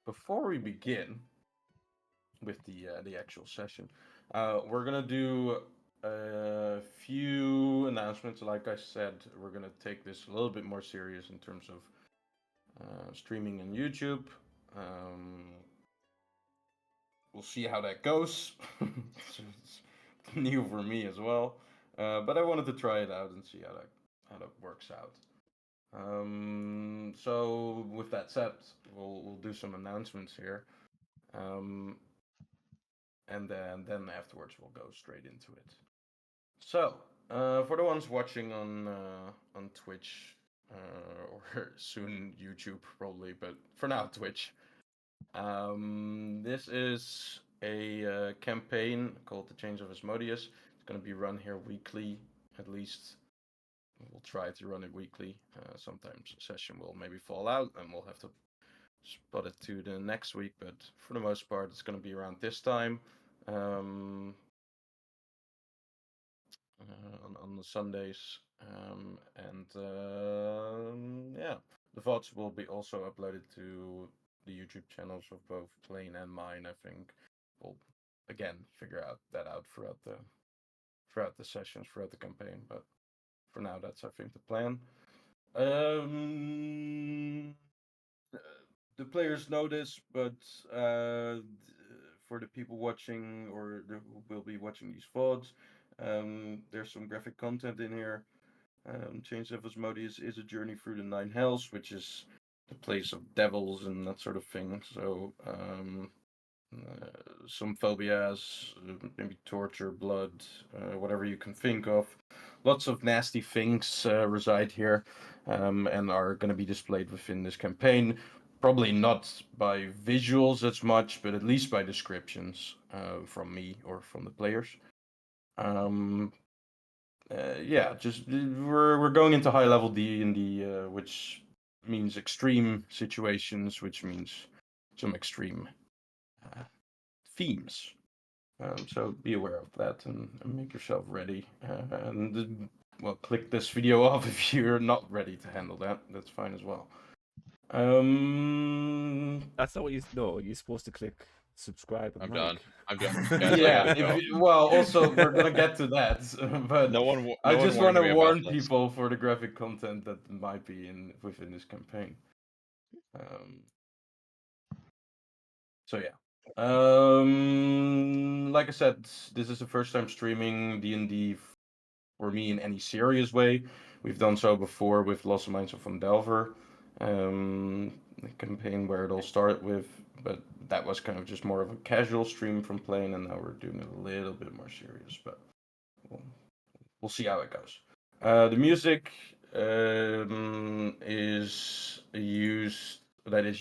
before we begin with the actual session, we're gonna do a few announcements. Like I said, we're gonna take this a little bit more serious in terms of streaming on YouTube. Um, we'll see how that goes. It's new for me as well, but I wanted to try it out and see how that works out. So with that said, we'll do some announcements here, um, and then afterwards we'll go straight into it. So for the ones watching on Twitch or soon YouTube probably, but for now Twitch. This is a campaign called the Change of Asmodeus. It's going to be run here weekly, at least. We'll try to run it weekly. Sometimes a session will maybe fall out, and we'll have to spot it to the next week. But for the most part, it's going to be around this time. Um, on the Sundays, yeah, the VODs will be also uploaded to the YouTube channels of both Plane and mine. I think we'll again figure out throughout the sessions, throughout the campaign. But for now, that's I think the plan. Um, the players know this, but for the people watching or who will be watching these VODs, there's some graphic content in here. Change of Asmodeus is a journey through the Nine Hells, which is the place of devils and that sort of thing. So some phobias, maybe torture, blood, whatever you can think of. Lots of nasty things reside here and are going to be displayed within this campaign. Probably not by visuals as much, but at least by descriptions from me or from the players. Um, yeah, just we're going into high level D&D, which means extreme situations, which means some extreme uh, themes. So be aware of that and make yourself ready. Well, click this video off if you're not ready to handle that. That's fine as well. That's not what you know. You're supposed to click subscribe and I'm like. done. I'm done. Guys, I Yeah. gotta go. Well, also we're gonna get to that, but No one I no one just want warned to me about warn this. people for the graphic content that might be within this campaign. So yeah. Like I said, this is the first time streaming D&D for me in any serious way. We've done so before with Lost Minds of Van Delver, the campaign where it all started with, but that was kind of just more of a casual stream from playing, and now we're doing it a little bit more serious, but we'll, we'll see how it goes. The music is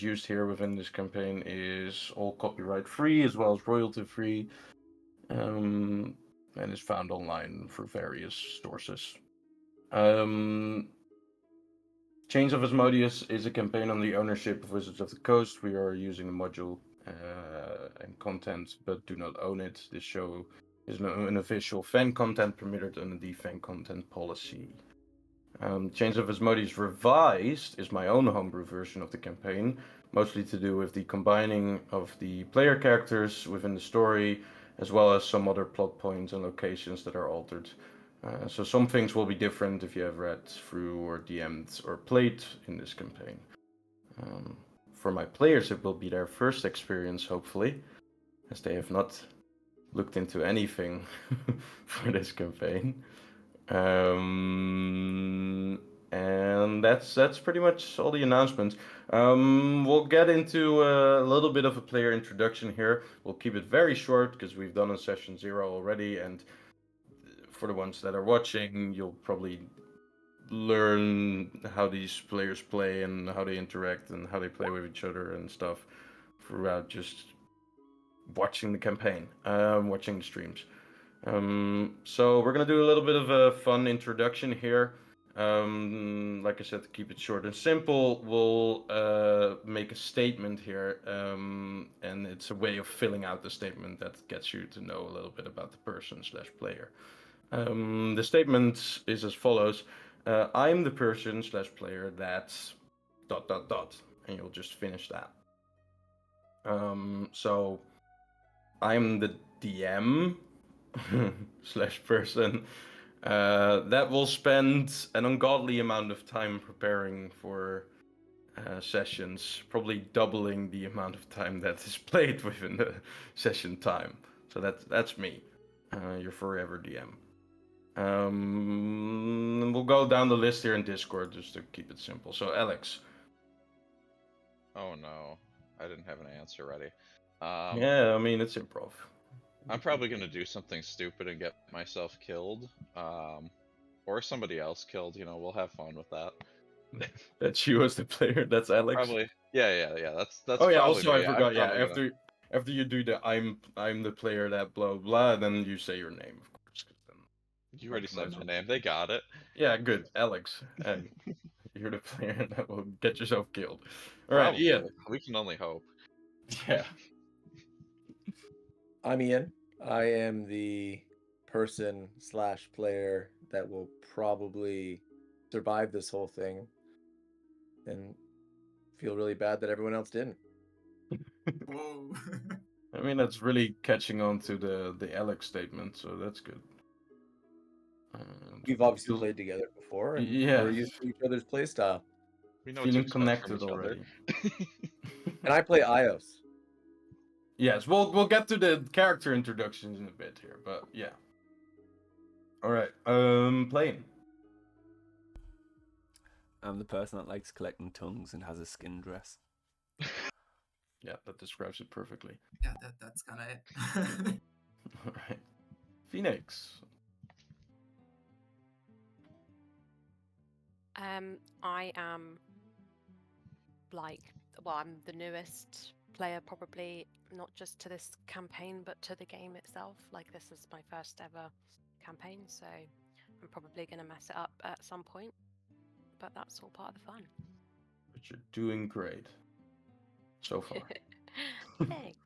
used here within this campaign is all copyright free as well as royalty free, and is found online through various sources. Chains of Asmodeus is a campaign on the ownership of Wizards of the Coast. We are using the module and content, but do not own it. This show is an official fan content permitted under the fan content policy. Chains of Asmodeus Revised is my own homebrew version of the campaign, mostly to do with the combining of the player characters within the story, as well as some other plot points and locations that are altered. So some things will be different if you have read through or DM'd or played in this campaign. For my players, it will be their first experience, hopefully, as they have not looked into anything for this campaign. And that's pretty much all the announcements. We'll get into a little bit of a player introduction here. We'll keep it very short because we've done a session 0 already, and for the ones that are watching, you'll probably learn how these players play and how they interact and how they play with each other and stuff throughout just watching the campaign, watching the streams. So we're gonna do a little bit of a fun introduction here. Like I said, to keep it short and simple, we'll make a statement here, and it's a way of filling out the statement that gets you to know a little bit about the person slash player. The statement is as follows: I'm the person slash player that's ... and you'll just finish that. So I'm the DM slash person that will spend an ungodly amount of time preparing for sessions, probably doubling the amount of time that is played within the session time. So that's me, your forever DM. We'll go down the list here in Discord just to keep it simple. So Alex. Oh no, I didn't have an answer ready. Yeah, I mean it's improv. I'm probably gonna do something stupid and get myself killed, or somebody else killed. You know, we'll have fun with that. That's you as the player. That's Alex. Probably, yeah. That's Oh yeah. probably Also, I me. I'm forgot. Yeah. probably gonna. After you do the I'm the player that blah blah, then you say your name, of course. 'Cause then You already makes no said my sense. name. They got it. Yeah. Good, Alex. And you're the player that will get yourself killed. All right, Probably. Ian. We can only hope. Yeah. I'm Ian. I am the person slash player that will probably survive this whole thing and feel really bad that everyone else didn't. Whoa. I mean that's really catching on to the Alex statement, so that's good. We've obviously feel- played together before and Yeah. we're used to each other's play style. We know what to Feeling expect from connected each other. already. And I play Ios. Yes, we'll get to the character introductions in a bit here, but yeah. All right, playing. I'm the person that likes collecting tongues and has a skin dress. Yeah, that describes it perfectly. Yeah, that's kind of it. All right, Phoenix. I am I'm the newest player probably, not just to this campaign, but to the game itself. Like, this is my first ever campaign, so I'm probably going to mess it up at some point, but that's all part of the fun. But you're doing great so far. Thanks.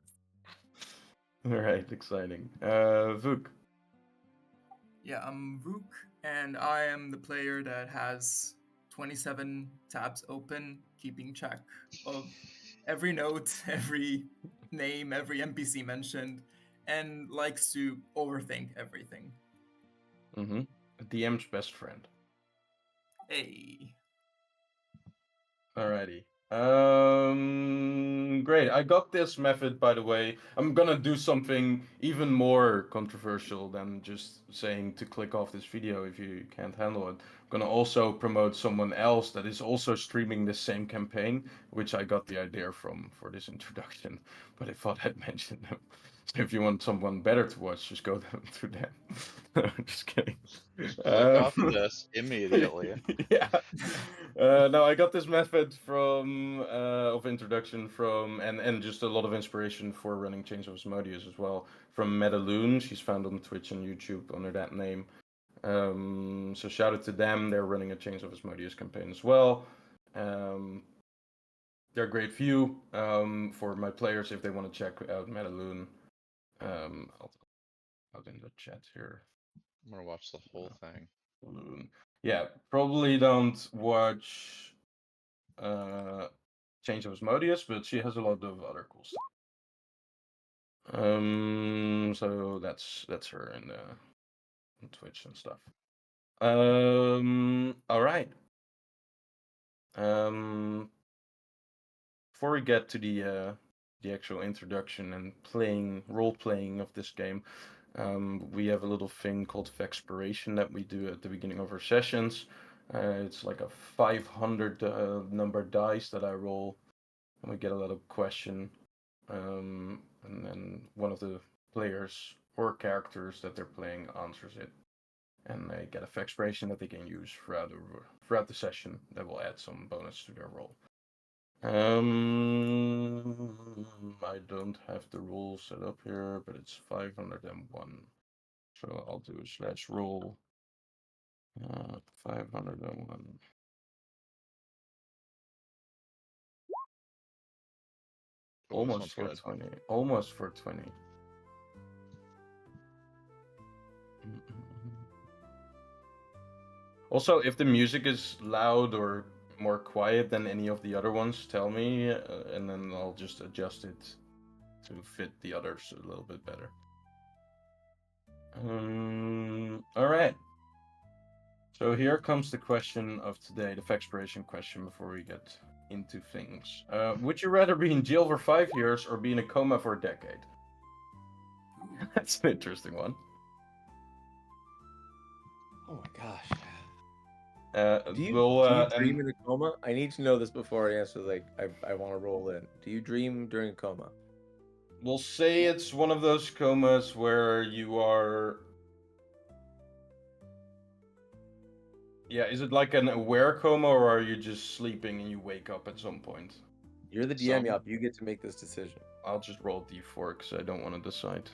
All right, exciting. Vuk. Yeah, I'm Rook, and I am the player that has 27 tabs open, keeping track of every note, every name, every NPC mentioned, and likes to overthink everything. Mm-hmm. DM's best friend. Hey. Alrighty. Great. I got this method, by the way. I'm gonna do something even more controversial than just saying to click off this video if you can't handle it. I'm gonna also promote someone else that is also streaming the same campaign, which I got the idea from for this introduction, but I thought I'd mention them. So if you want someone better to watch, just go through them. Just kidding. Click off this immediately. Yeah. No, I got this method from of introduction from and just a lot of inspiration for running Chains of Asmodeus as well from Medaloon. She's found on Twitch and YouTube under that name. So shout out to them. They're running a Chains of Asmodeus campaign as well. They're a great view for my players if they want to check out Medaloon. I'll out in the chat here. I'm gonna watch the whole thing. Yeah, probably don't watch Change of Asmodeus, but she has a lot of other cool stuff. So that's her in Twitch and stuff. All right. Before we get to the actual introduction and role playing of this game, we have a little thing called Vexpiration that we do at the beginning of our sessions. It's like a 500 number dice that I roll, and we get a little question, and then one of the players or characters that they're playing answers it, and they get a Vexpiration that they can use throughout the session that will add some bonus to their roll. I don't have the rules set up here, but it's 501. So I'll do a /roll. 501. Oh, Almost 420. Almost 420. Also, if the music is loud or more quiet than any of the other ones, tell me, and then I'll just adjust it to fit the others a little bit better. All right. So here comes the question of today, the Fexpiration question before we get into things. Would you rather be in jail for 5 years or be in a coma for a decade? Ooh. That's an interesting one. Oh my gosh. Do you dream in a coma? I need to know this before I answer. Like, I want to roll in. Do you dream during a coma? We'll say it's one of those comas where you are. Yeah, is it like an aware coma or are you just sleeping and you wake up at some point? You're the DM, Yop. You get to make this decision. I'll just roll D4 because I don't want to decide.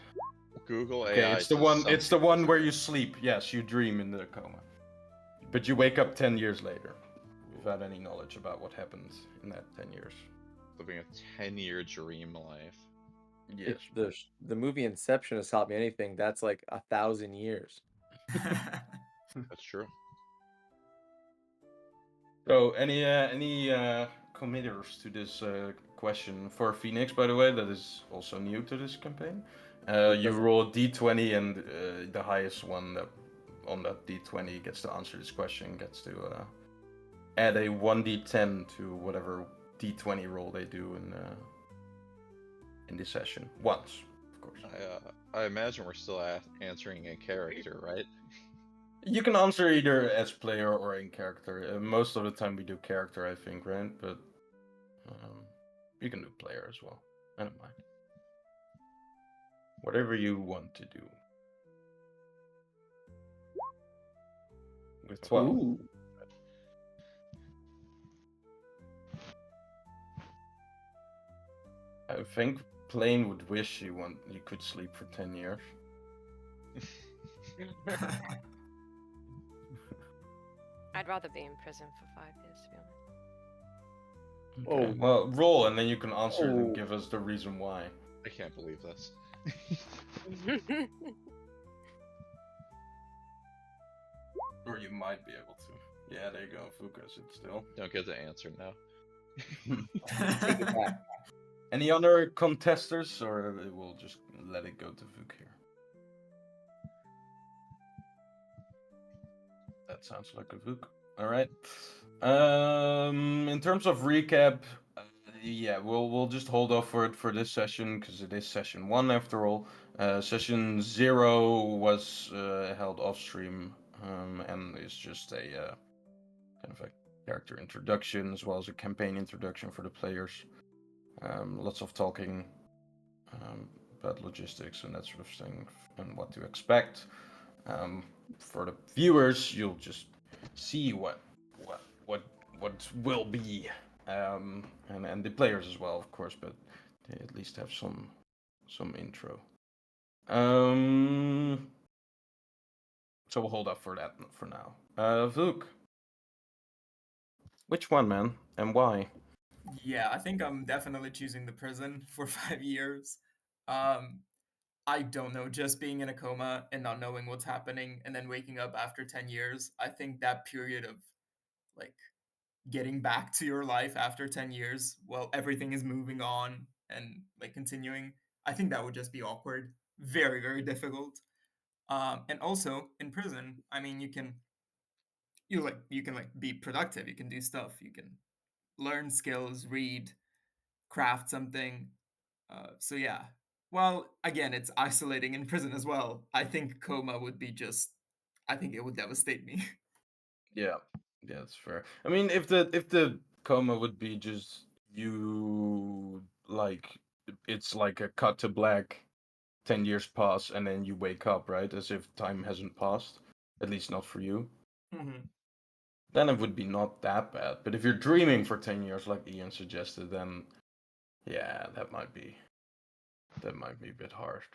Google Okay, AI. it's the says one. It's the something one where different. you sleep. Yes, you dream in the coma, but you wake up 10 years later, without any knowledge about what happened in that 10 years. Living a 10-year dream life. Yes. If the movie Inception has taught me anything, that's like 1,000 years. That's true. So, any committers to this question for Phoenix? By the way, that is also new to this campaign. You doesn't- roll a d20, and the highest one that on that d20 gets to answer this question gets to add a 1d10 to whatever d20 roll they do in this session once, of course. I imagine we're still answering in character, right? You can answer either as player or in character. Most of the time we do character, I think, right? But you can do player as well. I don't mind. Whatever you want to do. With 12. Ooh. I think Plane would wish you could sleep for 10 years. I'd rather be in prison for 5 years, to be honest. Okay. Oh. Well, roll and then you can answer it Oh. and give us the reason why. I can't believe this. Or you might be able to. Yeah, there you go. Focus it still. Don't get the answer now. Take it back. Any other contesters, or we'll just let it go to Vuk here? That sounds like a Vuk. All right. In terms of recap, yeah, we'll just hold off for it for this session because it is session 1 after all. Session 0 was held off stream, and is just a kind of a character introduction as well as a campaign introduction for the players. Lots of talking about logistics and that sort of thing and what to expect. For the viewers, you'll just see what will be, and the players as well, of course, but they at least have some intro. So we'll hold up for that for now. Vuk, which one, man, and why? Yeah, I think I'm definitely choosing the prison for 5 years. I don't know, just being in a coma and not knowing what's happening and then waking up after 10 years, I think that period of like getting back to your life after 10 years while everything is moving on and like continuing, I think that would just be awkward. Very, very difficult. And also in prison, I mean, you can be productive. You can do stuff. You can learn skills, read, craft something. So yeah. Well, again, it's isolating in prison as well. I think coma would be just. I think it would devastate me. Yeah, that's fair. I mean, if the coma would be just you, like, it's like a cut to black, 10 years pass and then you wake up, right, as if time hasn't passed, at least not for you. Then it would be not that bad. But if you're dreaming for 10 years, like Ian suggested, then yeah, that might be a bit harsh.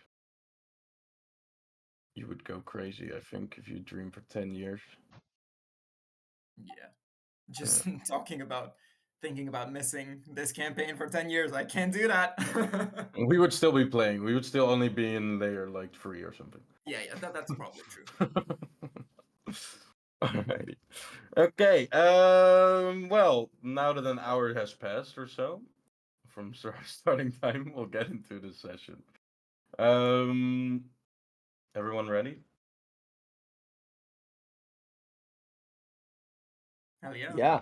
You would go crazy, I think, if you dream for 10 years. Yeah. Just thinking about missing this campaign for 10 years. I can't do that. We would still be playing. We would still only be in layer like 3 or something. Yeah, that's probably true. Alrighty. Okay. Well, now that an hour has passed or so from starting time, we'll get into the session. Everyone ready? Hell yeah. Yeah.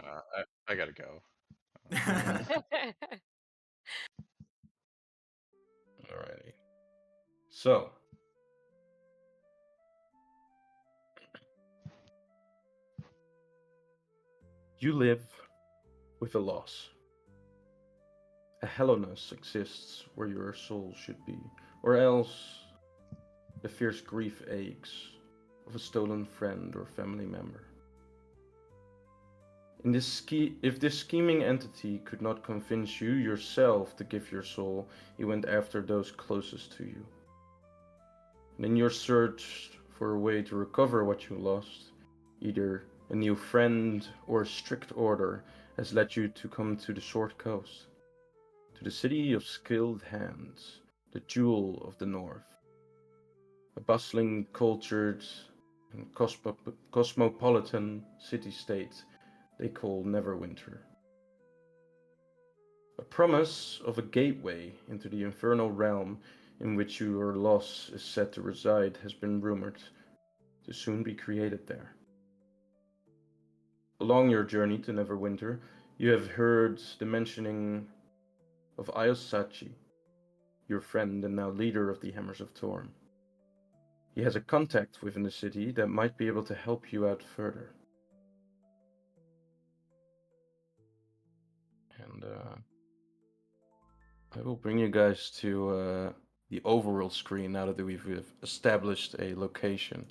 I gotta go. Alrighty. So, you live with a loss. A hellowness exists where your soul should be, or else the fierce grief aches of a stolen friend or family member. If this scheming entity could not convince you yourself to give your soul, he went after those closest to you. And in your search for a way to recover what you lost, either a new friend or a strict order has led you to come to the Short Coast, to the city of skilled hands, the jewel of the north. A bustling, cultured, and cosmopolitan city-state they call Neverwinter. A promise of a gateway into the infernal realm in which your loss is said to reside has been rumored to soon be created there. Along your journey to Neverwinter, you have heard the mentioning of Ayosachi, your friend and now leader of the Hammers of Torm. He has a contact within the city that might be able to help you out further. And I will bring you guys to the overworld screen now that we've established a location.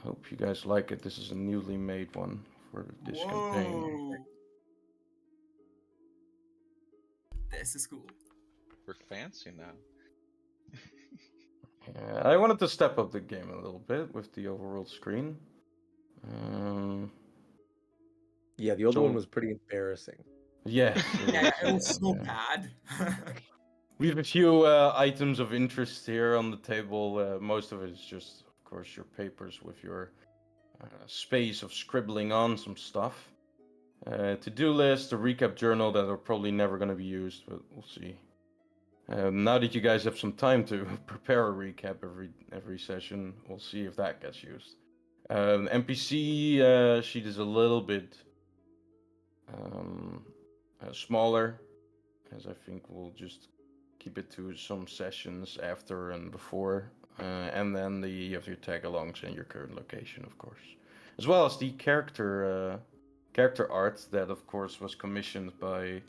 Hope you guys like it. This is a newly made one for this campaign. Whoa. This is cool. We're fancy now. I wanted to step up the game a little bit with the overworld screen. Yeah, the old So- one was pretty embarrassing. Yes, Yeah, it was so yeah. bad. We have a few items of interest here on the table. Most of it is just, of course, your papers with your space of scribbling on some stuff. To-do list, a recap journal that are probably never going to be used, but we'll see. Now that you guys have some time to prepare a recap every session, we'll see if that gets used. NPC sheet is a little bit smaller, as I think we'll just keep it to some sessions after and before, and then you have your tag-alongs and your current location, of course, as well as the character art that, of course, was commissioned by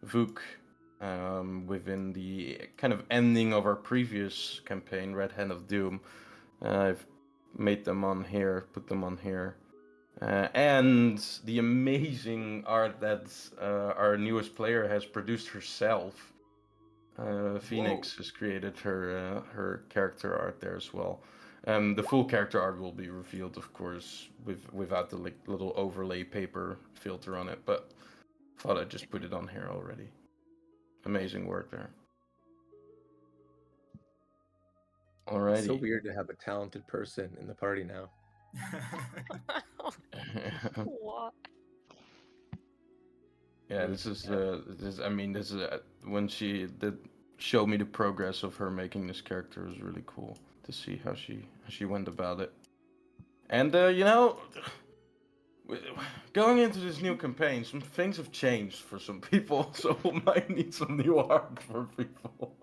Vuk within the kind of ending of our previous campaign, Red Hand of Doom. I've made them on here, put them on here. And the amazing art that our newest player has produced herself. Phoenix has created her character art there as well. The full character art will be revealed, of course, without the little overlay paper filter on it, but thought I'd just put it on here already. Amazing work there. Alrighty. It's so weird to have a talented person in the party now. What? Yeah, this is when she did show me the progress of her making this character. It was really cool to see how she went about it. And going into this new campaign, some things have changed for some people, so we might need some new art for people.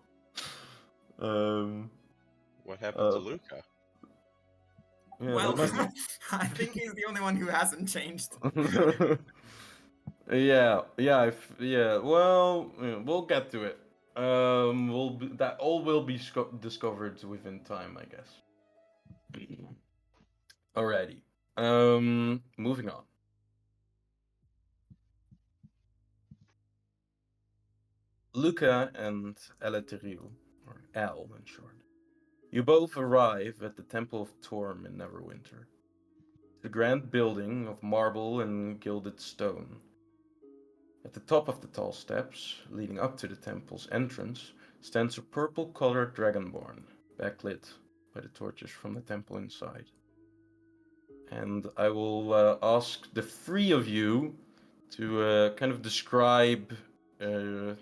What happened to Uh, Lukka? Yeah, Well, Lukka- I think he's the only one who hasn't changed. yeah. Well, we'll get to it. That all will be discovered within time, I guess. Alrighty. Moving on. Lukka and Eleteriu, or El in short. You both arrive at the Temple of Torm in Neverwinter. The grand building of marble and gilded stone. At the top of the tall steps, leading up to the temple's entrance, stands a purple-colored dragonborn, backlit by the torches from the temple inside. And I will ask the three of you to kind of describe the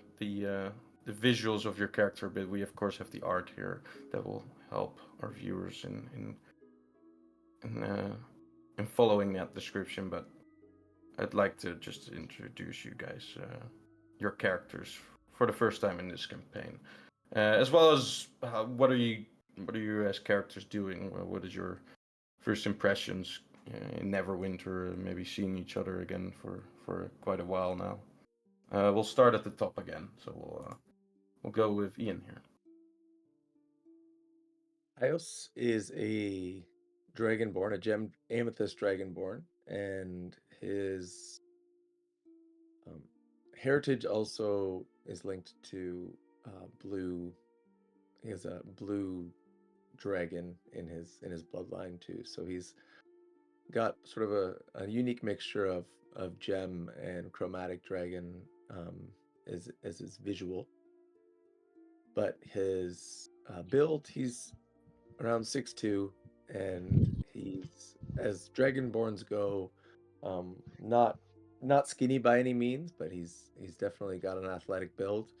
visuals of your character a bit, we of course have the art here that will help our viewers in following that description. But I'd like to just introduce you guys, your characters, for the first time in this campaign, as well as what are you as characters doing? What is your first impressions in Neverwinter? Maybe seeing each other again for quite a while now. We'll start at the top again, so we'll go with Ian here. Ios is a dragonborn, a gem amethyst dragonborn, and his heritage also is linked to blue. He has a blue dragon in his bloodline too, so he's got sort of a unique mixture of gem and chromatic dragon as his visual. But his build, he's around 6'2", and he's, as dragonborns go, not skinny by any means, but he's definitely got an athletic build.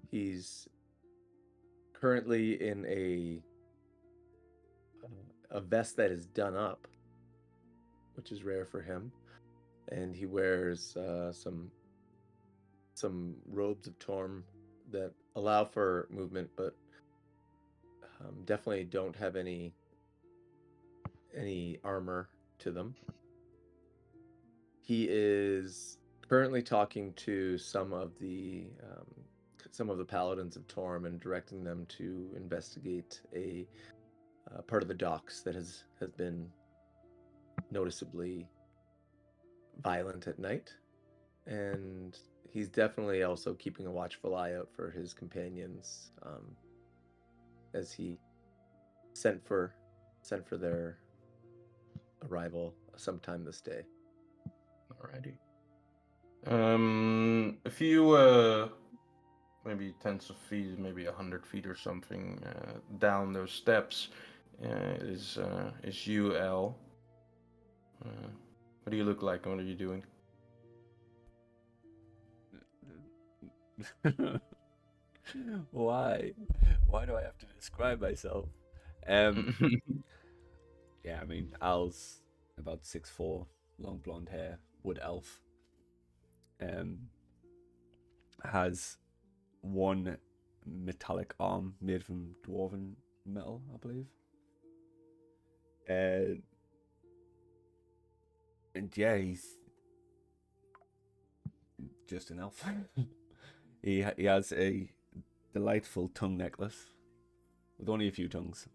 He's currently in a vest that is done up, which is rare for him, and he wears some robes of Torm that allow for movement, but definitely don't have any armor to them. He is currently talking to some of the paladins of Torm and directing them to investigate a part of the docks that has been noticeably violent at night, and he's definitely also keeping a watchful eye out for his companions, as he sent for their arrival sometime this day. Alrighty. A few maybe tens of feet, maybe 100 feet or something down those steps is you, Al. What do you look like? What are you doing? Why do I have to describe myself? Yeah, I mean, Al's about 6'4", long blonde hair, wood elf. Has one metallic arm made from dwarven metal, I believe. And yeah, he's just an elf. He has a delightful tongue necklace with only a few tongues,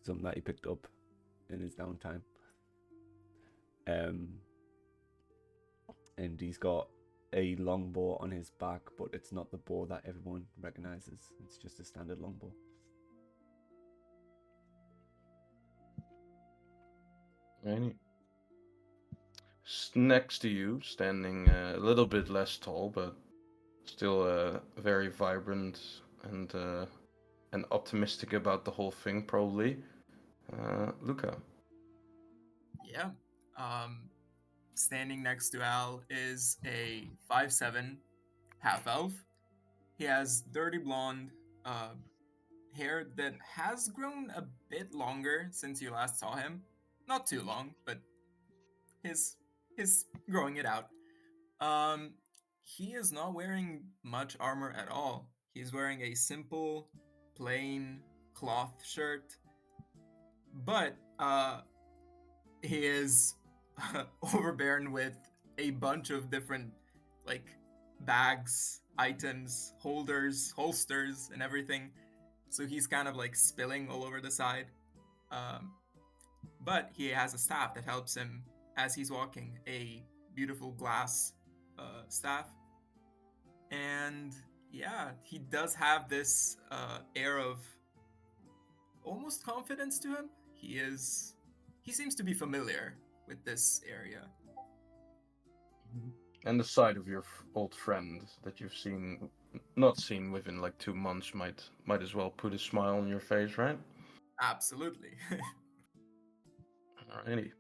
something that he picked up in his downtime. And he's got a longbow on his back, but it's not the bow that everyone recognizes. It's just a standard longbow. Right. Next to you, standing a little bit less tall, but still very vibrant and optimistic about the whole thing, probably. Lukka. Yeah. Standing next to Al is a 5'7" half elf. He has dirty blonde hair that has grown a bit longer since you last saw him. Not too long, but his growing it out. He is not wearing much armor at all. He's wearing a simple, plain cloth shirt, but he is overbearing with a bunch of different like bags, items, holders, holsters, and everything. So he's kind of like spilling all over the side. But he has a staff that helps him as he's walking, a beautiful glass staff. And yeah, he does have this air of almost confidence to him. He seems to be familiar with this area. And the side of your old friend that you've not seen within like 2 months might as well put a smile on your face, right? Absolutely. Alrighty.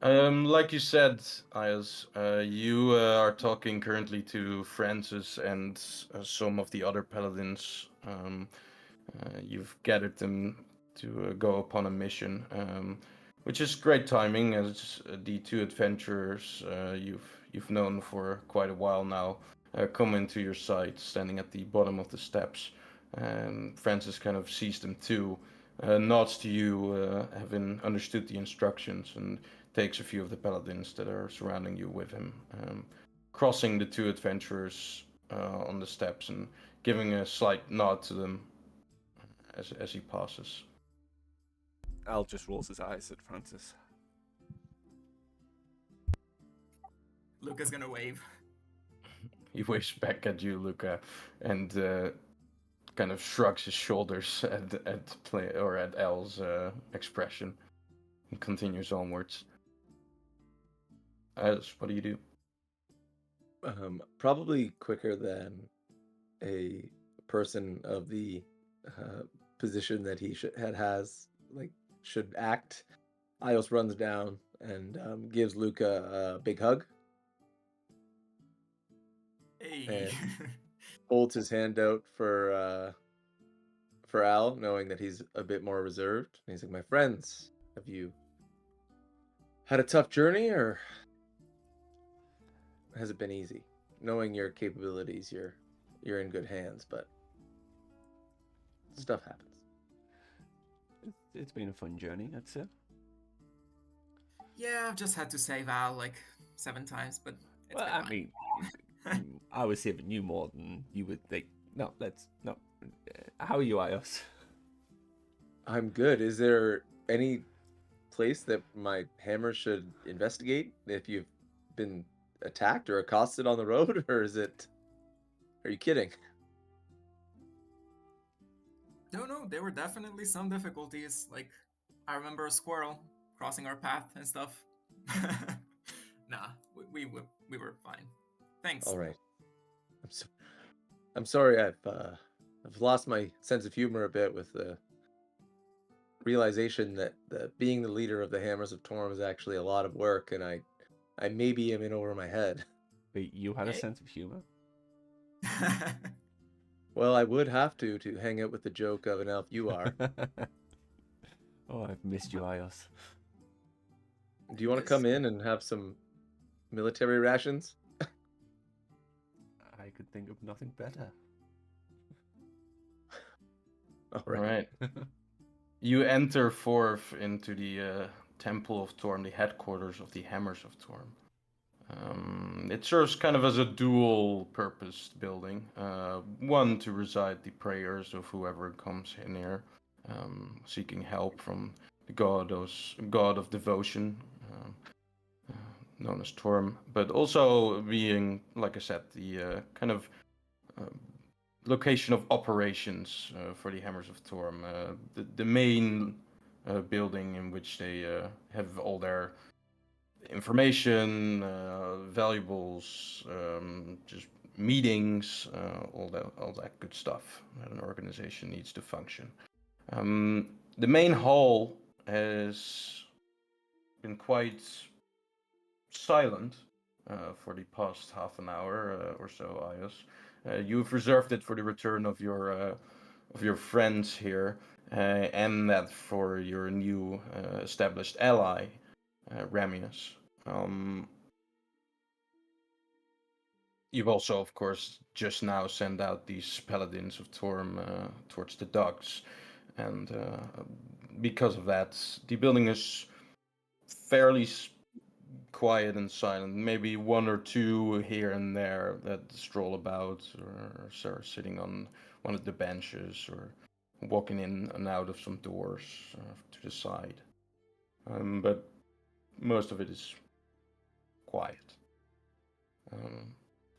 Like you said, Ayaz, you are talking currently to Francis and some of the other paladins. You've gathered them to go upon a mission, which is great timing, as the two adventurers you've known for quite a while now come into your sight, standing at the bottom of the steps. And Francis kind of sees them too, nods to you, having understood the instructions, and takes a few of the paladins that are surrounding you with him, crossing the two adventurers on the steps and giving a slight nod to them as he passes. Al just rolls his eyes at Francis. Lukka's gonna wave. He waves back at you, Lukka, and kind of shrugs his shoulders at El's expression, and continues onwards. What do you do? Probably quicker than a person of the position that he should act. Ios runs down and gives Lukka a big hug Hey. and holds his hand out for Al, knowing that he's a bit more reserved. And he's like, "My friends, have you had a tough journey, or has it been easy? Knowing your capabilities, you're in good hands, but stuff happens." It's been a fun journey, I'd say. Yeah, I've just had to save Al like 7 times, but it's Well, been I fine. mean, I was saving you more than you would think. No. How are you, Ios? I'm good. Is there any place that my hammer should investigate if you've been attacked or accosted on the road, or is it? Are you kidding? No, there were definitely some difficulties. Like, I remember a squirrel crossing our path and stuff. Nah, we were fine. Thanks. All right. I'm sorry. I've lost my sense of humor a bit with the realization that being the leader of the Hammers of Torm is actually a lot of work, and I maybe am in over my head. But you had a Hey. sense of humor. Well, I would have to hang out with the joke of an elf you are. Oh, I've missed you, Ios. Do you want to come in and have some military rations? I could think of nothing better. All All right. right. You enter forth into the Temple of Torm, the headquarters of the Hammers of Torm. It serves kind of as a dual-purposed building. One, to recite the prayers of whoever comes in here, seeking help from the god of devotion, known as Torm. But also being, like I said, the kind of location of operations for the Hammers of Torm. The main building in which they have all their information, valuables, just meetings, all that good stuff that an organization needs to function. The main hall has been quite silent for the past half an hour or so, Ios. You've reserved it for the return of your friends here, and that for your new established ally, Ramius. You've also, of course, just now sent out these paladins of Torm towards the docks, and because of that, the building is fairly quiet and silent. Maybe one or two here and there that stroll about or are sitting on one of the benches or walking in and out of some doors to the side. But most of it is quiet.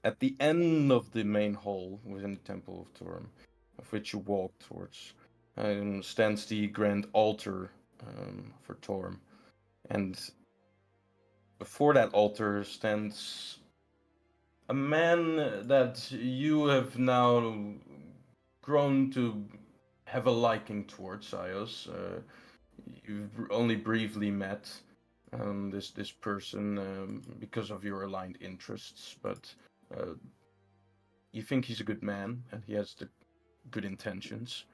At the end of the main hall within the Temple of Torm, of which you walk towards, stands the grand altar for Torm. And before that altar stands a man that you have now grown to have a liking towards, Ios. You've only briefly met, this person, because of your aligned interests, but you think he's a good man and he has the good intentions.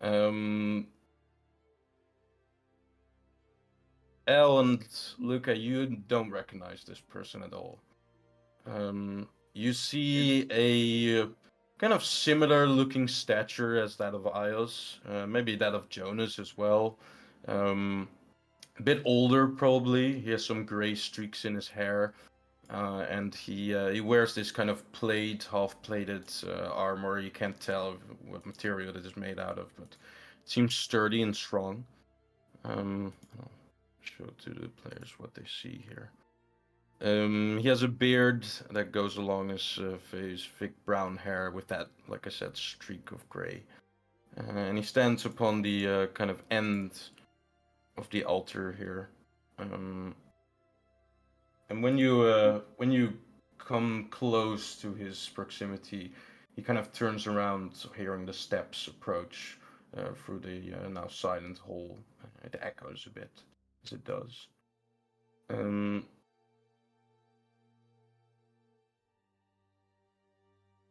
El and Lukka, you don't recognize this person at all. You see a kind of similar looking stature as that of Ios, maybe that of Jonas as well. A bit older, probably. He has some gray streaks in his hair, and he wears this kind of half-plated armor. You can't tell what material it is made out of, but it seems sturdy and strong. I'll show to the players what they see here. He has a beard that goes along his face, thick brown hair with that, like I said, streak of gray. And he stands upon the kind of end of the altar here. And when you come close to his proximity, he kind of turns around, hearing the steps approach through the now silent hall. It echoes a bit as it does.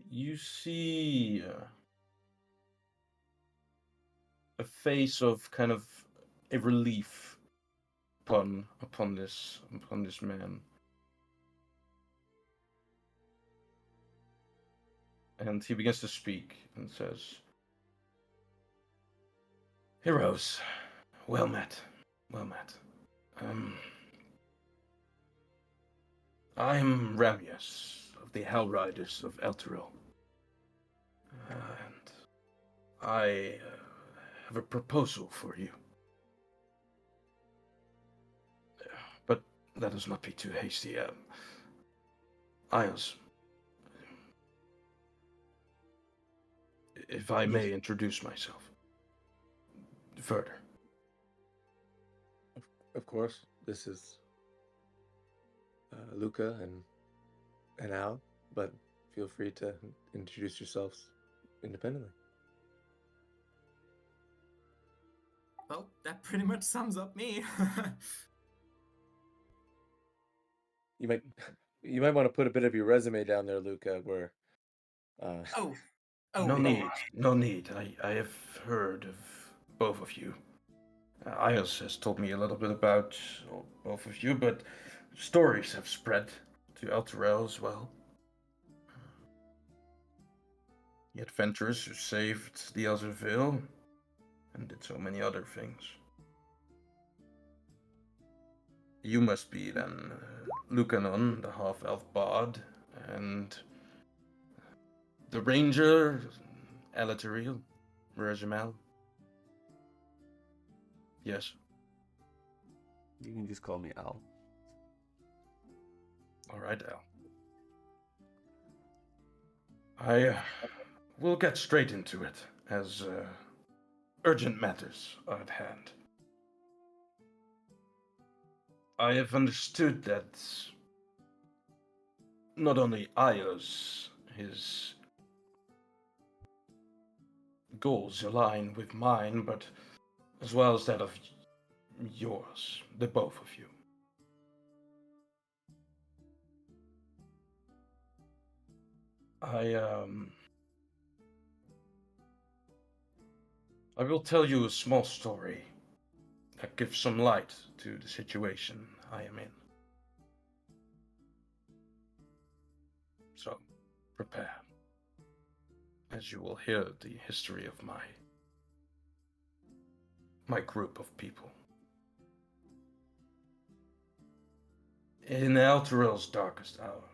You see a face of kind of a relief upon this man, and he begins to speak and says, "Heroes, well met, well met. I am Ramius of the Hell Riders of Elturel, and I have a proposal for you. But let us not be too hasty. Ios, if I may introduce myself further." Of course, this is Lukka and Al, but feel free to introduce yourselves independently. Well, that pretty much sums up me. You might want to put a bit of your resume down there, Lukka, where oh, No need. I have heard of both of you. Ios has told me a little bit about both of you, but stories have spread to Elturel as well. The adventurers who saved the Elzerville and did so many other things. You must be then Lucanon, the half-elf bard, and the ranger, Elateriel, Regimal. Yes. You can just call me Al. All right, Al. I will get straight into it, as urgent matters are at hand. I have understood that not only Ios, his goals align with mine, but as well as that of yours, the both of you. I will tell you a small story that gives some light to the situation I am in. So, prepare, as you will hear the history of my group of people. In Elturel's darkest hour,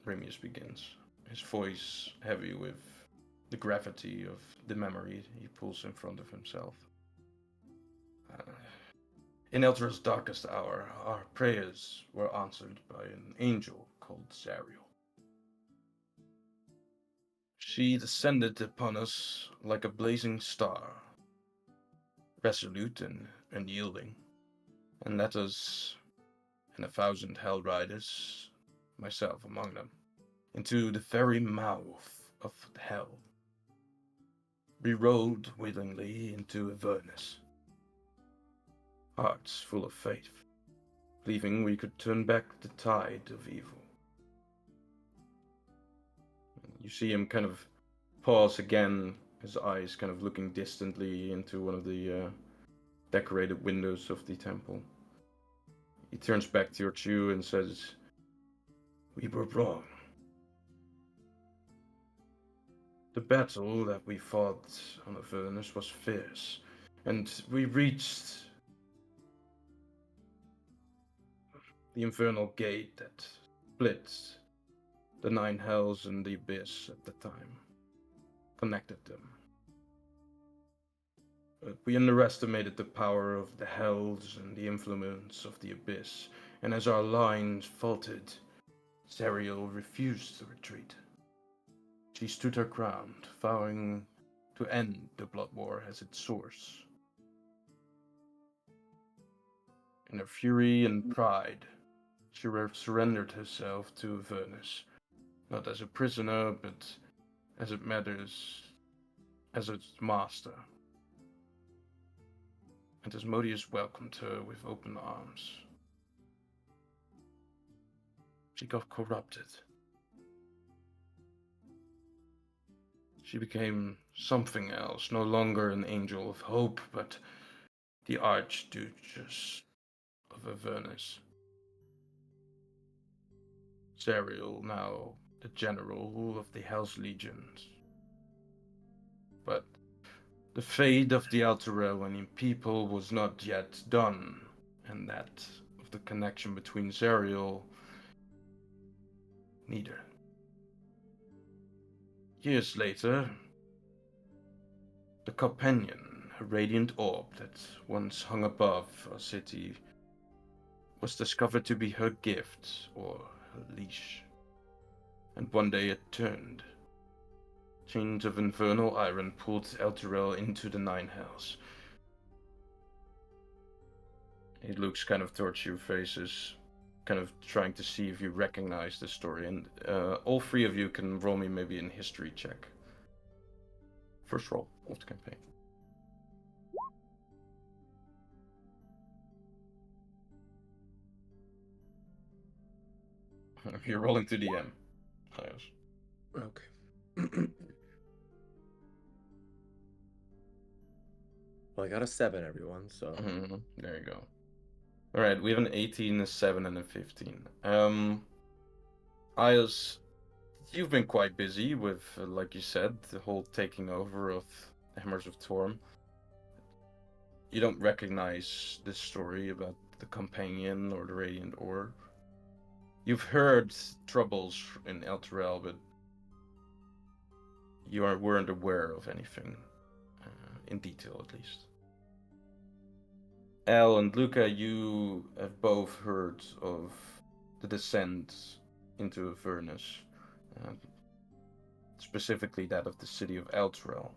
Remius begins, his voice heavy with the gravity of the memory he pulls in front of himself. In Elturel's darkest hour, our prayers were answered by an angel called Zariel. She descended upon us like a blazing star, resolute and unyielding, and led us and 1,000 Hell Riders, myself among them, into the very mouth of hell. We rode willingly into Avernus. hearts full of faith, believing we could turn back the tide of evil. You see him kind of pause again, his eyes kind of looking distantly into one of the decorated windows of the temple. He turns back towards you and says, "We were wrong. The battle that we fought on Avernus was fierce, and we reached the infernal gate that splits the 9 hells and the abyss at the time, connected them. But we underestimated the power of the hells and the influence of the abyss, and as our lines faltered, Zariel refused to retreat. She stood her ground, vowing to end the blood war as its source. In her fury and pride, she surrendered herself to Avernus, not as a prisoner, but as it matters, as its master. And Asmodeus welcomed her with open arms. She got corrupted. She became something else, no longer an angel of hope, but the Archduchess of Avernus. Zariel, now the general of the Hell's Legions. But the fate of the Alterelwanian people was not yet done, and that of the connection between Zariel, neither. Years later, the companion, a radiant orb that once hung above our city, was discovered to be her gift, or her leash. And one day it turned. Chains of infernal iron pulled Elturel into the 9 hells. He looks kind of towards your faces, kind of trying to see if you recognize the story, and all 3 of you can roll me maybe a history check. First roll of the campaign. You're rolling to DM. Yes. Okay. Well, I got a 7, everyone, so. There you go. Alright, we have an 18, a 7, and a 15. Ios, you've been quite busy with, like you said, the whole taking over of the Hammers of Torm. You don't recognize this story about the companion or the Radiant Orb. You've heard troubles in Elturel, but you weren't aware of anything, in detail at least. Al and Lukka, you have both heard of the descent into Avernus, specifically that of the city of Elturel.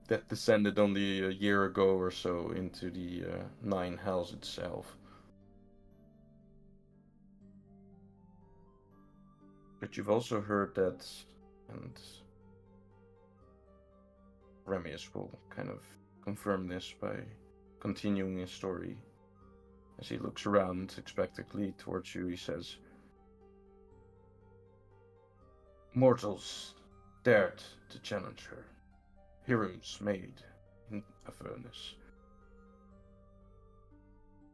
That descended only a year ago or so into the 9 hells itself. But you've also heard that, and Remius will kind of confirm this by continuing his story. As he looks around expectantly towards you, he says, "Mortals dared to challenge her. Heroes made in Avernus.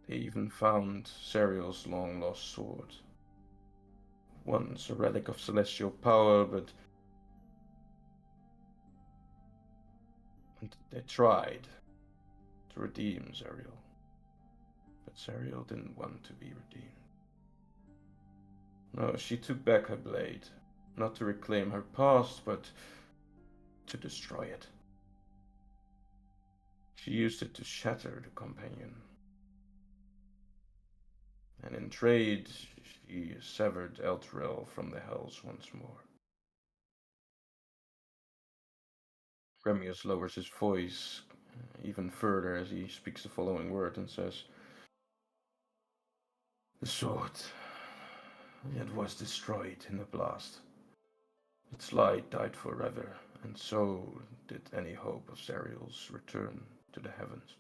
They even found Zariel's long-lost sword. Once a relic of celestial power, but they tried to redeem Zariel. But Zariel didn't want to be redeemed. No, she took back her blade, not to reclaim her past, but to destroy it. She used it to shatter the companion. And in trade, she severed Elturel from the hells once more." Remius lowers his voice even further as he speaks the following word and says, "The sword, it was destroyed in the blast. Its light died forever, and so did any hope of Zariel's return to the heavens."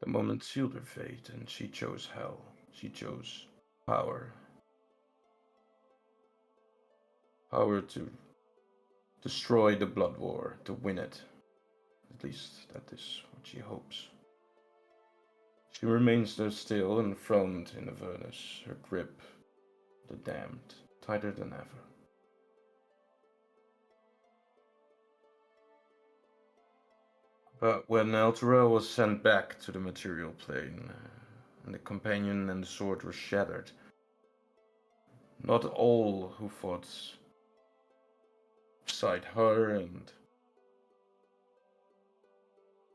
The moment sealed her fate, and she chose hell. She chose power. Power to destroy the blood war, to win it. At least that is what she hopes. She remains there still, enthroned in Avernus, her grip, the damned, tighter than ever. But when Elturel was sent back to the material plane, and the companion and the sword were shattered, not all who fought beside her and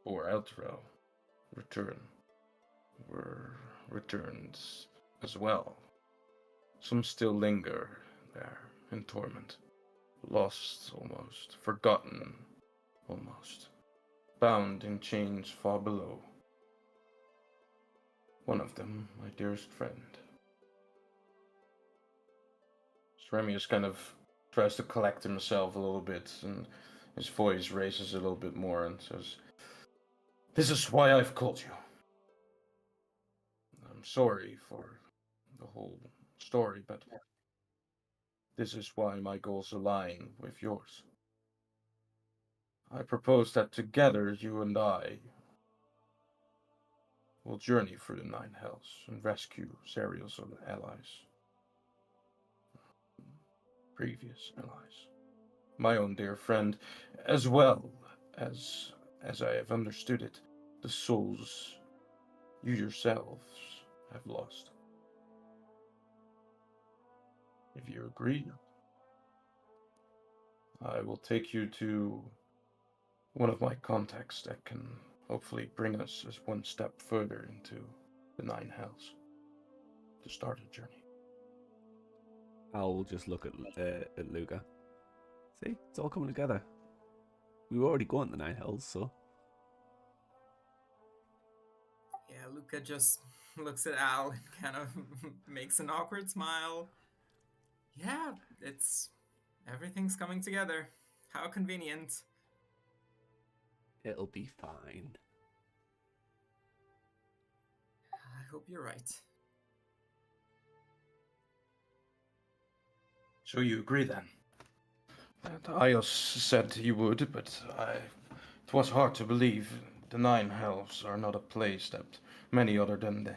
for Elturel were returned as well. Some still linger there in torment, lost almost, forgotten almost, bound in chains far below. One of them, my dearest friend. Remius kind of tries to collect himself a little bit, and his voice raises a little bit more and says, "This is why I've called you. I'm sorry for the whole story, but this is why my goals align with yours. I propose that together you and I will journey through the Nine Hells and rescue Serial's allies. Previous allies. My own dear friend, as well as I have understood it, the souls you yourselves have lost. If you agree, I will take you to one of my contacts that can hopefully bring us as one step further into the Nine Hells to start a journey." I'll just look at Lukka. See, it's all coming together. We were already going to the Nine Hells, so. Yeah, Lukka just looks at Al and kind of makes an awkward smile. Yeah, everything's coming together. How convenient. It'll be fine. I hope you're right. So you agree then? And Ios said he would, but it was hard to believe. The Nine Hells are not a place that many other than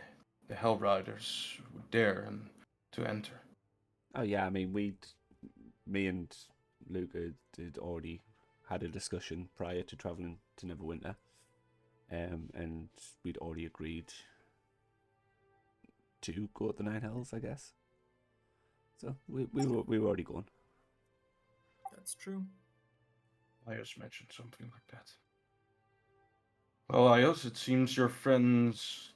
the Hell Riders would dare to enter. Oh yeah, I mean, me and Lukka did already had a discussion prior to traveling to Neverwinter, and we'd already agreed to go to the Nine Hells, I guess. So we were already going. That's true. Ios mentioned something like that. Well, Ios, it seems your friends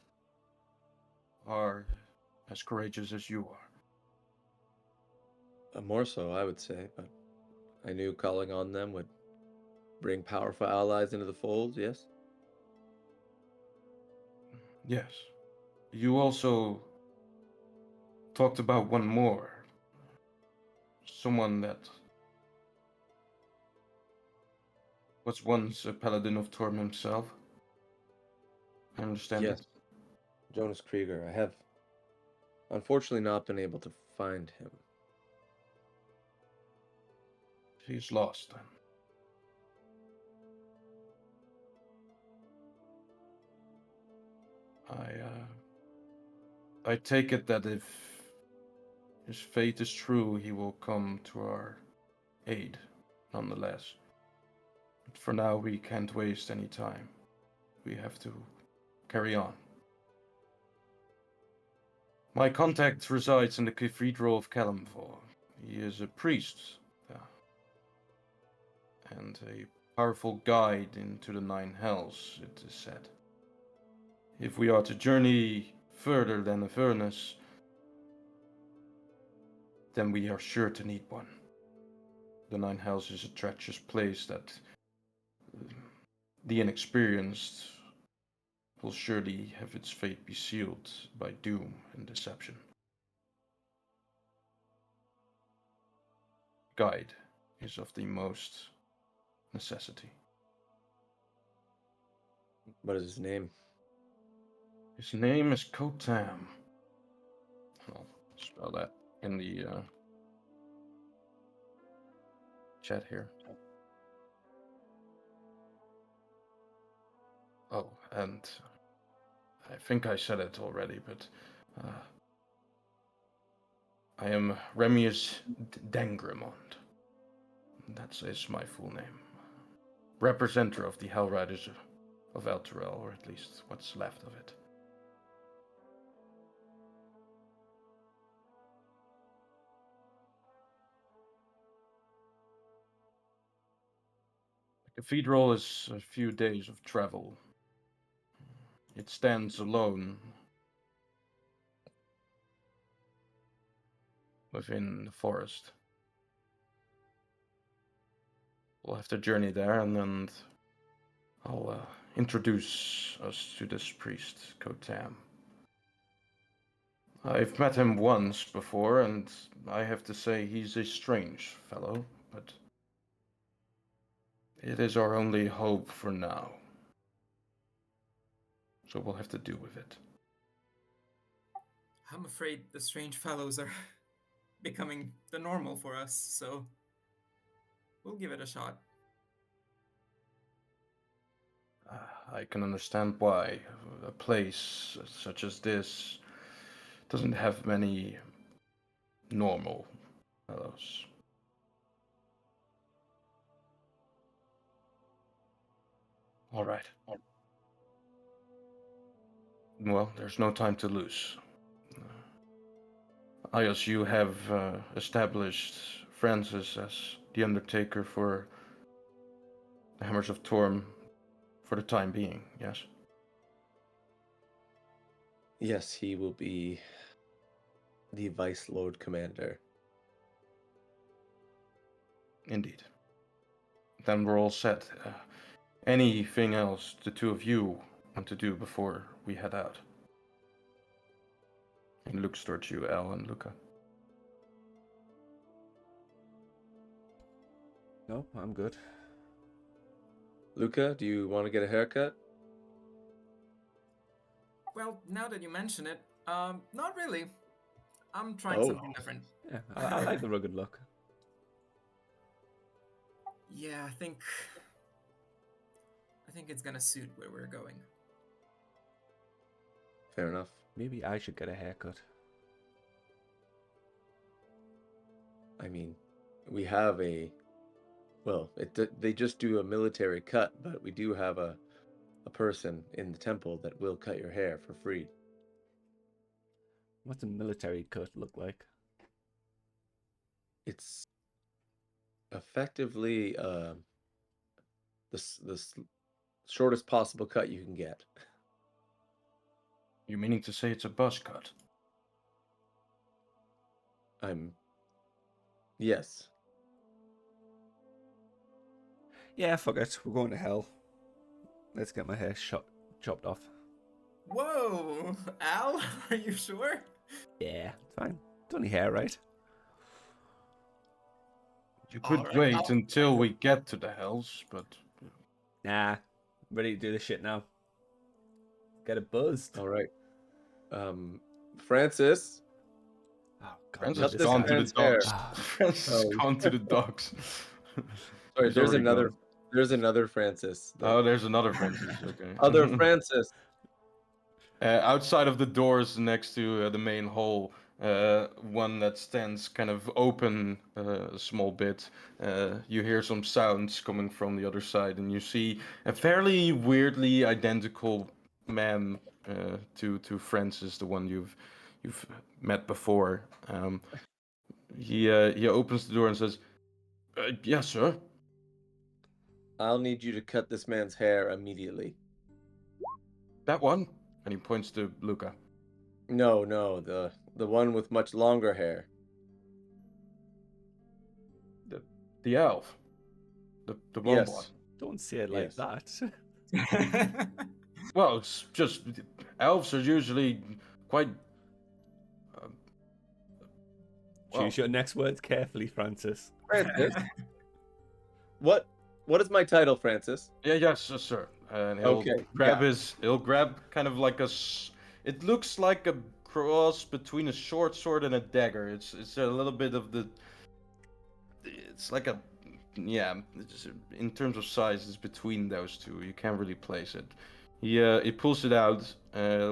are as courageous as you are. More so, I would say, but I knew calling on them would bring powerful allies into the fold, yes? Yes. You also talked about one more. Someone that was once a paladin of Torm himself. I understand Yes. it. Jonas Krieger. I have unfortunately not been able to find him. He's lost then. I take it that if his fate is true, he will come to our aid, nonetheless. But for now, we can't waste any time. We have to carry on. My contact resides in the Cathedral of Kalimvor. He is a priest and a powerful guide into the Nine Hells, it is said. If we are to journey further than Avernus, then we are sure to need one. The Nine Hells is a treacherous place that the inexperienced will surely have its fate be sealed by doom and deception. Guide is of the most necessity. What is his name? His name is Kotam. I'll spell that in the chat here. Oh, and I think I said it already, but I am Remius Dangramond. That is my full name. Representative of the Hell Riders of Elturel, or at least what's left of it. The cathedral is a few days of travel. It stands alone within the forest. We'll have to journey there, and then I'll introduce us to this priest, Kotam. I've met him once before, and I have to say he's a strange fellow, but it is our only hope for now. So we'll have to do with it. I'm afraid the strange fellows are becoming the normal for us, so we'll give it a shot. I can understand why a place such as this doesn't have many normal fellows. All right. Well, there's no time to lose. Ayos, you have established Francis as the Undertaker for the Hammers of Torm for the time being, yes? Yes, he will be the Vice Lord Commander. Indeed. Then we're all set. Anything else the two of you want to do before we head out? He looks towards you, Al and Lukka. No, I'm good. Lukka, do you want to get a haircut? Well, now that you mention it, not really. I'm trying Oh. something different. Yeah, I like the rugged look. Yeah, I think it's gonna suit where we're going. Fair enough. Maybe I should get a haircut. I mean, we have a... Well, they just do a military cut, but we do have a person in the temple that will cut your hair for free. What's a military cut look like? It's effectively the shortest possible cut you can get. You meaning to say it's a buzz cut? Yes. Yeah, fuck it. We're going to hell. Let's get my hair chopped off. Whoa, Al, are you sure? Yeah, it's fine. It's only hair, right? You could Alright, wait until we get to the hells, but... Nah, ready to do this shit now. Get it buzzed. All right. Francis. Oh, God. Francis Cut has this gone to the man's hair. dogs. Francis has Oh. gone to the dogs. Sorry, He's there's already another. gone. There's another Francis. Oh, there's another Francis. Okay. Other Francis. Outside of the doors next to the main hall, one that stands kind of open a small bit, you hear some sounds coming from the other side, and you see a fairly weirdly identical man to Francis, the one you've met before. He opens the door and says, "Yes, sir." I'll need you to cut this man's hair immediately. That one? And he points to Lukka. No, the one with much longer hair. The elf. The one Yes. one. Don't say it like Yes. that. Well, it's just elves are usually quite. Choose your next words carefully, Francis. Francis. What is my title, Francis? Yes, sir. And he'll Okay, grab he'll grab kind of like It looks like a cross between a short sword and a dagger. It's a little bit of the. It's like a, yeah. In terms of size, it's between those two. You can't really place it. He pulls it out,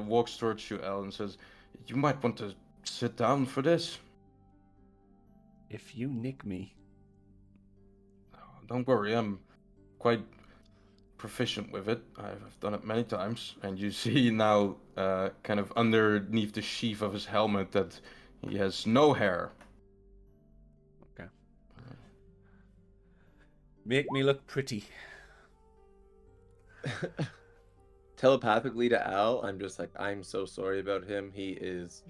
walks towards you, Al, and says, "You might want to sit down for this." If you nick me, Don't worry, I'm quite proficient with it. I've done it many times, and you see now, kind of underneath the sheath of his helmet, that he has no hair. okay. Make me look pretty. Telepathically to Al, I'm just like, I'm so sorry about him. He's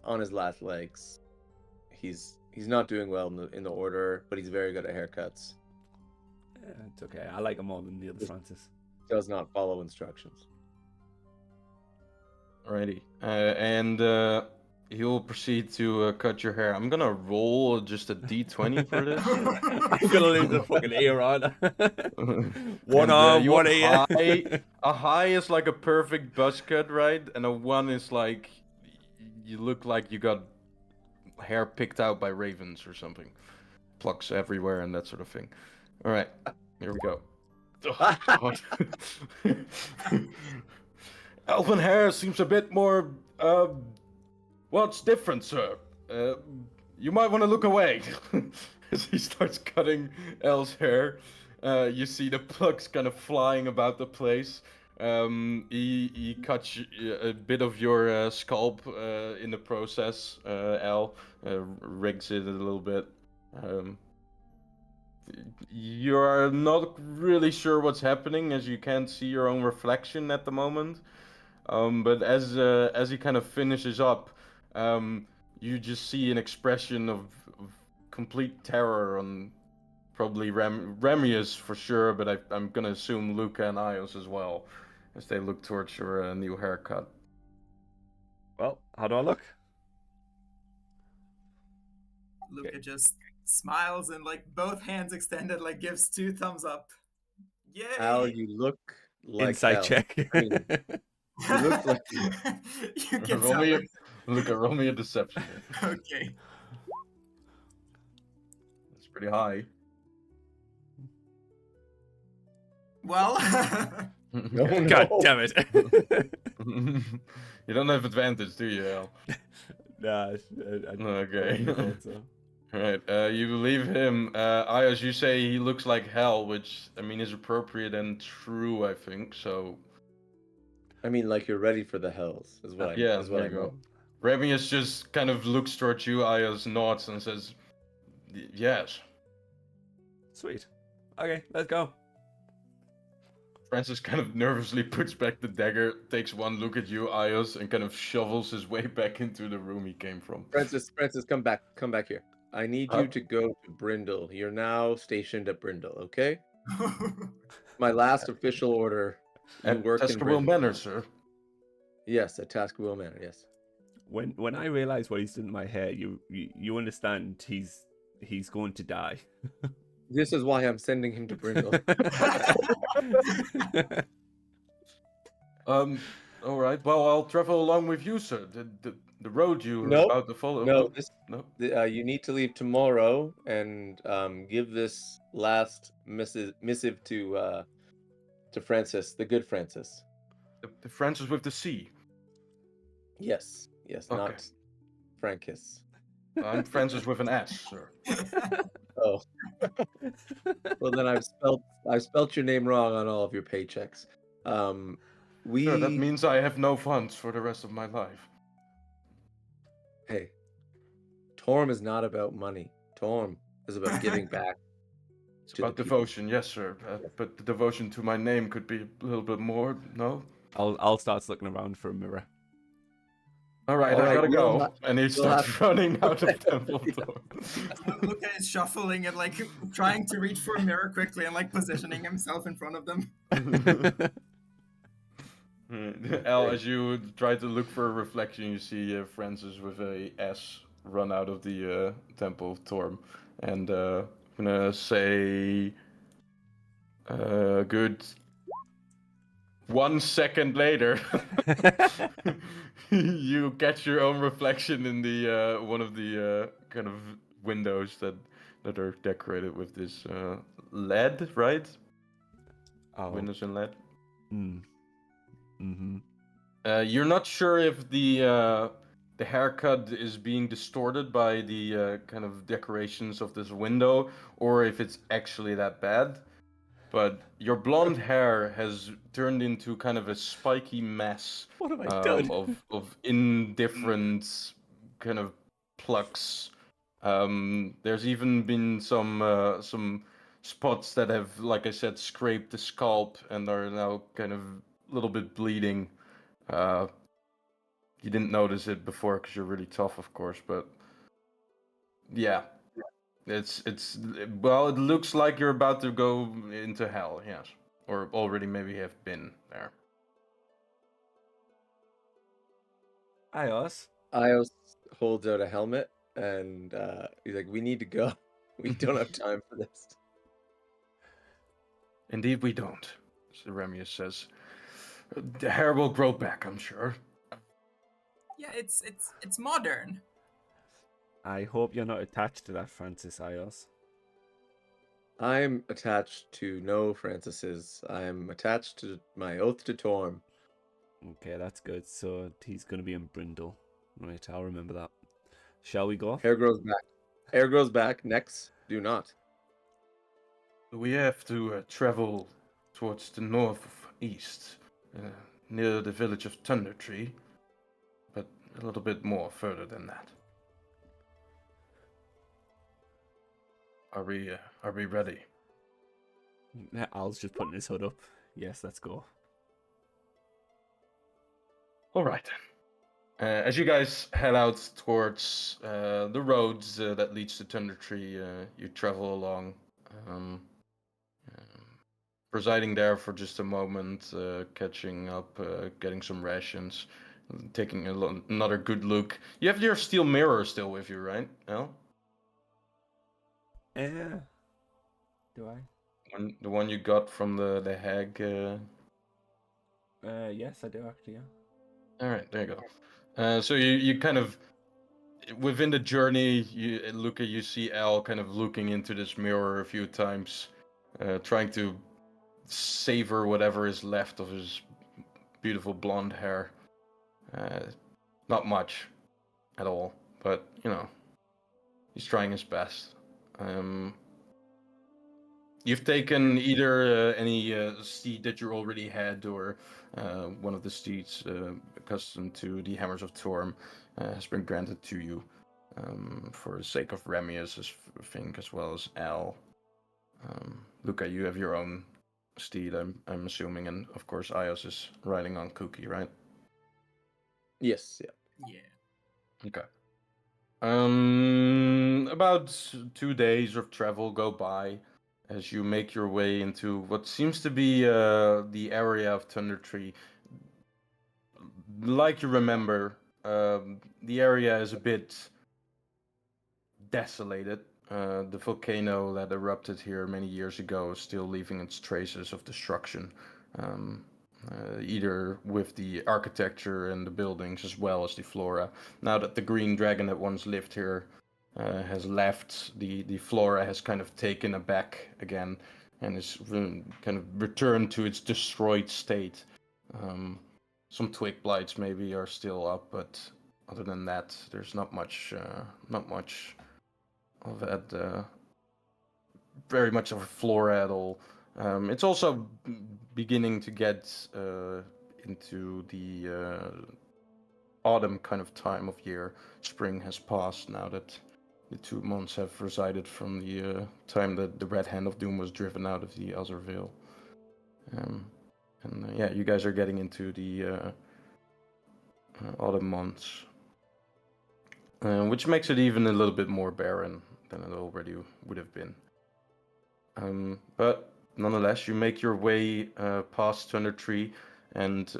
on his last legs. He's not doing well in the order, but he's very good at haircuts. It's okay. I like him more than the other Francis. Does not follow instructions. Alrighty. And he'll proceed to cut your hair. I'm gonna roll just a d20 for this. I'm gonna leave the fucking ear on. One And, arm, you one have ear. a high is like a perfect buzz cut, right? And a 1 is like you look like you got hair picked out by ravens or something. Plucks everywhere and that sort of thing. Alright, here we go. Oh, God. Elven hair seems a bit more, well, it's different, sir. You might want to look away. As he starts cutting El's hair, you see the plugs kind of flying about the place. He cuts a bit of your scalp in the process, El. Rigs it a little bit. You're not really sure what's happening as you can't see your own reflection at the moment. But as he kind of finishes up, you just see an expression of complete terror on probably Remius for sure, but I'm gonna assume Lukka and Ios as well, as they look towards your new haircut. Well, how do I look? Lukka just smiles and like both hands extended, like gives 2 thumbs up. Yay! Al, you look like Inside hell. check. I mean, you look like you can roll tell. me roll me a deception. Okay. That's pretty high. Well, no, God no. damn it. You don't have advantage, do you, Al? Nah, Okay. I thought so. Alright, you believe him. Ayaz, you say he looks like hell, which, I mean, is appropriate and true, I think, so... I mean, like you're ready for the hells, is what Yeah, is what there I you know. go. Remius just kind of looks towards you, Ayaz nods and says, yes. Sweet. Okay, let's go. Francis kind of nervously puts back the dagger, takes one look at you, Ayaz, and kind of shovels his way back into the room he came from. Francis, come back here. I need you to go to Brindle. You're now stationed at Brindle, okay? My last official order. You At work in Tescarville Brindle. Manor, sir. Yes, at Taskwell Manor, yes. When I realize what he's done to my hair, you understand he's going to die. This is why I'm sending him to Brindle. Alright, well, I'll travel along with you, sir. The road you were Nope. about to follow. No, No. you need to leave tomorrow and give this last missive to Francis, the good Francis. The Francis with the C. Yes, Okay. not Francis. I'm Francis with an S, sir. Oh. Well, then I've spelt your name wrong on all of your paychecks. Sure, that means I have no funds for the rest of my life. Hey, Torm is not about money. Torm is about giving back. It's To about the people. devotion, yes, sir. But the devotion to my name could be a little bit more, no? I'll start looking around for a mirror. Alright, All I right, gotta we'll go. And he we'll starts have- running out of Temple Yeah. Door. Lukka is shuffling and like trying to reach for a mirror quickly and like positioning himself in front of them. Al, as you try to look for a reflection, you see Francis with a S run out of the Temple of Torm. And I'm gonna say good 1 second later, you catch your own reflection in the one of the kind of windows that are decorated with this lead, right? Oh. Windows in lead. Mm-hmm. You're not sure if the haircut is being distorted by the kind of decorations of this window, or if it's actually that bad. But your blonde hair has turned into kind of a spiky mess What have I done? of indifferent kind of plucks. There's even been some spots that have, like I said, scraped the scalp and are now kind of a little bit bleeding. You didn't notice it before because you're really tough, of course, but yeah, it's well, it looks like you're about to go into hell, yes, or already maybe have been there. Ios. Ios holds out a helmet and he's like, "We need to go. We don't have time for this." Indeed, we don't. So Remius says, "The hair will grow back, I'm sure." Yeah, it's modern. I hope you're not attached to that, Francis Ios. I'm attached to no Francis's. I'm attached to my oath to Torm. Okay, that's good. So he's going to be in Brindle. Right, I'll remember that. Shall we go? Hair grows back. Hair grows back. Necks do not. We have to travel towards the northeast, near the village of Thunder Tree, but a little bit more further than that. Are we ready? Al's just putting his hood up. Yes, let's go. All right then. As you guys head out towards the roads that leads to Thunder Tree, you travel along, um, residing there for just a moment, catching up, getting some rations, taking another good look. You have your steel mirror still with you, right? No? Do I? The one you got from the hag. Yes, I do actually. Yeah. All right, there you go. So you kind of within the journey, Lukka, you see Al kind of looking into this mirror a few times, trying to savor whatever is left of his beautiful blonde hair. Not much at all, but you know, he's trying his best. You've taken either any steed that you already had, or one of the steeds accustomed to the Hammers of Torm has been granted to you for the sake of Remius, I think, as well as Al. Lukka, you have your own steed, I'm assuming, and of course Ios is riding on Cookie, right? Yes, yeah. Yeah. Okay. About 2 days of travel go by as you make your way into what seems to be the area of Thunder Tree. Like you remember, the area is a bit desolated. The volcano that erupted here many years ago is still leaving its traces of destruction, either with the architecture and the buildings as well as the flora. Now that the green dragon that once lived here has left, the flora has kind of taken a back again and is kind of returned to its destroyed state. Some twig blights maybe are still up, but other than that, there's not much of that. Very much of a flora at all. It's also beginning to get into the autumn kind of time of year. Spring has passed now that the 2 months have resided from the time that the Red Hand of Doom was driven out of the Azurvale. Yeah, you guys are getting into the autumn months, which makes it even a little bit more barren than it already would have been. But nonetheless, you make your way past Thunder Tree and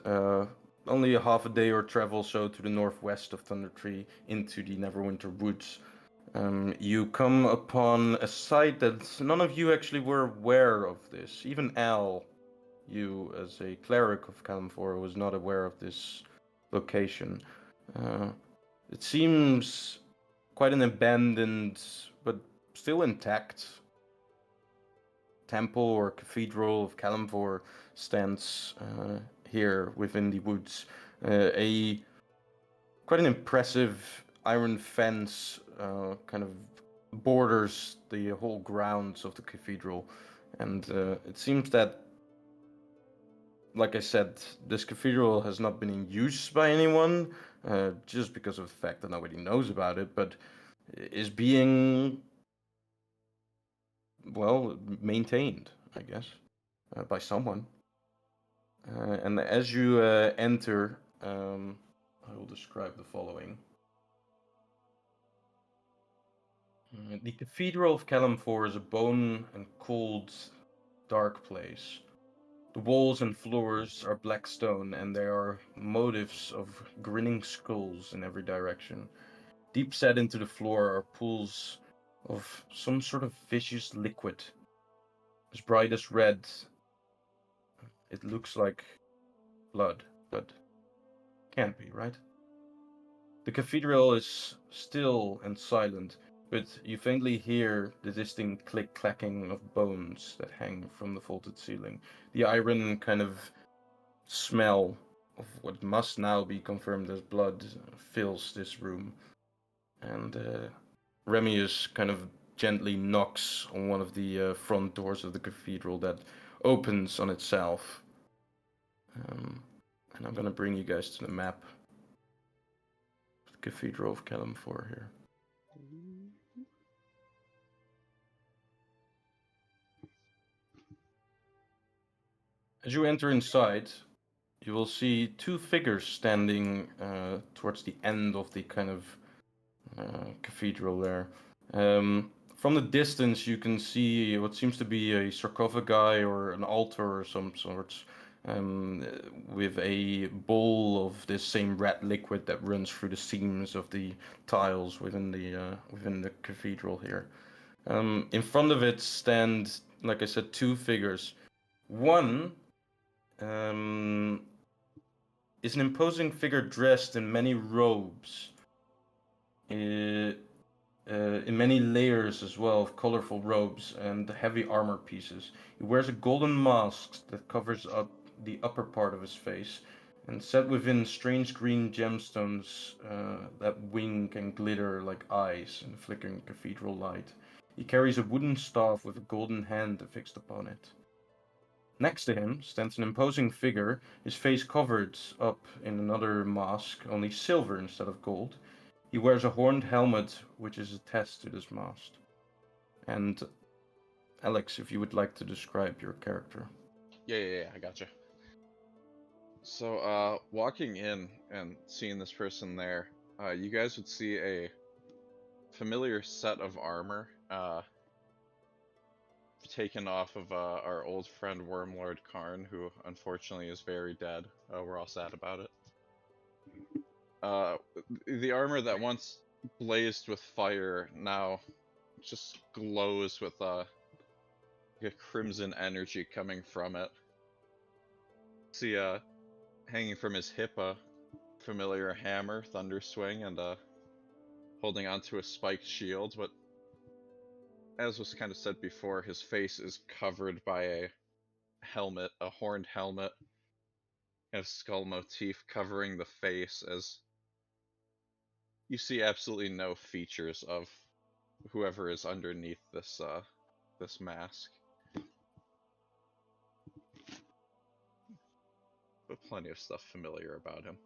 only a half a day or travel so to the northwest of Thunder Tree into the Neverwinter Woods. You come upon a site that none of you actually were aware of this. Even Al you as a cleric of Kalimfor was not aware of this location. It seems quite an abandoned but still intact temple or cathedral of Kalimfor stands here within the woods. A quite an impressive iron fence kind of borders the whole grounds of the cathedral, and it seems that, like I said, this cathedral has not been in use by anyone, just because of the fact that nobody knows about it, but is being, well, maintained, I guess, by someone. And as you enter, I will describe the following. The Cathedral of Kalimfor is a bone and cold, dark place. The walls and floors are black stone, and there are motifs of grinning skulls in every direction. Deep set into the floor are pools of some sort of viscous liquid, as bright as red. It looks like blood, but can't be, right? The cathedral is still and silent, but you faintly hear the distinct click-clacking of bones that hang from the vaulted ceiling. The iron kind of smell of what must now be confirmed as blood fills this room, and Remius kind of gently knocks on one of the front doors of the cathedral that opens on itself. And I'm gonna bring you guys to the map. The Cathedral of Kalimfor here. As you enter inside, you will see two figures standing towards the end of the kind of cathedral there. From the distance, you can see what seems to be a sarcophagi or an altar or some sorts, with a bowl of this same red liquid that runs through the seams of the tiles within the cathedral here. In front of it stand, like I said, two figures. One is an imposing figure dressed in many robes, in many layers as well of colorful robes and heavy armor pieces. He wears a golden mask that covers up the upper part of his face, and set within strange green gemstones that wink and glitter like eyes in the flickering cathedral light. He carries a wooden staff with a golden hand affixed upon it. Next to him stands an imposing figure, his face covered up in another mask, only silver instead of gold. He wears a horned helmet, which is attached to this mask. And Alex, if you would like to describe your character. Yeah, I gotcha. So, walking in and seeing this person there, you guys would see a familiar set of armor, taken off of our old friend Wormlord Karn, who unfortunately is very dead. We're all sad about it. The armor that once blazed with fire now just glows with a crimson energy coming from it. See, hanging from his hip, a familiar hammer, Thunder Swing, and holding onto a spiked shield. But as was kind of said before, his face is covered by a helmet, a horned helmet, and a skull motif covering the face, as you see absolutely no features of whoever is underneath this this mask. But plenty of stuff familiar about him.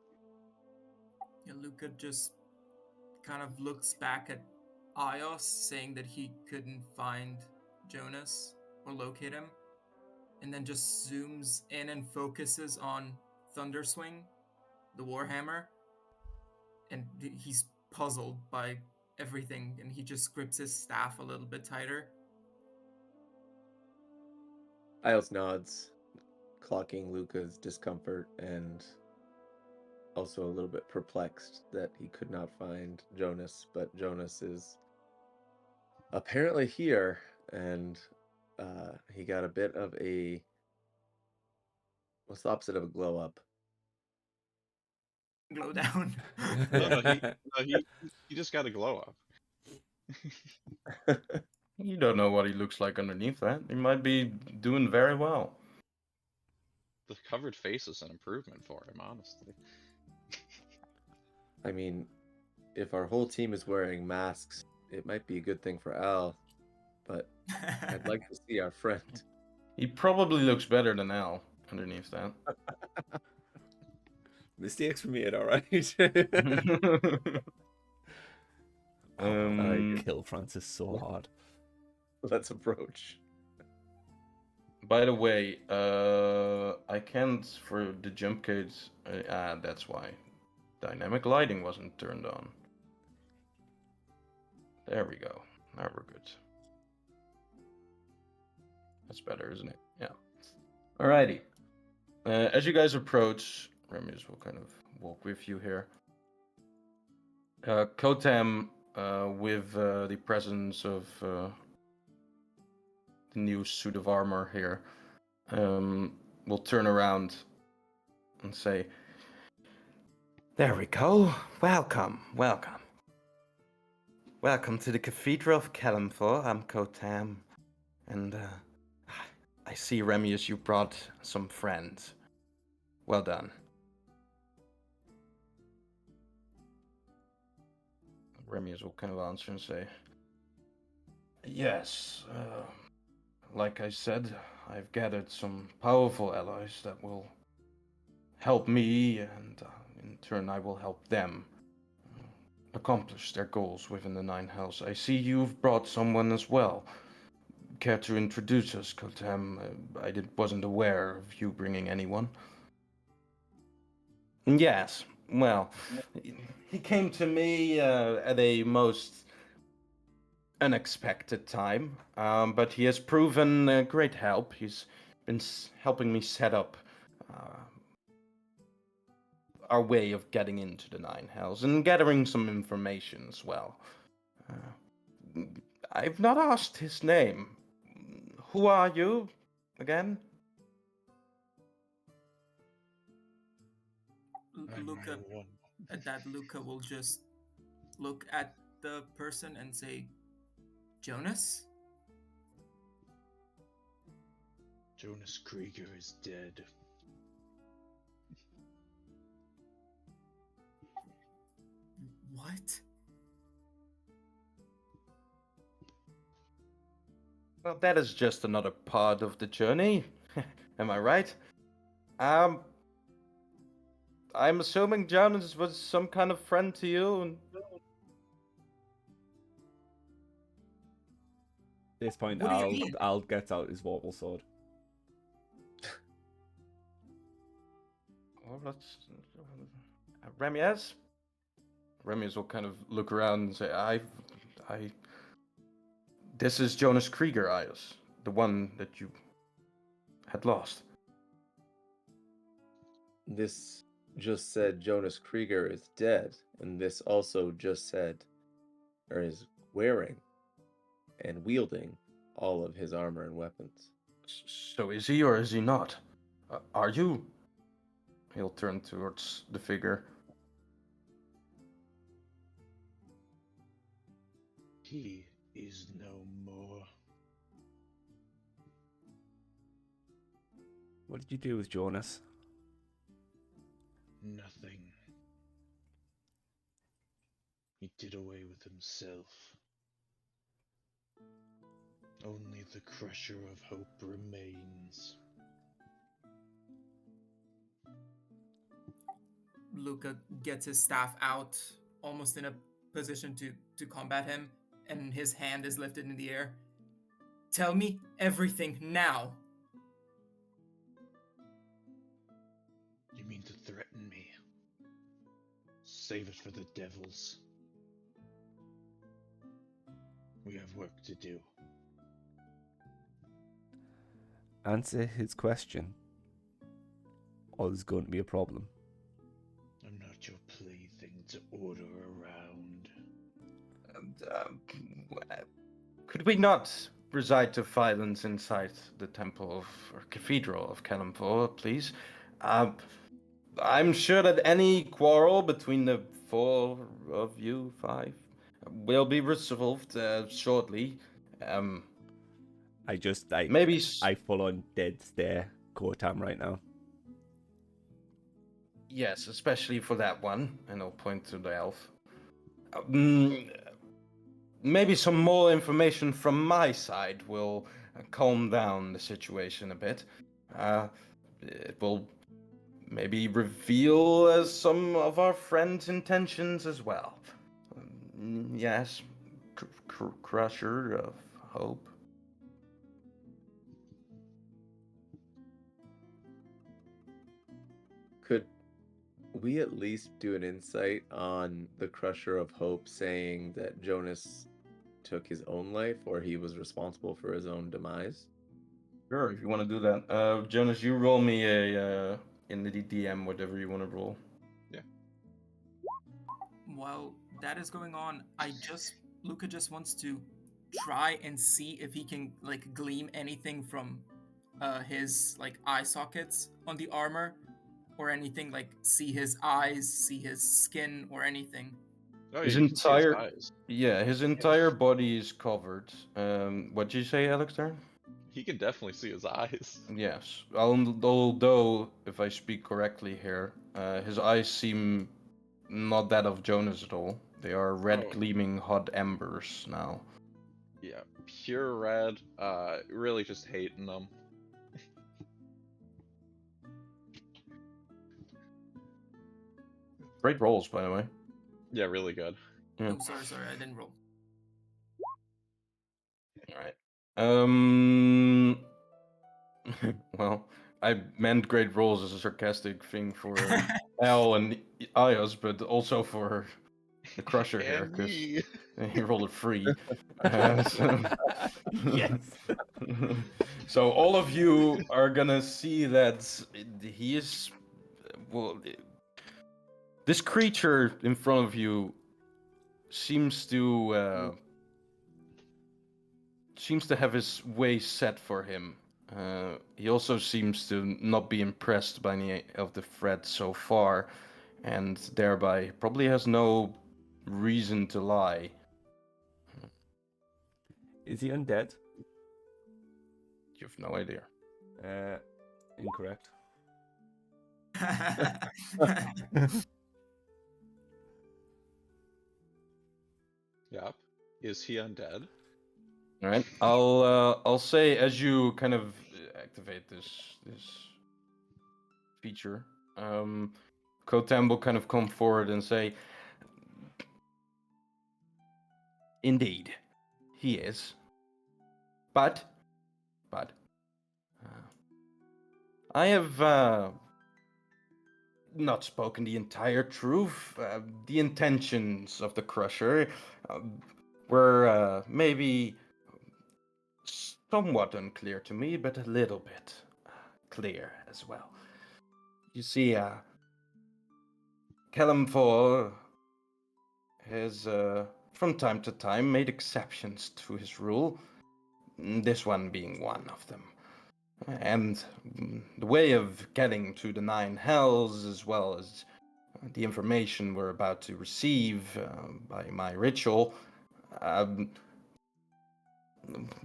Yeah, Lukka just kind of looks back at Ios, saying that he couldn't find Jonas or locate him, and then just zooms in and focuses on Thunderswing, the Warhammer, and he's puzzled by everything, and he just grips his staff a little bit tighter. Isles nods, clocking Lukka's discomfort and also a little bit perplexed that he could not find Jonas, but Jonas is apparently here, and he got a bit of a What's the opposite of a glow up? Glow down. No, he just got a glow up. You don't know what he looks like underneath that. He might be doing very well. The covered face is an improvement for him, honestly. I mean, if our whole team is wearing masks, it might be a good thing for Al, but I'd like to see our friend. He probably looks better than Al underneath that. Mistakes were made, alright. I Um, kill Francis so hard. Let's approach. by the way, I can't for the jump codes. That's why dynamic lighting wasn't turned on. There we go. Now we're good. That's better, isn't it? Yeah. Alrighty. As you guys approach, Remius will kind of walk with you here. Kotam, with the presence of the new suit of armor here, will turn around and say, "There we go. Welcome, welcome. Welcome to the Cathedral of Kalimfor. I'm Kotam, and I see, Remius, you brought some friends. Well done." Remius will kind of answer and say, "Yes, like I said, I've gathered some powerful allies that will help me, and in turn I will help them accomplish their goals within the Nine Hells. I see you've brought someone as well. Care to introduce us, Kotem? Wasn't aware of you bringing anyone." "Yes, well, he came to me at a most unexpected time, but he has proven a great help. He's been helping me set up our way of getting into the Nine Hells and gathering some information as well. I've not asked his name. Who are you, again?" Lukka, at that, Lukka will just look at the person and say, "Jonas?" Jonas Krieger is dead. What? Well, that is just another part of the journey. Am I right? I'm assuming Jonas was some kind of friend to you. At this point, What do you mean? Al gets out his vorpal sword. Well, that's Remias. Remias will kind of look around and say, This is Jonas Krieger, Ios, the one that you had lost." This just said Jonas Krieger is dead, and this also just said, or is wearing and wielding all of his armor and weapons. So is he or is he not? Are you? He'll turn towards the figure. He is no more. What did you do with Jonas? Nothing. He did away with himself. Only the Crusher of Hope remains. Lukka gets his staff out, almost in a position to combat him, and his hand is lifted in the air. "Tell me everything now." You mean to threaten me? Save it for the devils. We have work to do. Answer his question, or there's going to be a problem. I'm not your plaything to order around. Could we not reside to violence inside the temple or cathedral of Kalimfor, please? I'm sure that any quarrel between the 4 of you, 5, will be resolved shortly. Maybe I full on dead stare Kotam right now. yes, especially for that one, and I'll point to the elf. Mm, Maybe some more information from my side will calm down the situation a bit. It will maybe reveal some of our friends' intentions as well. Yes, Crusher of Hope. Could we at least do an insight on the Crusher of Hope saying that Jonas took his own life or he was responsible for his own demise? Sure, if you want to do that. Jonas, you roll me a in the DM, whatever you want to roll. While that is going on, Lukka just wants to try and see if he can like glean anything from his like eye sockets on the armor, or anything, like see his eyes, see his skin, or anything. Oh, His you can see his entire eyes. his entire body is covered. What'd you say, Alexander? He can definitely see his eyes. Yes. Although, if I speak correctly here, his eyes seem not that of Jonas at all. They are red, Oh. gleaming hot embers now. Yeah, pure red. Really just hating them. Great rolls, by the way. Yeah, really good. Yeah. Oh, sorry, I didn't roll. All right. Well, I meant great rolls as a sarcastic thing for Al and Ios, but also for the Crusher here, And because me. he rolled a 3. Yes. So all of you are gonna see that he is, well, this creature in front of you seems to have his way set for him. He also seems to not be impressed by any of the threats so far, and thereby probably has no reason to lie. Is he undead? You have no idea. Incorrect. Yep. Is he undead? All right, I'll say as you kind of activate this feature, Kotem will kind of come forward and say, "Indeed, he is, but I have not spoken the entire truth. The intentions of the Crusher were maybe somewhat unclear to me, but a little bit clear as well. You see, Kalimfor has, from time to time, made exceptions to his rule, this one being one of them. And the way of getting to the 9 hells, as well as the information we're about to receive by my ritual,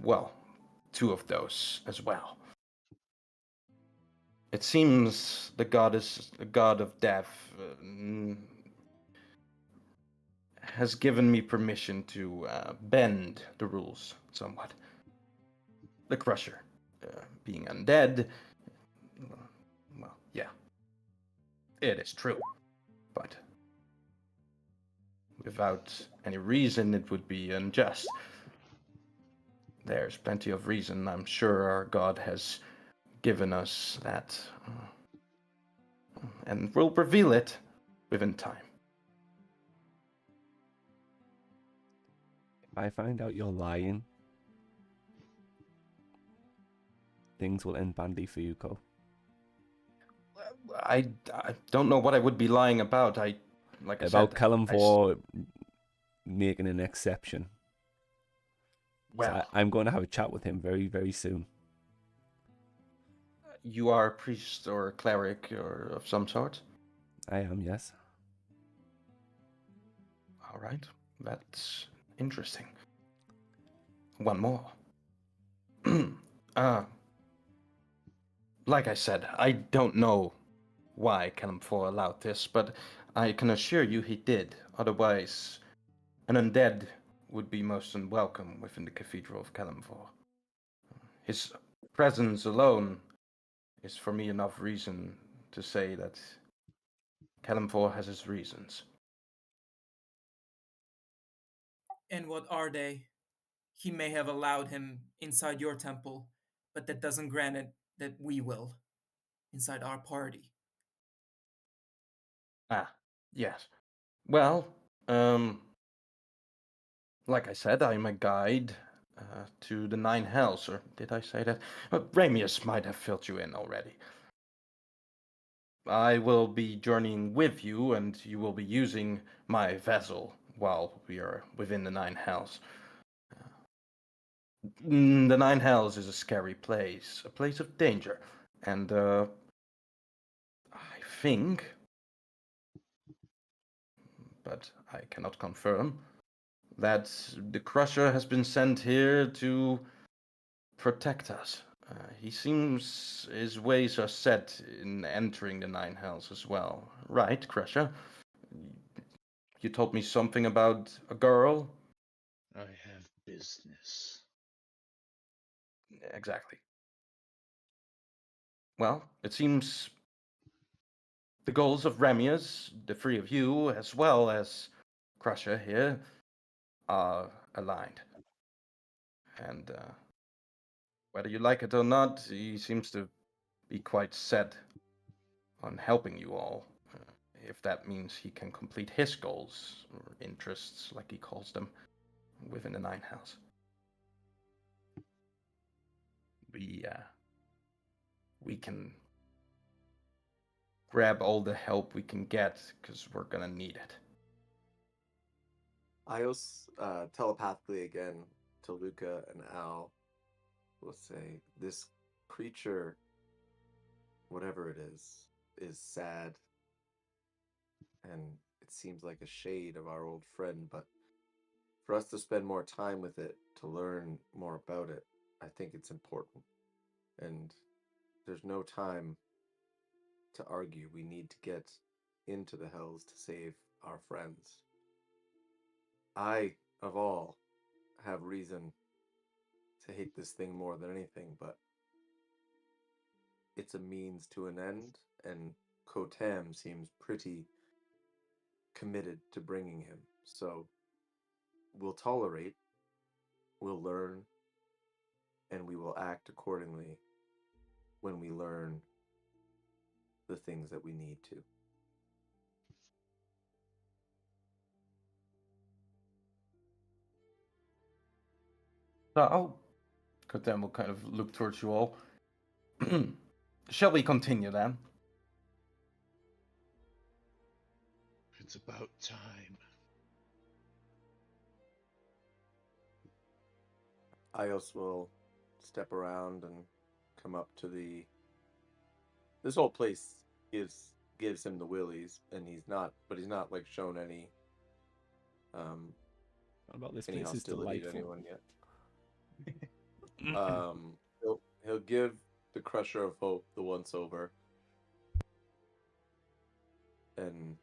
well, 2 of those as well. It seems the goddess, the god of death, has given me permission to bend the rules somewhat. The Crusher, being undead, well, yeah, it is true. But without any reason, it would be unjust. There's plenty of reason. I'm sure our God has given us that, and will reveal it within time. If I find out you're lying, things will end badly for you, Ko. I don't know what I would be lying about. About Kalimfor making an exception. Well, So I'm going to have a chat with him very, very soon. you are a priest or a cleric or of some sort? I am, yes. All right, that's interesting. One more. uh, like I said, I don't know why Kalimfor allowed this, but I can assure you he did. Otherwise, an undead would be most unwelcome within the Cathedral of Kalimfor. His presence alone is for me enough reason to say that Kalimfor has his reasons. And what are they? He may have allowed him inside your temple, but that doesn't grant it that we will inside our party. Ah, yes. Well, like I said, I'm a guide to the Nine Hells, or did I say that? Ramius might have filled you in already. I will be journeying with you, and you will be using my vessel while we are within the Nine Hells. The Nine Hells is a scary place, a place of danger, and I think, but I cannot confirm, that the Crusher has been sent here to protect us. He seems his ways are set in entering the Nine Hells as well. Right, Crusher? You told me something about a girl? I have business. Exactly. Well, it seems the goals of Remius, the three of you, as well as Crusher here, are aligned. And whether you like it or not, he seems to be quite set on helping you all. If that means he can complete his goals, or interests, like he calls them, within the Nine Hells. We can grab all the help we can get, because we're gonna need it. Ios telepathically again to Lukka and Al will say, this creature, whatever it is sad, and it seems like a shade of our old friend, but for us to spend more time with it, to learn more about it, I think it's important. And there's no time to argue. We need to get into the Hells to save our friends. I, of all, have reason to hate this thing more than anything, but it's a means to an end, and Kotam seems pretty committed to bringing him. So we'll tolerate, we'll learn, and we will act accordingly when we learn the things that we need to. So, Kotem will kind of look towards you all. Shall we continue then? It's about time. Ios will step around and come up to the. This whole place gives him the willies, and he's not like shown any What about this any place is hostility to delightful. anyone yet. He'll give the Crusher of Hope the once over, and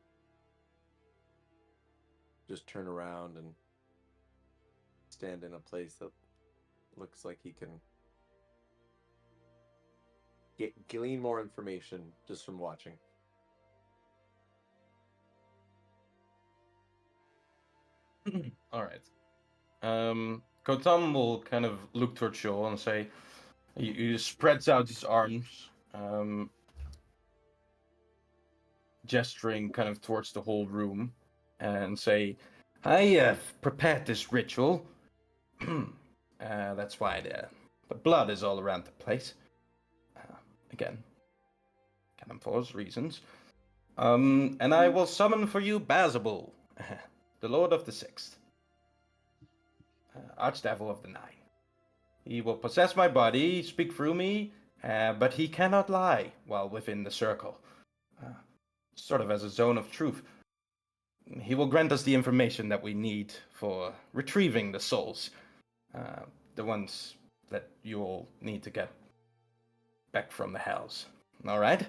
just turn around and stand in a place that looks like he can glean more information just from watching. All right. Kotam will kind of look towards you all and say, he spreads out his arms, gesturing kind of towards the whole room, and say, I have prepared this ritual. That's why the blood is all around the place. Again, Kalimfor's reasons. And I will summon for you Bazabul, the Lord of the Sixth, Archdevil of the Nine. He will possess my body, speak through me, but he cannot lie while within the circle, sort of as a zone of truth. He will grant us the information that we need for retrieving the souls, the ones that you all need to get back from the hells. All right?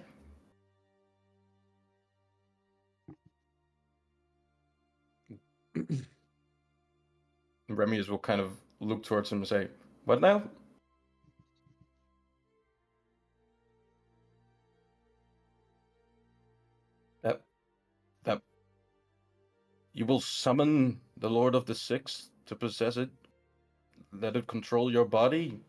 Remius will kind of look towards him and say, "What now?" That you will summon the Lord of the Six to possess it, let it control your body.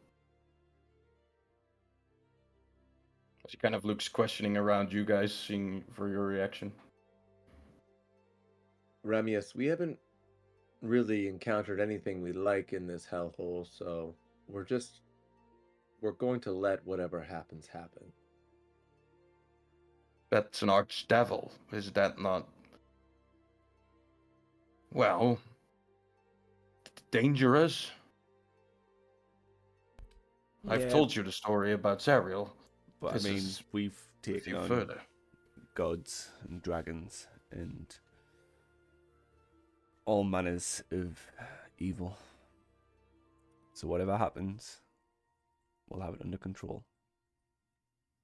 She kind of looks questioning around you guys, seeing for your reaction. Remius, we haven't really encountered anything we like in this hellhole, so we're going to let whatever happens happen. That's an archdevil, is that not? Well, dangerous. I've Yeah, told you the story about Zariel. but This I mean, is we've with taken you on further. gods and dragons and all manners of evil. So whatever happens, we'll have it under control.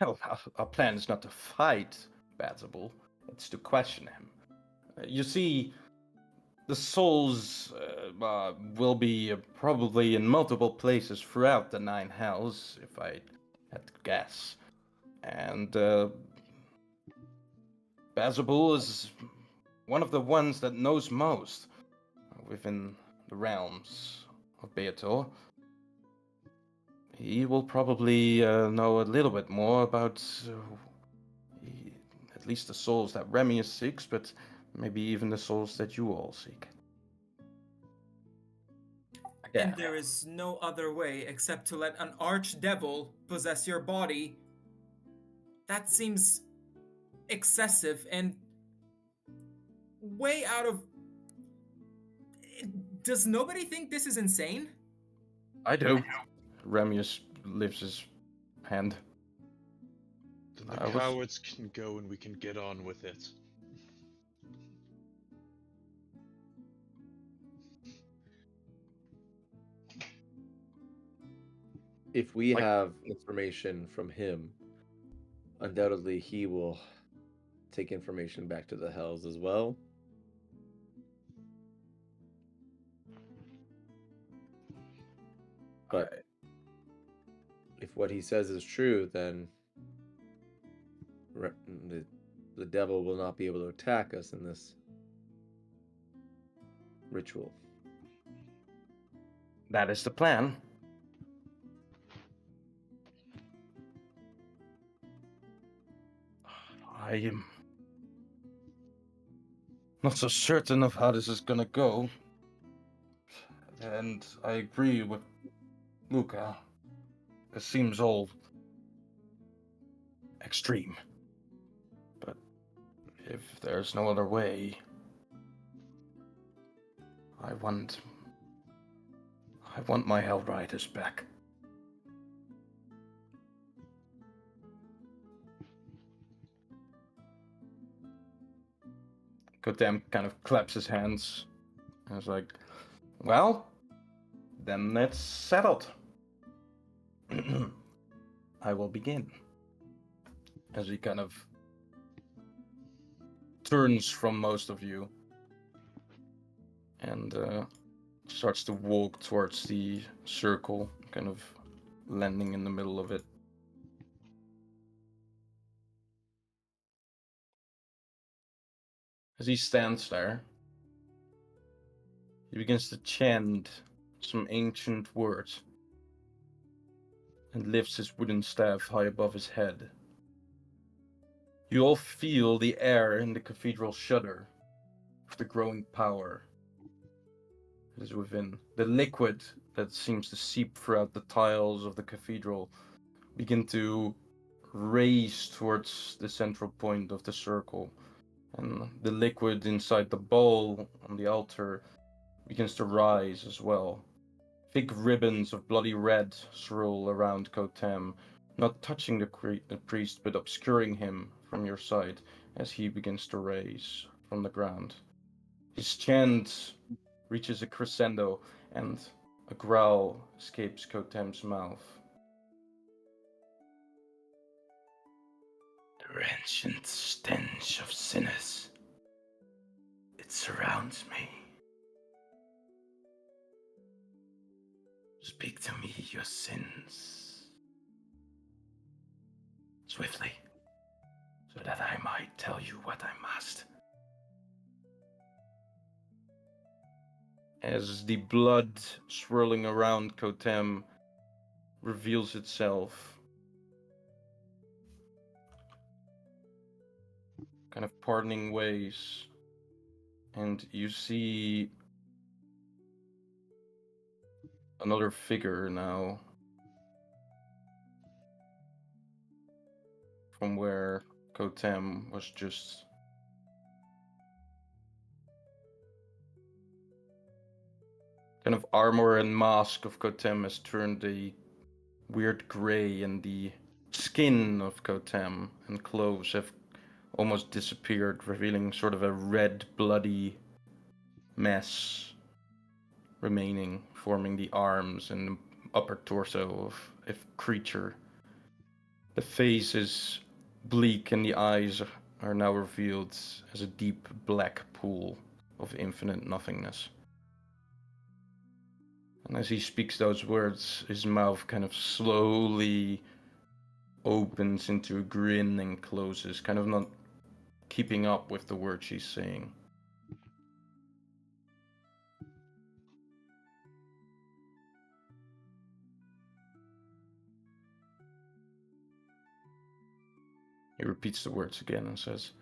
Hell, our plan is not to fight Bazable, it's to question him. You see, the souls will be probably in multiple places throughout the Nine Hells, if I had to guess. And Bazable is one of the ones that knows most within the realms of Beator. He will probably know a little bit more about at least the souls that Remius seeks, but maybe even the souls that you all seek. And there is no other way except to let an archdevil possess your body. That seems excessive and way out of. Does nobody think this is insane? I do. Remius lifts his hand. Then the I was- cowards can go and we can get on with it. If we Like- have information from him, undoubtedly he will take information back to the hells as well. But if what he says is true, then the devil will not be able to attack us in this ritual. That is the plan. I am not so certain of how this is gonna go. And I agree with Lukka. It seems all extreme. But if there's no other way, I want my Hell Riders back. Kotem kind of claps his hands and is like, well, then it's settled. I will begin. As he kind of turns from most of you and starts to walk towards the circle, kind of landing in the middle of it. As he stands there, he begins to chant some ancient words and lifts his wooden staff high above his head. You all feel the air in the cathedral shudder with the growing power that is within. The liquid that seems to seep throughout the tiles of the cathedral begin to race towards the central point of the circle. And the liquid inside the bowl on the altar begins to rise as well. Thick ribbons of bloody red swirl around Kotem, not touching the priest, but obscuring him from your sight as he begins to raise from the ground. His chant reaches a crescendo, and a growl escapes Kotem's mouth. The ancient stench of sinners. It surrounds me. Speak to me your sins. Swiftly, so that I might tell you what I must. As the blood swirling around Kotem reveals itself, kind of pardoning ways, and you see another figure now from where Kotem was just kind of armor and mask of Kotem has turned a weird gray, and the skin of Kotem and clothes have almost disappeared, revealing sort of a red, bloody mess remaining, forming the arms and the upper torso of a creature. The face is bleak, and the eyes are now revealed as a deep black pool of infinite nothingness. And as he speaks those words, his mouth kind of slowly opens into a grin and closes, kind of not keeping up with the words she's saying. He repeats the words again and says,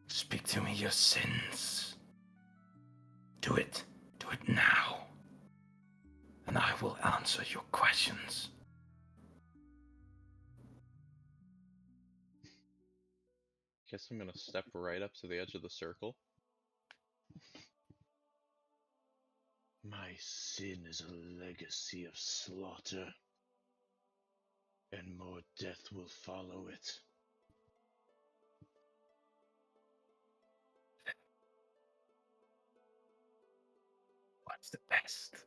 "Speak to me your sins. Do it now, and I will answer your questions." Guess I'm gonna step right up to the edge of the circle. My sin is a legacy of slaughter, and more death will follow it. What's the best?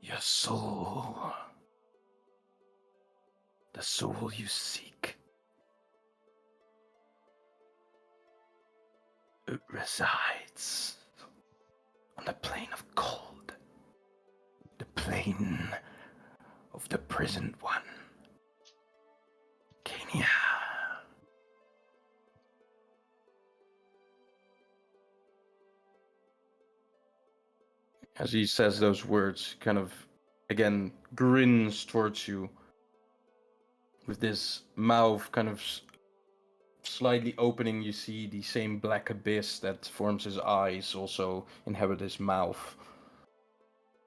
Your soul. The soul you seek. It resides on the plane of cold. The plane of the prisoned one. Kenya. As he says those words, kind of again grins towards you with this mouth kind of slightly opening. You see the same black abyss that forms his eyes also inhabit his mouth.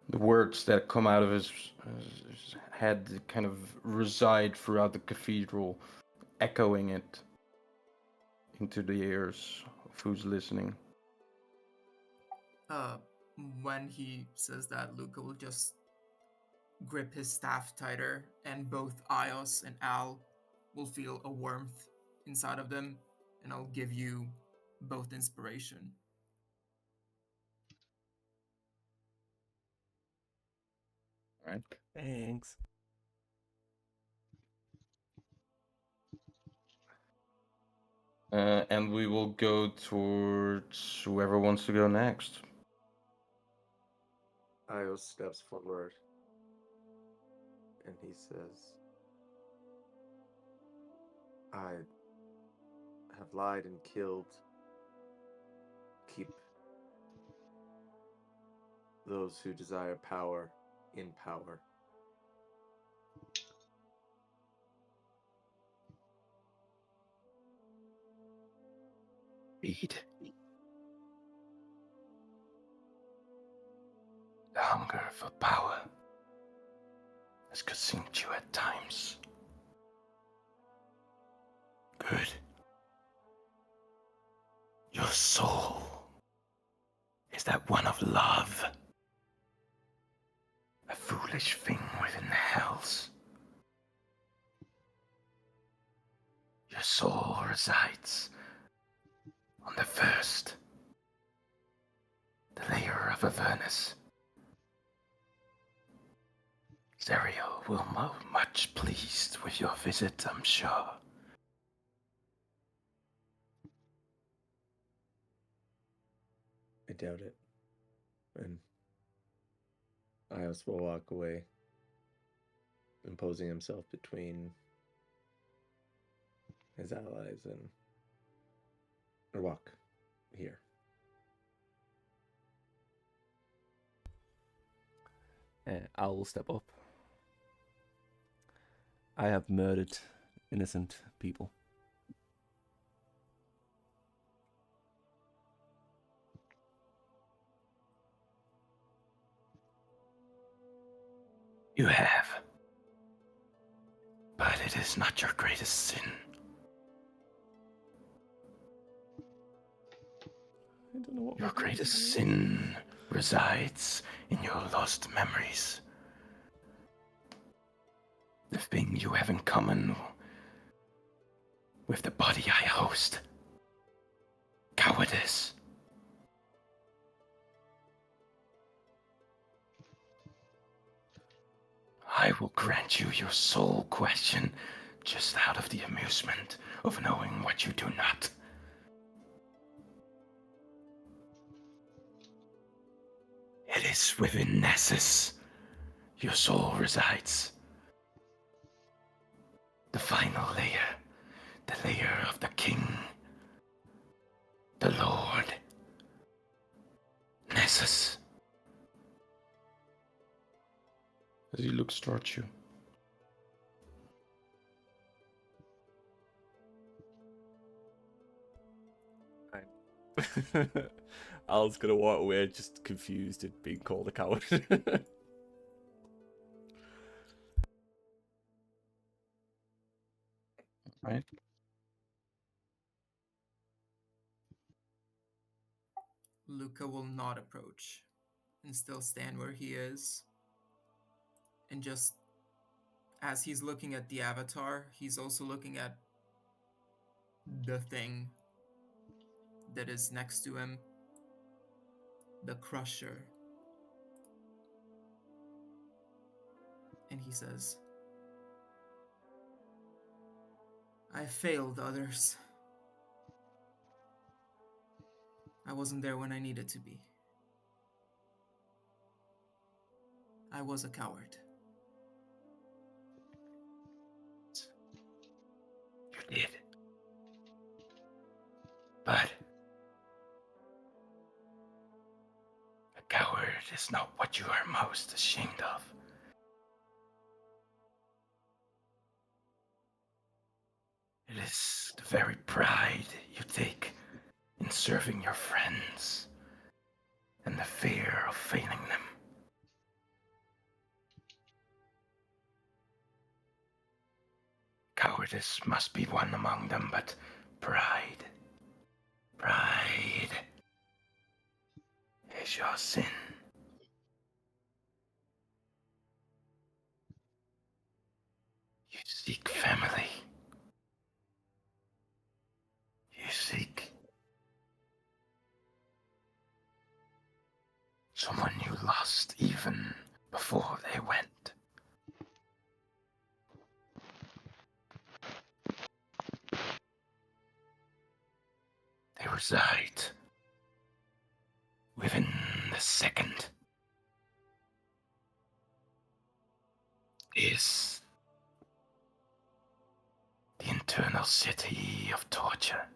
The words that come out of his head kind of reside throughout the cathedral, echoing it into the ears of who's listening. When he says that, Lukka will just grip his staff tighter, and both Ios and Al will feel a warmth inside of them, and I'll give you both inspiration. All right. Thanks. And we will go towards whoever wants to go next. Io steps forward and he says, I have lied and killed. Keep those who desire power in power. Feed. The hunger for power has consumed you at times. Good. Your soul Is that one of love? A foolish thing within the hells. Your soul resides on the first, the layer of Avernus. Zerial will be much pleased with your visit, I'm sure. I doubt it. And Ios will walk away, imposing himself between his allies or walk here. I will step up. I have murdered innocent people. You have. But it is not your greatest sin. I don't know what Your greatest sin resides in your lost memories. The thing you have in common with the body I host. Cowardice. I will grant you your soul question just out of the amusement of knowing what you do not. It is within Nessus your soul resides. The final layer, the layer of the king, the lord. Nessus. As he looks towards you. Al's gonna walk away, just confused at being called a coward. Right? Lukka will not approach and still stand where he is. And just as he's looking at the avatar, he's also looking at the thing that is next to him, the Crusher. And he says, I failed others. I wasn't there when I needed to be. I was a coward. You did. But a coward is not what you are most ashamed of. It is the very pride you take in serving your friends and the fear of failing them. Cowardice must be one among them, but pride is your sin. You seek family. You seek someone you lost even before they went. They reside within the second. Is the internal city of torture.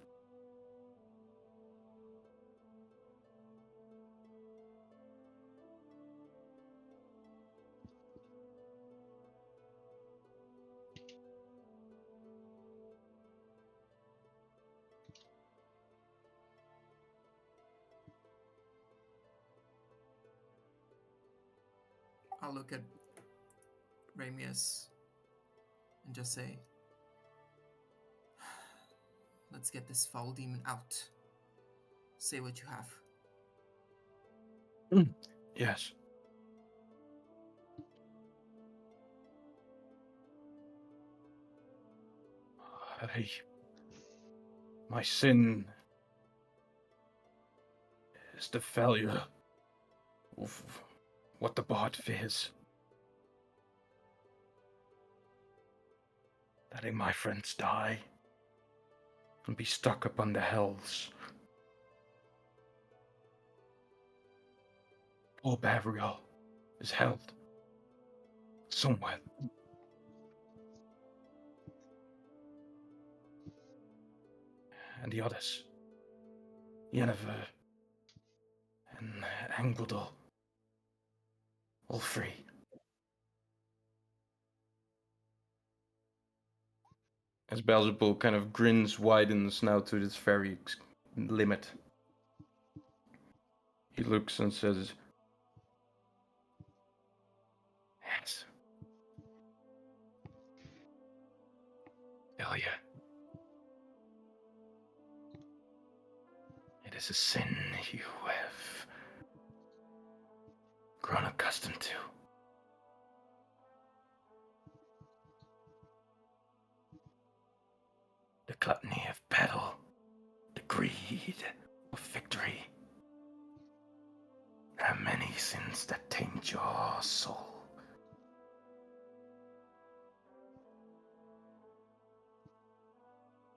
I'll look at Ramius and just say, let's get this foul demon out. Say what you have. Yes. My sin is the failure of what the bard fears. Letting my friends die and be stuck upon the hells. Poor Bavriel is held somewhere. And the others, Yennefer and Angbudel, all free. As Beelzebub kind of grins, widens now to its very limit. He looks and says, yes. Dalia. It is a sin you have grown accustomed to. The gluttony of battle, the greed of victory. There are many sins that taint your soul.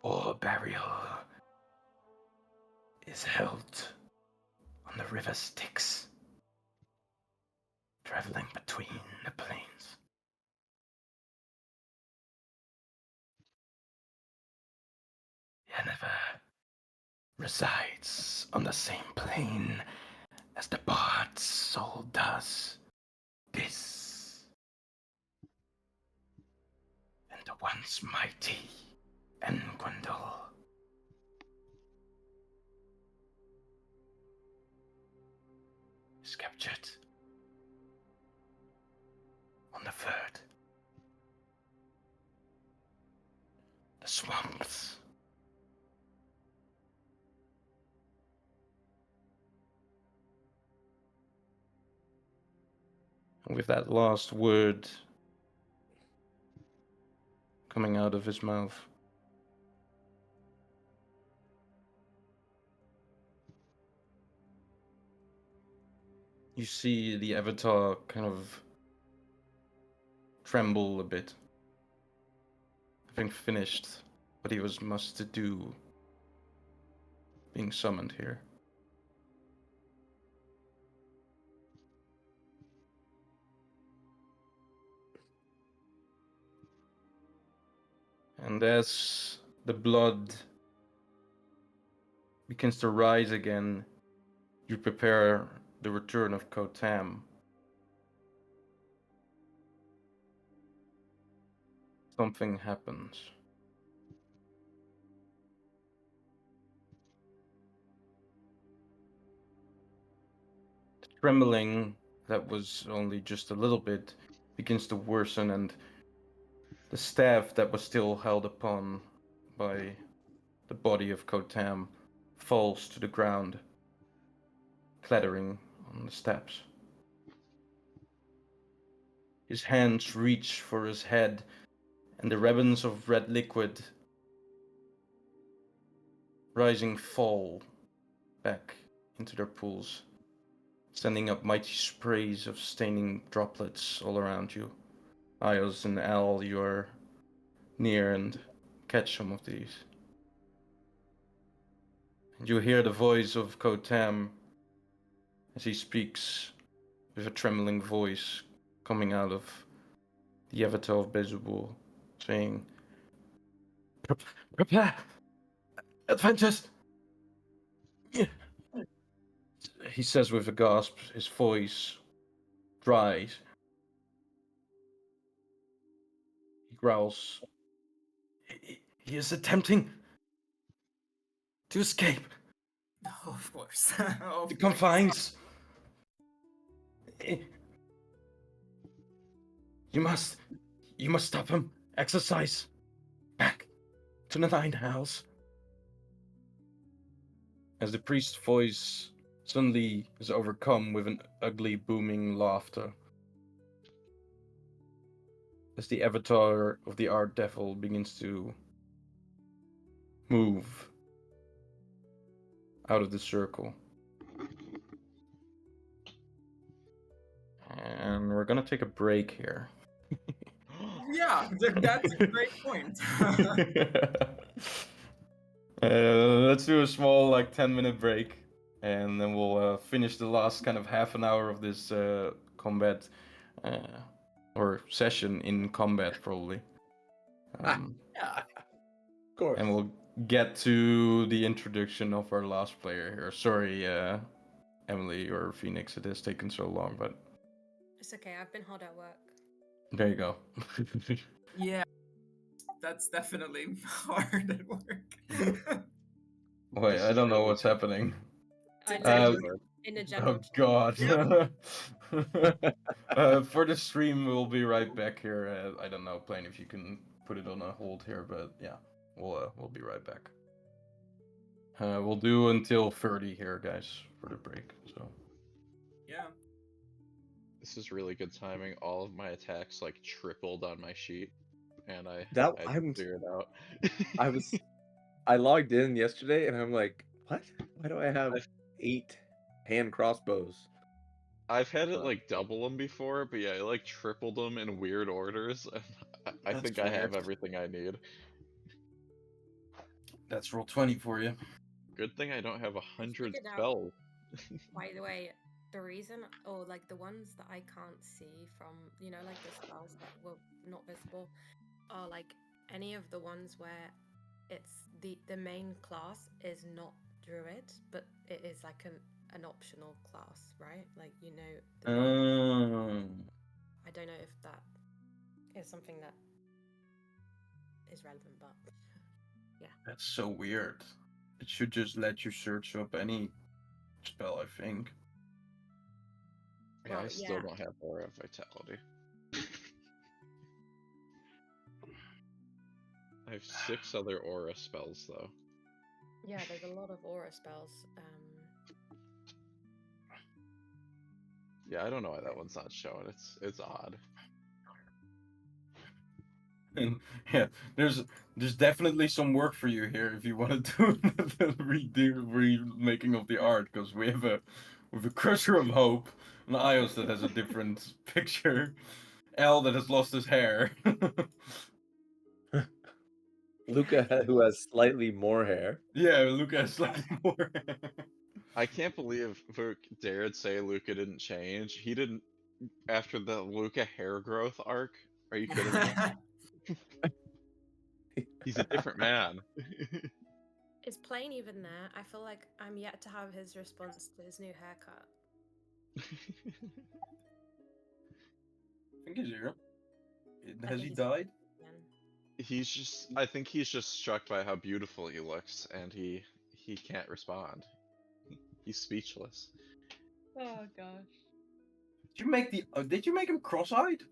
Poor Burial is held on the river Styx, traveling between the plains. Yennefer resides on the same plane as the bard's soul does. This and the once mighty Engwendel. Is captured on the third. The swamps. And with that last word coming out of his mouth, you see the avatar kind of tremble a bit, having finished what he was must to do, being summoned here. And as the blood begins to rise again, you prepare the return of Kotam. Something happens. The trembling that was only just a little bit begins to worsen, and the staff that was still held upon by the body of Kotam falls to the ground, clattering on the steps. His hands reach for his head, and the ribbons of red liquid rising fall back into their pools, sending up mighty sprays of staining droplets all around you. Ios and Al, you are near and catch some of these. And you hear the voice of Kotam as he speaks with a trembling voice coming out of the avatar of Bezubul, saying, Prepare! Adventures! He says with a gasp, his voice dries. He growls, he is attempting to escape Oh, of course. the confines. You must stop him. Exercise. Back to the Nine Hells. As the priest's voice suddenly is overcome with an ugly, booming laughter. As the avatar of the art devil begins to move out of the circle. And we're gonna take a break here. Yeah, that's a great point. Let's do a small, like, 10-minute break, and then we'll finish the last kind of half an hour of this combat or session in combat, probably. Yeah. Of course. And we'll get to the introduction of our last player here. Sorry, Emily or Phoenix, it has taken so long, but It's okay. I've been hard at work. there you go. Yeah, that's definitely hard at work. Wait, This I is don't know really what's happening. I Thank looked you. in a general Oh chat. God. Yep. For the stream, we'll be right back here. I don't know, Plane, if you can put it on a hold here, but yeah, we'll be right back. We'll do until 30 here, guys, for the break. So Yeah. This is really good timing. All of my attacks like tripled on my sheet, and I I'm figured out. I logged in yesterday and I'm like, what? Why do I have I've- 8 hand crossbows? I've had it like double them before, but yeah, I like tripled them in weird orders. I That's think I have weird. everything I need. that's roll 20 for you. Good thing I don't have 100 figured out- spells. By the way, the reason, or like the ones that I can't see from, like the spells that were not visible, are like any of the ones where it's the main class is not druid, but it is like an optional class, right? Like the I don't know if that is something that is relevant, but That's so weird. It should just let you search up any spell, I think. Yeah, I Well, still yeah. don't have Aura of Vitality. I have 6 other Aura spells though. yeah, there's a lot of aura spells. Yeah, I don't know why that one's not showing. It's odd. And yeah, there's definitely some work for you here if you want to do the remaking of the art, because we have a Crusher of Hope, an Ios that has a different picture, L that has lost his hair. Lukka, who has slightly more hair. Yeah, Luca has slightly more. I can't believe Vuk dared say Luca didn't change. He didn't after the Luca hair growth arc. Are you kidding me? He's a different man. Is Plane even there? I feel like I'm yet to have his response to his new haircut. I think he's here. I Has think he he's died? again. I think he's just struck by how beautiful he looks and he can't respond. He's speechless. Oh gosh. Did you make him cross-eyed?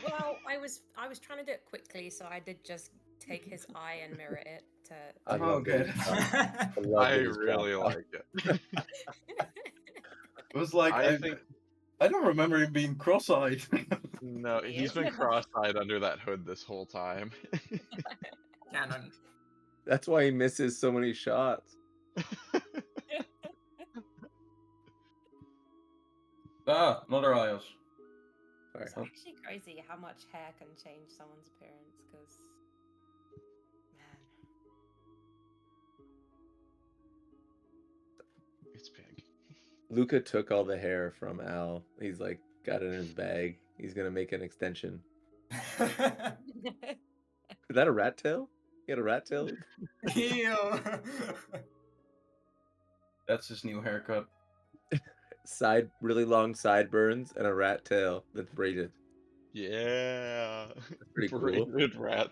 Well, I was trying to do it quickly, so I did just take his eye and mirror it to. I Oh, love okay. that he's I love I that he's really cross-eyed. like it. It was like I think I don't remember him being cross-eyed. no, he's been Yeah. cross-eyed under that hood this whole time. Canon. That's why he misses so many shots. Another Ios. Sorry. It's actually crazy how much hair can change someone's appearance, because, man. It's big. Lukka took all the hair from Al. He's like got it in his bag. He's gonna make an extension. Is that a rat tail? You got a rat tail? Ew. That's his new haircut. Really long sideburns and a rat tail that's braided. Yeah. pretty cool. Braided rat.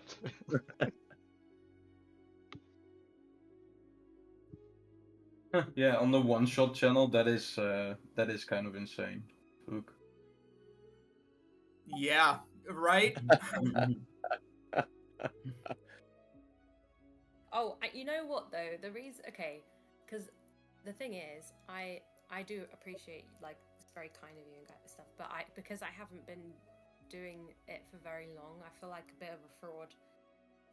Yeah, on the one-shot channel, that is kind of insane. Ook. Yeah, right? Oh, you know what though? The reason, okay, because the thing is, I I do appreciate, like, it's very kind of you and stuff, but because I haven't been doing it for very long, I feel like a bit of a fraud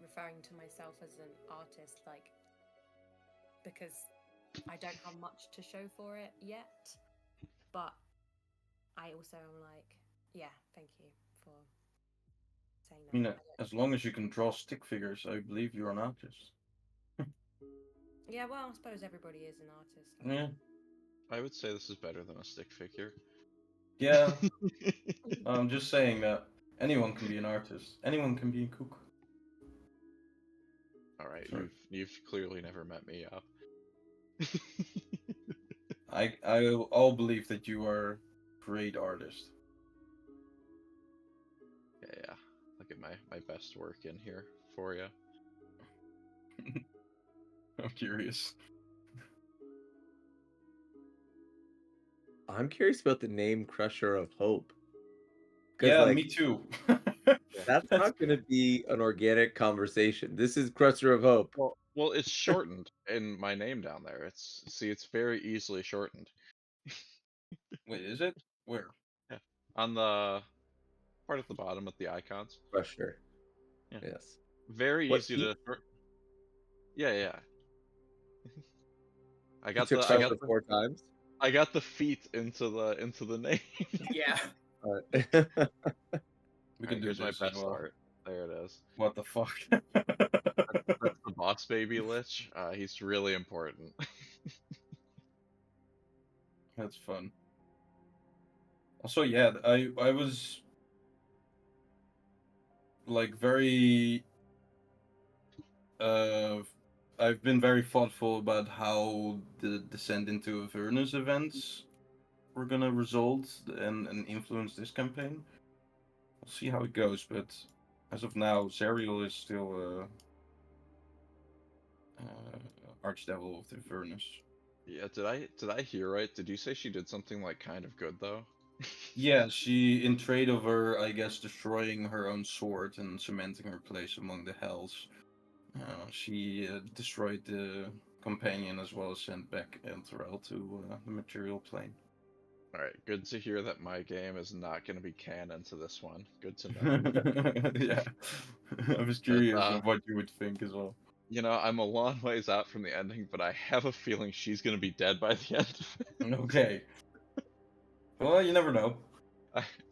referring to myself as an artist, like, because I don't have much to show for it yet. But I also am like, yeah, thank you for saying I mean, that. as long as you can draw stick figures, I believe you're an artist. Yeah, well, I suppose everybody is an artist. Yeah. I would say this is better than a stick figure. Yeah. I'm just saying that anyone can be an artist. Anyone can be a cook. All right, Sorry. you've clearly never met me up. I'll believe that you are a great artist. Yeah, I'll get my best work in here for you. I'm curious. I'm curious about the name Crusher of Hope. Yeah, like, me too. That's not going to be an organic conversation. This is Crusher of Hope. Well, it's shortened in my name down there. It's very easily shortened. Wait, is it? Where? Yeah, on the part at the bottom with the icons. Crusher. Yeah. Yes. Very What easy he- to. Yeah. I He got took the Crusher 4 times. I got the feet into the name. Yeah. All right. We can Alright, do here's my this best as well. art. There it is. What the fuck? That's the boss baby lich. He's really important. That's fun. Also, yeah, I was like very I've been very thoughtful about how the Descent into Avernus events were gonna result and influence this campaign. We'll see how it goes, but as of now, Zariel is still Archdevil of the Avernus. Yeah, did I hear right? Did you say she did something like kind of good though? Yeah, she, in trade of her, I guess, destroying her own sword and cementing her place among the Hells, she destroyed the companion as well as sent back Elturel to the material plane. Alright, good to hear that my game is not going to be canon to this one. Good to know. Yeah, I was curious of what you would think as well. You know, I'm a long ways out from the ending, but I have a feeling she's going to be dead by the end of it. Okay. Well, you never know.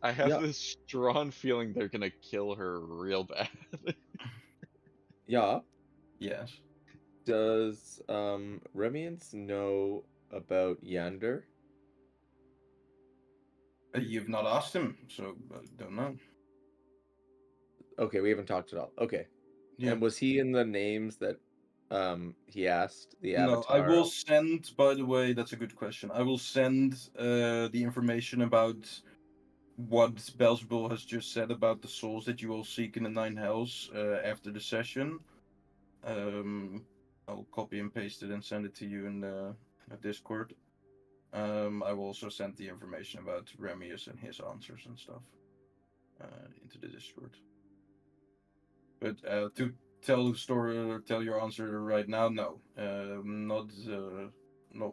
I have Yeah. this strong feeling they're going to kill her real bad. Yeah. Yes. Does Remiance know about Yander? You've not asked him, so I don't know. Okay, we haven't talked at all. Okay. Yeah. And was he in the names that he asked the No, avatar? I will send, by the way, that's a good question. I will send the information about what Belzebul has just said about the souls that you will seek in the Nine Hells after the session. I'll copy and paste it and send it to you in the Discord. I will also send the information about Remius and his answers and stuff into the Discord. But to tell the story or tell your answer right now, no, not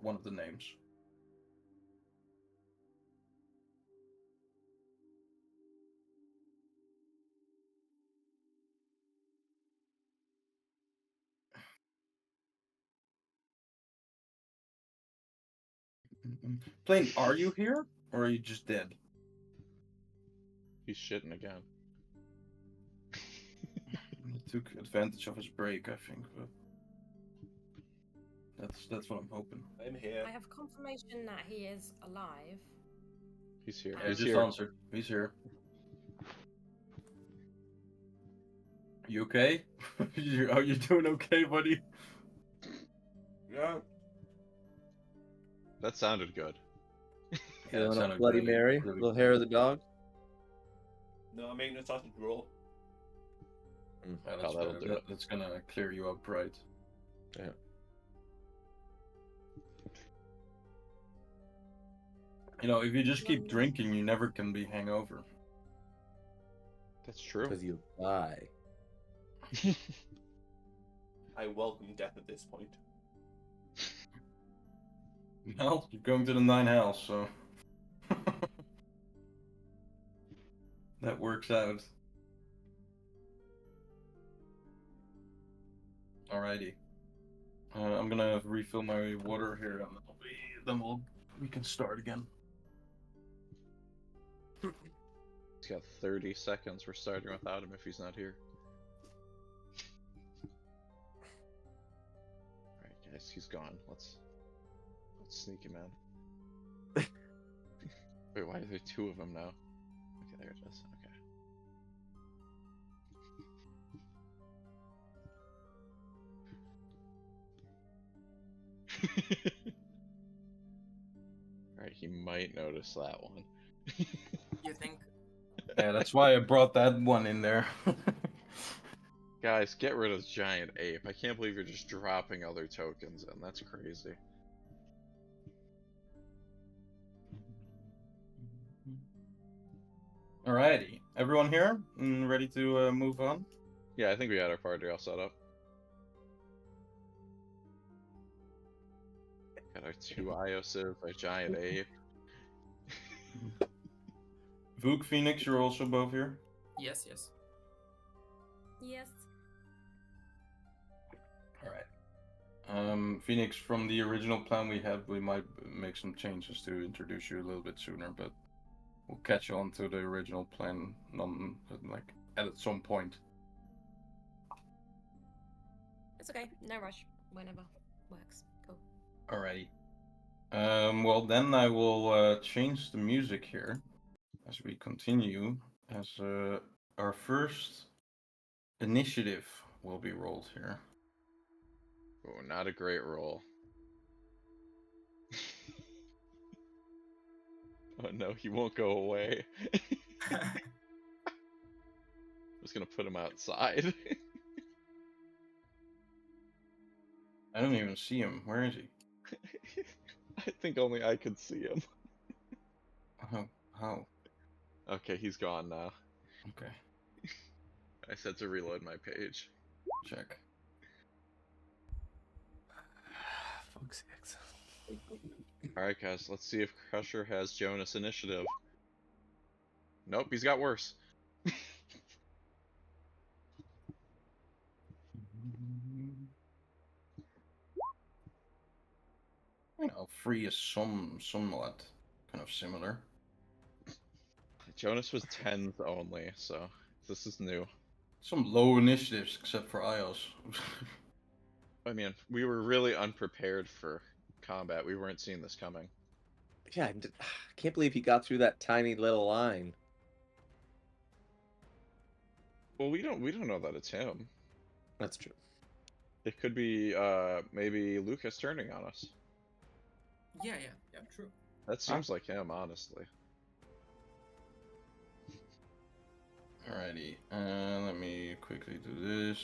one of the names. Plane, are you here or are you just dead? He's shitting again. He took advantage of his break, I think, but that's what I'm hoping. I'm here. I have confirmation that he is alive. He's here. I He's just here. answered. He's here. You okay? Are you doing okay, buddy? Yeah. That sounded good. Feeling a sounded Bloody really, Mary? really Little good. hair of the dog? No, I'm making a sausage roll. Yeah, Oh, that'll do it. That's gonna clear you up, right? Yeah. You know, if you just keep drinking, you never can be hangover. That's true. Because you die. I welcome death at this point. Well, you're going to the 9 house, so that works out. Alrighty. I'm gonna refill my water here, and we can start again. He's got 30 seconds. We're starting without him if he's not here. Alright, guys, he's gone. Let's sneak him in. Wait, why are there 2 of them now? Okay, there it is. Okay. Alright, he might notice that one. You think? Yeah, that's why I brought that one in there. Guys, get rid of the giant ape. I can't believe you're just dropping other tokens in. That's crazy. Alrighty, everyone here and ready to move on? Yeah, I think we got our party all set up. Got our 2 Ioses, our giant ape. Vuk, Phoenix, you're also both here. Yes, yes. Yes. Alright. Phoenix, from the original plan we had, we might make some changes to introduce you a little bit sooner, but we'll catch on to the original plan at some point. It's okay. No rush. Whenever works. Cool. Alrighty. Well, then I will change the music here as we continue. As our first initiative will be rolled here. Oh, not a great roll. Oh no, he won't go away. I'm just gonna put him outside. I don't even see him. Where is he? I think only I could see him. Oh, how? Okay, he's gone now. Okay, I said to reload my page. check. Fuck's sakes. Alright guys, let's see if Crusher has Jonas initiative. Nope, he's got worse. You know, 3 is somewhat kind of similar. Jonas was 10s only, so this is new. Some low initiatives except for Ios. I mean, we were really unprepared for combat. We weren't seeing this coming. Yeah, I can't believe he got through that tiny little line. Well, we don't know that it's him. That's true. It could be maybe Lucas turning on us. Yeah, true. That seems like him, honestly. Alrighty, let me quickly do this.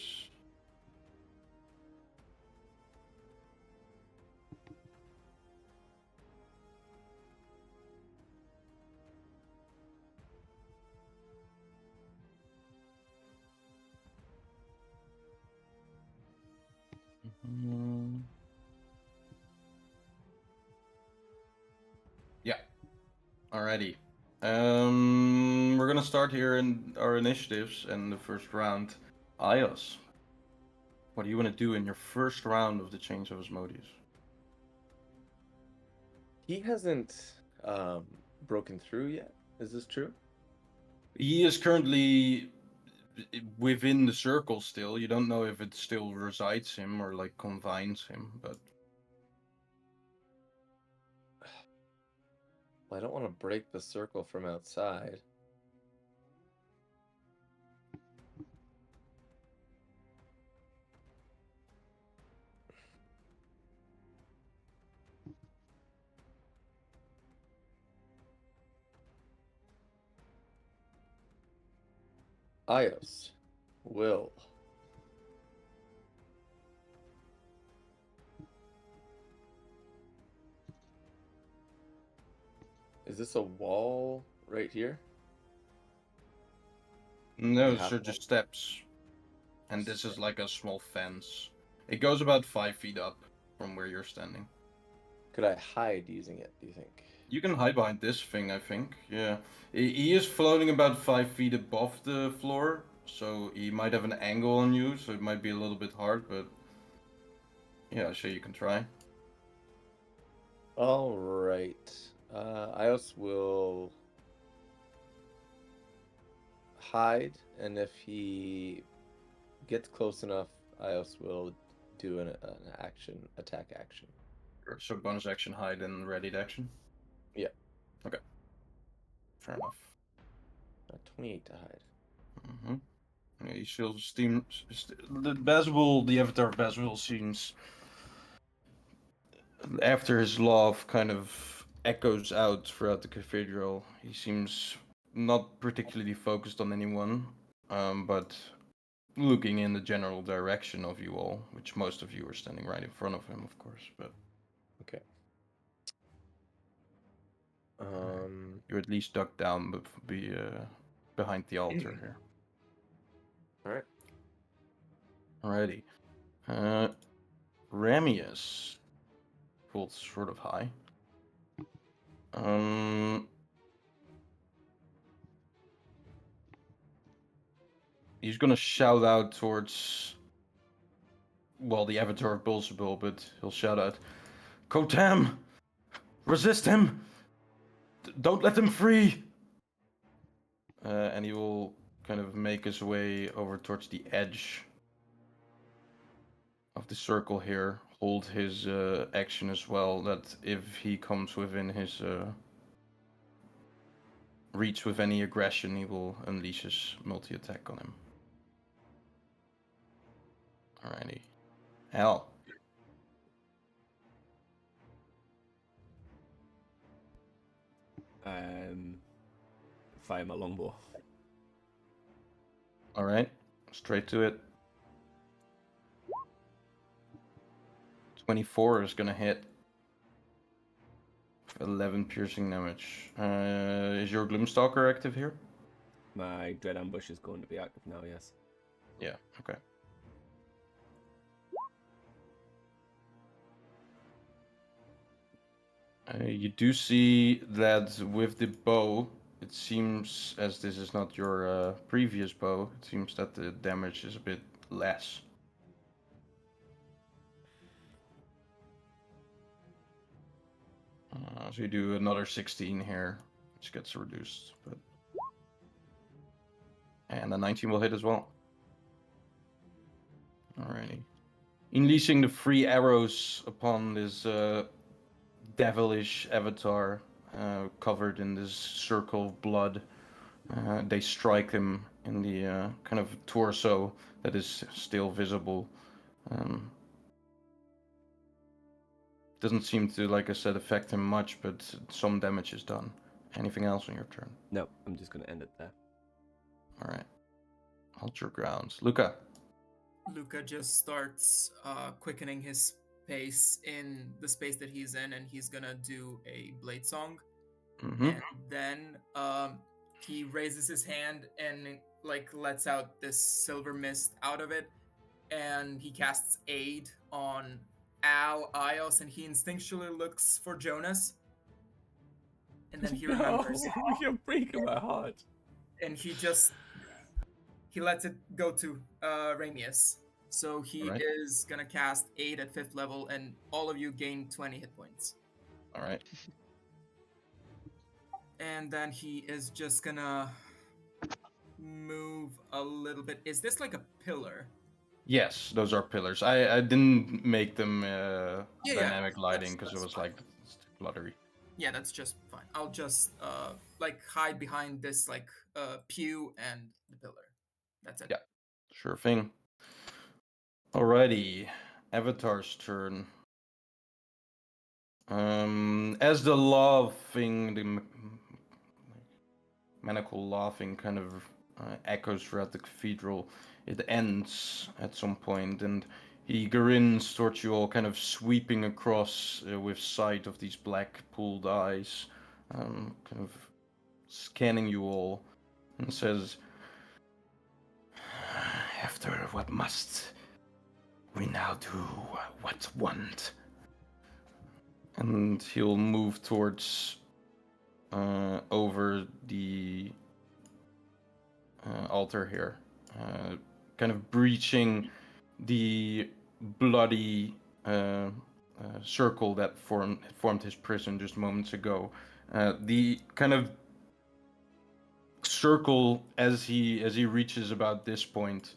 Yeah. Alrighty. We're gonna start here in our initiatives in the first round. Ios, what do you want to do in your first round of the Change of Asmodeus? He hasn't broken through yet. Is this true? He is currently within the circle still. You don't know if it still resides him or like confines him, but Well, I don't want to break the circle from outside. Ios will Is this a wall right here? no, Yeah. these are just steps. And this is like a small fence. It goes about 5 feet up from where you're standing. Could I hide using it, do you think? You can hide behind this thing, I think. Yeah. He is floating about 5 feet above the floor, so he might have an angle on you, so it might be a little bit hard, but yeah, sure, you can try. All right. Ios will hide, and if he gets close enough, Ios will do an attack action. So bonus action, hide, and readied action? Yeah. Okay. Fair enough. 28 to hide. Mm-hmm. Yeah, he still the avatar of Basil seems, after his love kind of echoes out throughout the cathedral, he seems not particularly focused on anyone, but looking in the general direction of you all, which most of you are standing right in front of him, of course, but Okay. you're at least ducked down, but be behind the altar here. All right. Alrighty. Ramius pulled sort of high. He's gonna shout out towards, well, the avatar of Beelzebul, but he'll shout out, Kotam! Resist him! Don't let him free! And he will kind of make his way over towards the edge of the circle here, hold his action as well, that if he comes within his reach with any aggression, he will unleash his multi-attack on him. Alrighty. Hell. Fire my longbow. Alright. Straight to it. 24 is gonna hit. 11 piercing damage. Is your Gloomstalker active here? My Dread Ambush is going to be active now, yes. Yeah, okay. You do see that with the bow, it seems, as this is not your previous bow, it seems that the damage is a bit less. So you do another 16 here, which gets reduced. But... And a 19 will hit as well. Alrighty. Unleashing the 3 arrows upon this devilish avatar, covered in this circle of blood. They strike him in the kind of torso that is still visible. Doesn't seem to, like I said, affect him much, but some damage is done. Anything else on your turn? No, I'm just going to end it there. Alright. Hold your grounds. Lukka. Lukka just starts quickening his pace in the space that he's in, and he's gonna do a blade song. Mm-hmm. And then he raises his hand and like lets out this silver mist out of it, and he casts aid on Ios, and he instinctually looks for Jonas, and then he remembers, You're breaking my heart. and he lets it go to Ramius. So he Alright. is gonna cast aid at 5th level, and all of you gain 20 hit points. Alright. And then he is just gonna move a little bit. Is this like a pillar? Yes, those are pillars. I didn't make them Yeah, dynamic lighting because it that's was fine. like fluttery. Yeah, that's just fine. I'll just like hide behind this like pew and the pillar. That's it. Yeah, sure thing. Alrighty, Avatar's turn. As the maniacal laughing kind of echoes throughout the cathedral, it ends at some point, and he grins towards you all, kind of sweeping across with sight of these black pooled eyes, kind of scanning you all, and says, "After what must, we now do what want." and he'll move towards over the altar here, kind of breaching the bloody circle that formed his prison just moments ago. The kind of circle as he reaches about this point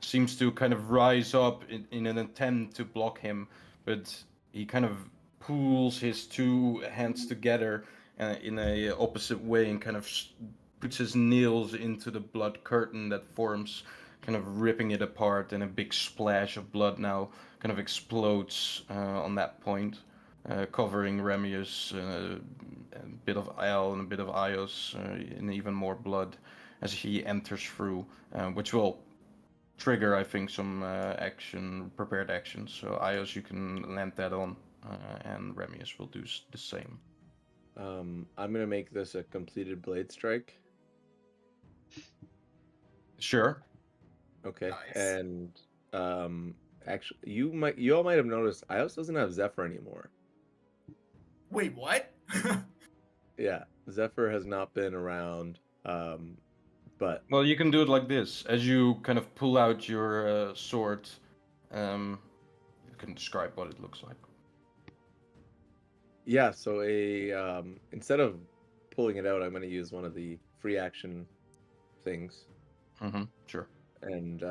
seems to kind of rise up in an attempt to block him, but he kind of pulls his two hands together in a opposite way and kind of puts his nails into the blood curtain that forms, kind of ripping it apart, and a big splash of blood now kind of explodes on that point, covering Remius, a bit of Al and a bit of Ios, in even more blood as he enters through, which will trigger, I think, some prepared actions. So Ios, you can land that on, and Remius will do the same. I'm gonna make this a completed blade strike. Sure. Okay. Nice. And actually, you all might have noticed Ios doesn't have Zephyr anymore. Wait, what? Yeah, Zephyr has not been around. But Well, you can do it like this. As you kind of pull out your sword, you can describe what it looks like. yeah, so instead of pulling it out, I'm gonna use one of the free action things. Mm-hmm. Sure. And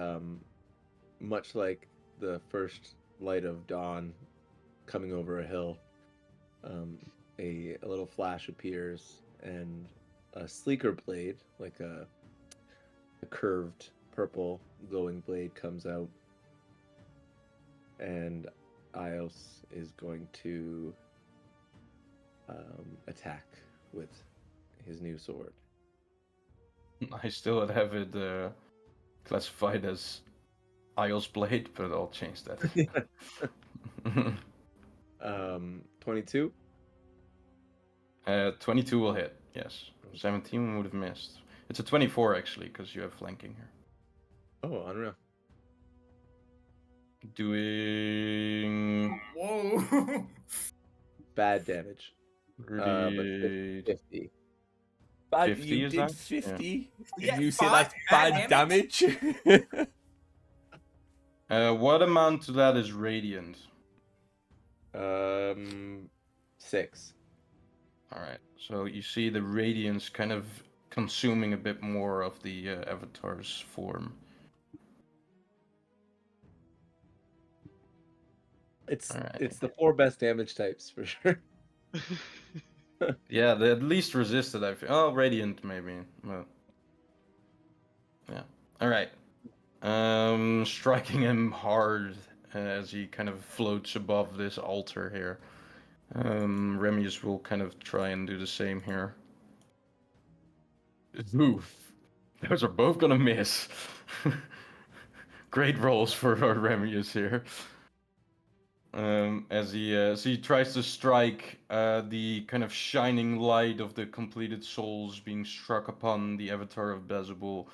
much like the first light of dawn coming over a hill, a little flash appears, and a sleeker blade, like a curved purple glowing blade, comes out, and Ios is going to attack with his new sword. I still have it classified as Ios Blade, but I'll change that. 22. 22 will hit, yes. 17 would have missed. It's a 24 actually, because you have flanking here. Oh, unreal. Doing Whoa. Bad damage. But pretty 50. Bad, 50 you is did that? 50? Yeah, And you say five that's bad bad damage? What amount to that is radiant? 6. Alright, so you see the radiance kind of consuming a bit more of the avatar's form. It's Alright. it's the 4 best damage types for sure. Yeah, the at least resisted, I feel. Oh, radiant maybe. Well, yeah. Alright. Striking him hard as he kind of floats above this altar here. Remius will kind of try and do the same here. Oof. Those are both gonna miss. Great rolls for our Remius here. As he tries to strike, the kind of shining light of the completed souls being struck upon the avatar of Beelzebul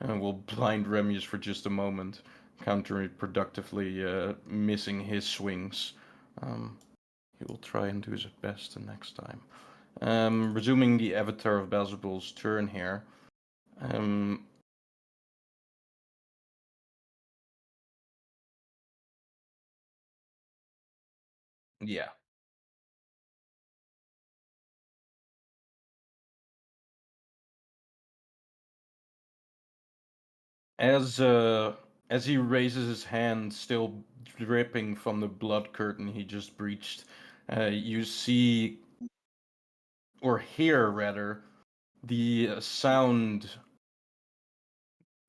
will blind Remius for just a moment, counterproductively missing his swings. He will try and do his best the next time. Resuming the avatar of Beelzebul's turn here. Yeah. As he raises his hand, still dripping from the blood curtain he just breached, you see, or hear rather, the sound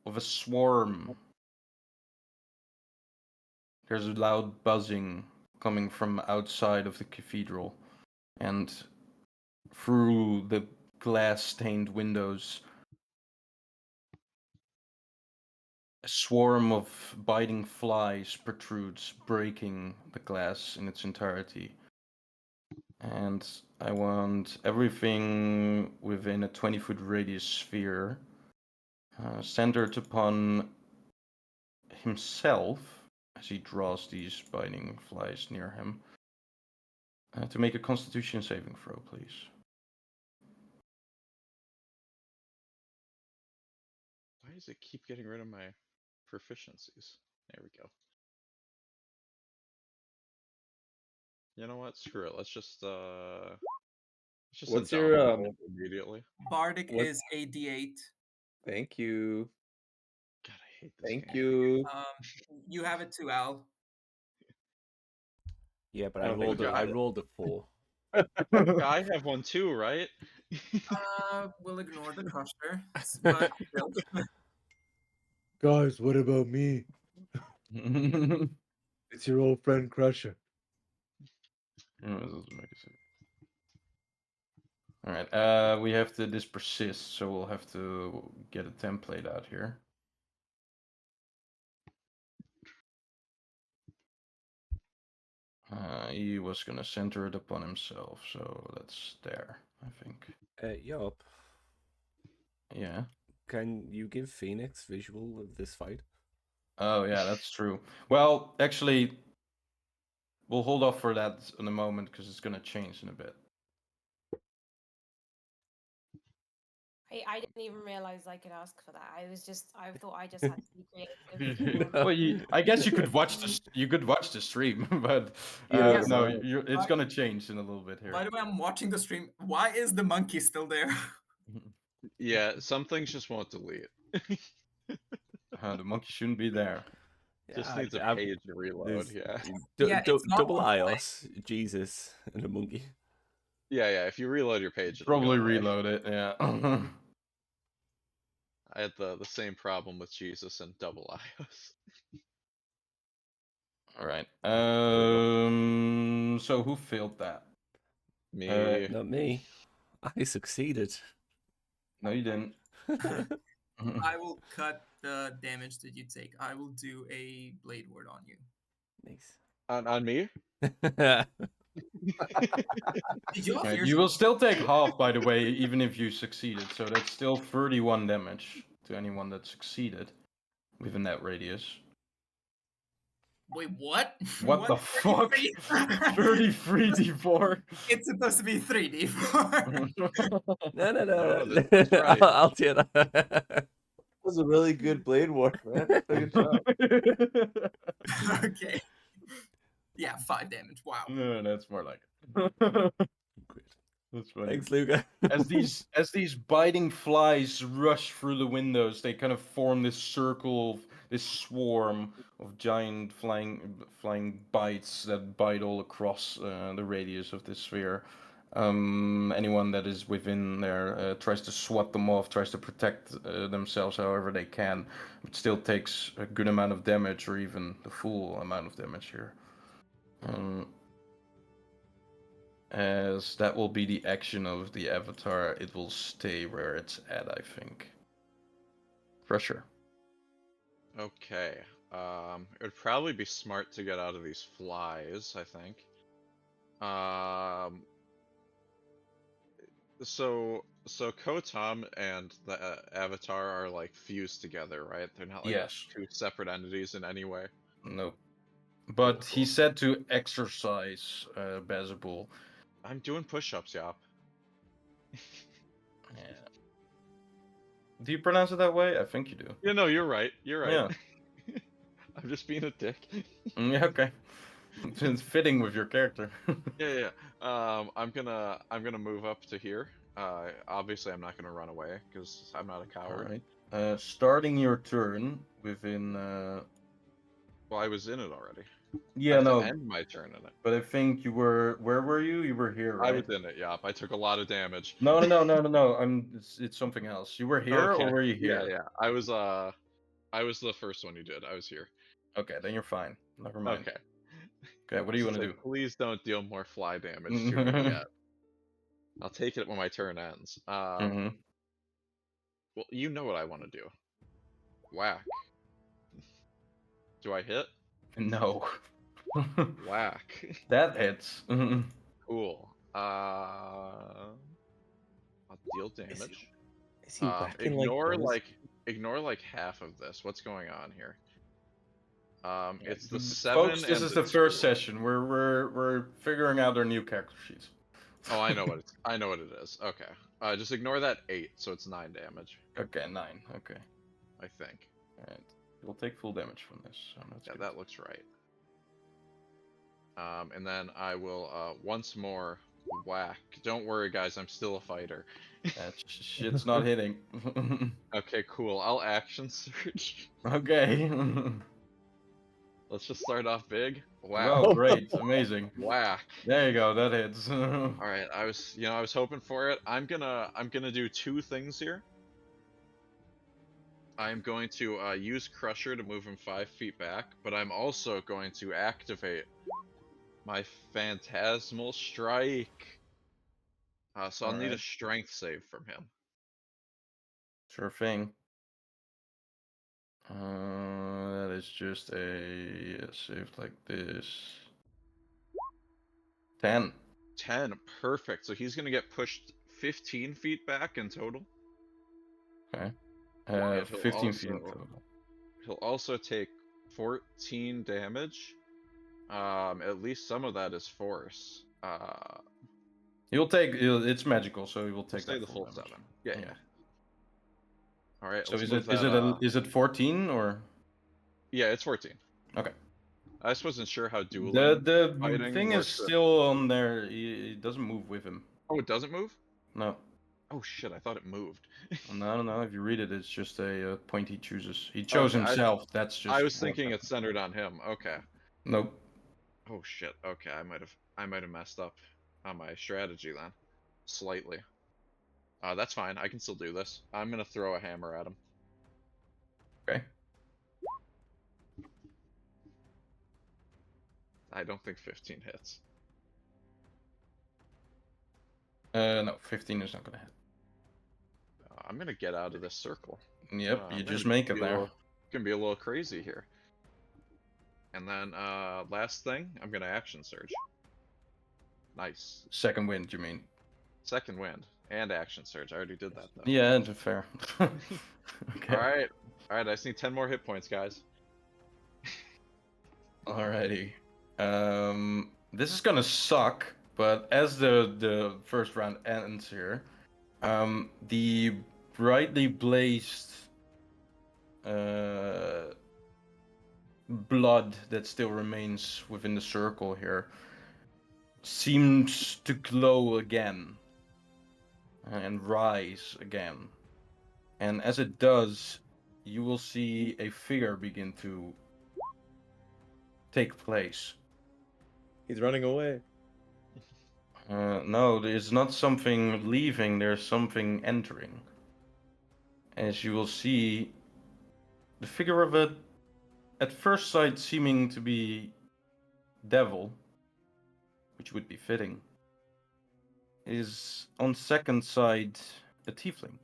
of a swarm. There's a loud buzzing coming from outside of the cathedral, and through the glass-stained windows, a swarm of biting flies protrudes, breaking the glass in its entirety. And I want everything within a 20-foot radius sphere centered upon himself as he draws these biting flies near him. To make a Constitution saving throw, please. Why does it keep getting rid of my proficiencies? There we go. You know what? Screw it. Let's just What's adopt your, the roll immediately. Bardic What- is a D8. Thank you. God, I hate this Thank game. you. You have it too, Al. Yeah, but I I don't think rolled a 4. I have one too, right? We'll ignore the crusher, but still. Guys, what about me? It's your old friend Crusher. All right. We have this persist, so we'll have to get a template out here. He was gonna center it upon himself, so that's there, I think. Yup. Yeah. Can you give Phoenix visual of this fight? Oh yeah, that's true. Well, actually, we'll hold off for that in a moment because it's gonna change in a bit. I didn't even realize I could ask for that. I thought I just had to be creative. Well, I guess you could watch this. You could watch the stream, but Yeah, no, right. it's gonna change in a little bit here. By the way, I'm watching the stream. Why is the monkey still there? Yeah, some things just won't delete. The monkey shouldn't be there. Just needs a page to reload. Yeah. Yeah, it's not double on IOS, Jesus, and a monkey. Yeah. If you reload your page, it'll Probably go away. reload it. Yeah. I had the same problem with Jesus and double iOS. All right. So who failed that? Me. Not me. I succeeded. No, you didn't. I will cut the damage that you take. I will do a blade ward on you. Nice. On me? Did you all Right, hear you will something? still take half, by the way, even if you succeeded. So that's still 31 damage to anyone that succeeded within that radius. Wait, what? What the fuck? 33 d4. It's supposed to be 3d4. No. Oh, that's right. I'll take that. That was a really good blade war, man. Good job. Okay. Yeah, 5 damage. Wow. No, that's more like it. Great. That's funny. Thanks, Luca. As these biting flies rush through the windows, they kind of form this circle, this swarm of giant flying bites that bite all across the radius of this sphere. Anyone that is within there tries to swat them off, tries to protect themselves however they can. It still takes a good amount of damage, or even the full amount of damage here. As that will be the action of the avatar, it will stay where it's at, I think. Pressure. Okay. It would probably be smart to get out of these flies, I think. So Kotam and the Avatar are like fused together, right? They're not like Yes. two separate entities in any way. No. But Cool. he said to exercise Bazabul. I'm doing push-ups, Yop. Yeah. Do you pronounce it that way? I think you do. Yeah, no, you're right. You're right. Yeah. I'm just being a dick. Yeah, okay. It's fitting with your character. Yeah. I'm gonna move up to here. Obviously I'm not gonna run away because I'm not a coward. Alright. Starting your turn within Well, I was in it already. I yeah, have no. to end my turn in it. But I think you were where were you? You were here, right? I was in it, Yop. I took a lot of damage. No. It's something else. You were here Okay. or were you here? Yeah. I was the first one you did. I was here. Okay, then you're fine. Never mind. Okay. Okay, what do you want to So do? please don't deal more fly damage to me yet. I'll take it when my turn ends. Mhm. Well, you know what I want to do. Whack. Do I hit? No. Whack. That hits. Mhm. Cool. I'll deal damage. Is he whacking Ignore those? ignore like half of this. What's going on here? It's the 7 Folks, this and is the the first 2. session. We're figuring out our new character sheets. Oh, I know what it is. Okay. Just ignore that 8, so it's 9 damage, Okay, 9. Okay. I think. Alright. You'll take full damage from this, so that's Yeah, good. that looks right. And then I will once more whack. Don't worry, guys. I'm still a fighter. That shit's not hitting. Okay, cool. I'll action surge. Okay. Let's just start off big. Whack. Wow, great, amazing. Whack. There you go, that hits. All right. I was hoping for it. I'm gonna do 2 things here. I'm going to use Crusher to move him 5 feet back, but I'm also going to activate my Phantasmal Strike. So I'll need a Alright. Strength save from him. Sure thing. That is just a save like this. 10. 10, perfect. So he's gonna get pushed 15 feet back in total. Okay. And he'll 15 feet in also- total. He'll also take 14 damage. At least some of that is force. It's magical, so he will We'll take say that the full damage. 7. Yeah. Yeah. All right. So let's is move it that, is it 14 or? Yeah, it's 14. Okay. I just wasn't sure how The dueling fighting thing is works with- still on there. It doesn't move with him. Oh, it doesn't move? No. Oh shit! I thought it moved. No. If you read it, it's just a point he chooses. He chose Okay, himself. That's just. I was what thinking happened. it's centered on him. Okay. Nope. Oh shit. Okay, I might have messed up on my strategy then, slightly. That's fine. I can still do this. I'm gonna throw a hammer at him. Okay. I don't think 15 hits. No, 15 is not gonna hit. I'm gonna get out of this circle. Yep, you I'm just gonna make be it a there. Gonna be a little crazy here. And then last thing, I'm gonna action surge. Nice. Second wind, you mean? Second wind and action surge. I already did that though. Yeah, that's fair. Okay. All right. I just need 10 more hit points, guys. Alrighty. This is gonna suck, but as the first round ends here, the brightly blazed blood that still remains within the circle here seems to glow again and rise again. And as it does, you will see a figure begin to take place. He's running away. No, there's not something leaving, there's something entering. As you will see, the figure of a, at first sight, seeming to be devil, which would be fitting, is on second sight a tiefling.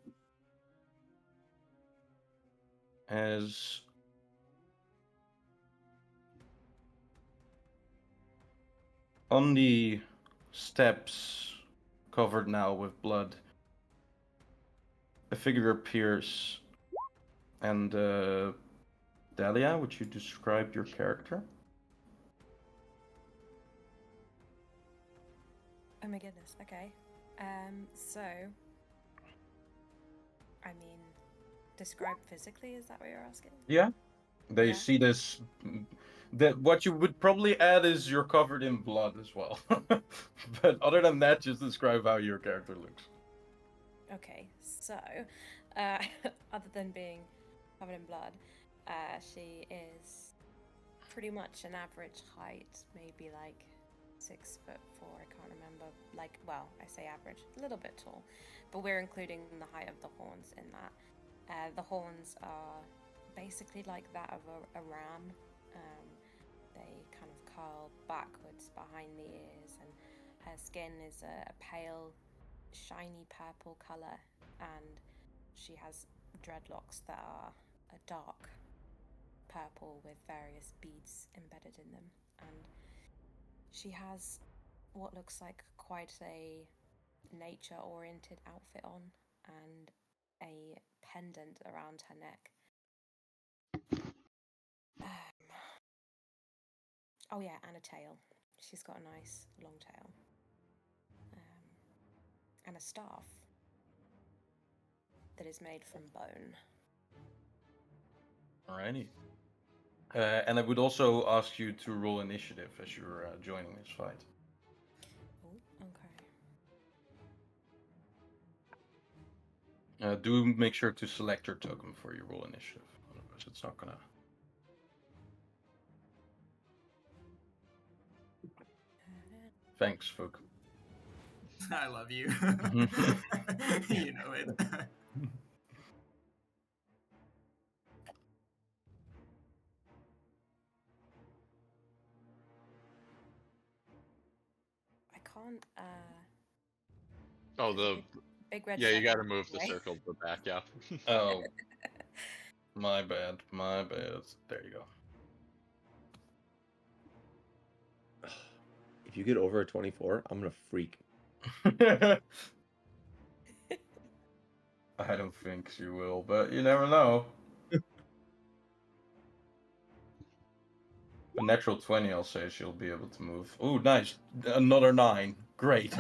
As on the steps, covered now with blood, a figure appears. And Dalia, would you describe your character? Oh my goodness. Okay. So, I mean, describe physically. Is that what you're asking? Yeah. They Yeah. see this. That what you would probably add is you're covered in blood as well. But other than that, just describe how your character looks. Okay. So, other than being covered in blood, she is pretty much an average height, maybe like 6'4". I can't remember. Like, well, I say average, a little bit tall, but we're including the height of the horns in that. The horns are basically like that of a ram. They kind of curl backwards behind the ears, and her skin is a pale, shiny purple color, and she has dreadlocks that are a dark purple with various beads embedded in them, and she has what looks like quite a nature-oriented outfit on and a pendant around her neck. Oh yeah, and a tail. She's got a nice long tail. And a staff that is made from bone. Alrighty. And I would also ask you to roll initiative as you're joining this fight. Oh, okay. Do make sure to select your token before you roll initiative. Otherwise, it's not gonna. Thanks, Fook. I love you. You know it. I can't. Oh, there's a the big red. yeah, you circle gotta in move the way. circle to the back. Yeah. Oh, my bad. My bad. There you go. If you get over a 24, I'm gonna freak. I don't think she will, but you never know. A natural 20, I'll say she'll be able to move. Ooh, nice. Another 9. Great.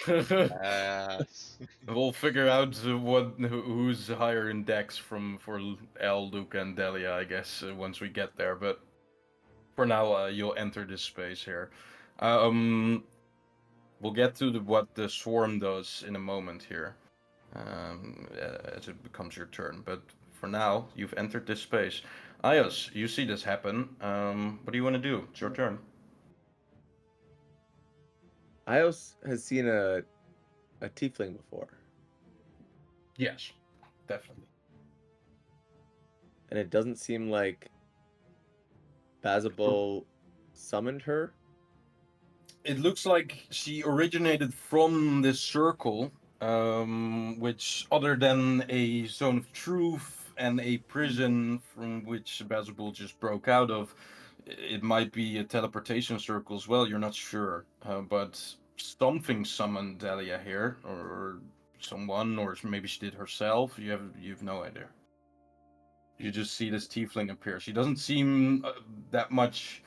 Yes. We'll figure out who's higher in dex for El, Lukka, and Dalia, I guess, once we get there. But for now, you'll enter this space here. We'll get to what the swarm does in a moment here, as it becomes your turn. But for now, you've entered this space. Ayos, you see this happen. What do you want to do? It's your turn. Ios has seen a tiefling before, Yes, definitely. and it doesn't seem like Bazabul summoned her. It looks like she originated from this circle, which, other than a zone of truth and a prison from which Bazabul just broke out of, it might be a teleportation circle as well. You're not sure, but something summoned Dalia here, or someone, or maybe she did herself. You've no idea. You just see this tiefling appear. She doesn't seem that much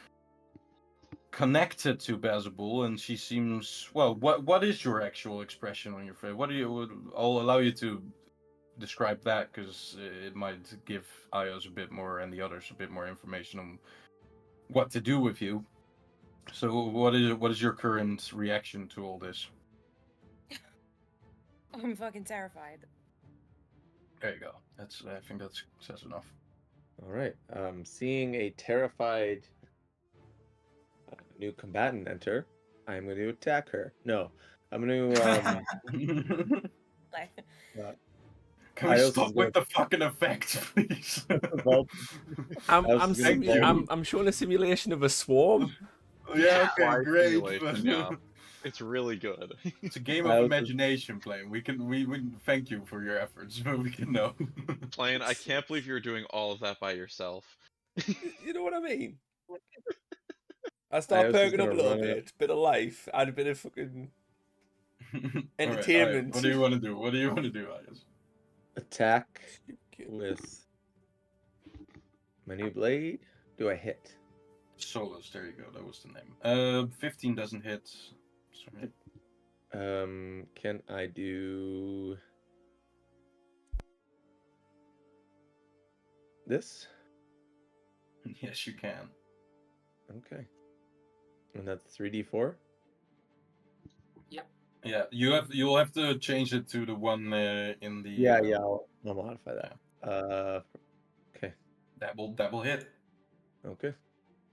connected to Bazabul, and she seems well. What is your actual expression on your face? What do you? I'll allow you to describe that because it might give Ios a bit more and the others a bit more information on what to do with you. So what is your current reaction to all this? I'm fucking terrified. There you go. I think that says enough. All right. Seeing a terrified new combatant enter, I'm going to attack her. No, I'm going to. Like, Can we Ios stop is with gonna- the fucking effects, please? Well, I'm Ios I'm is gonna Thank you. ball- I'm showing a simulation of a swarm. Yeah, okay, Live great. simulation, yeah. It's really good. It's a game of Ios is- imagination playing. We thank you for your efforts, but we can know. Plain, I can't believe you're doing all of that by yourself. You know what I mean? I start Ios is perking up a gonna little run up. bit of life, add a bit of fucking Alright, entertainment. what do you want to do? What do you want to do, Ayas? Attack with my new blade. Do I hit? Solus, there you go. That was the name. 15 doesn't hit. Sorry. Can I do this? Yes, you can. Okay. And that's 3d4. Yeah, you'll have to change it to the one in the. Yeah, I'll modify that. Okay. That will hit. Okay.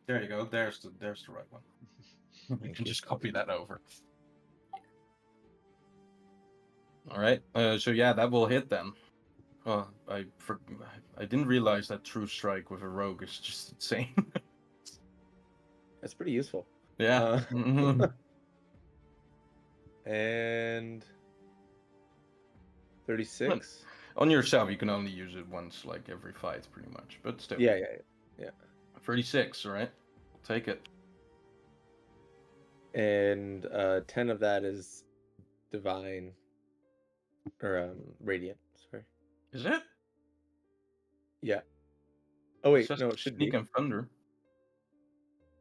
There you go. There's the right one. You Thank can you. just copy that over. All right. So yeah, that will hit then. Oh, I didn't realize that True Strike with a rogue is just insane. That's pretty useful. Yeah. And 36. On yourself, you can only use it once, like every fight, pretty much. But still. Yeah. 36, all right. I'll take it. And 10 of that is divine or radiant. Sorry. Is it? Yeah. Oh wait, It says no, it should be. Sneak and Thunder.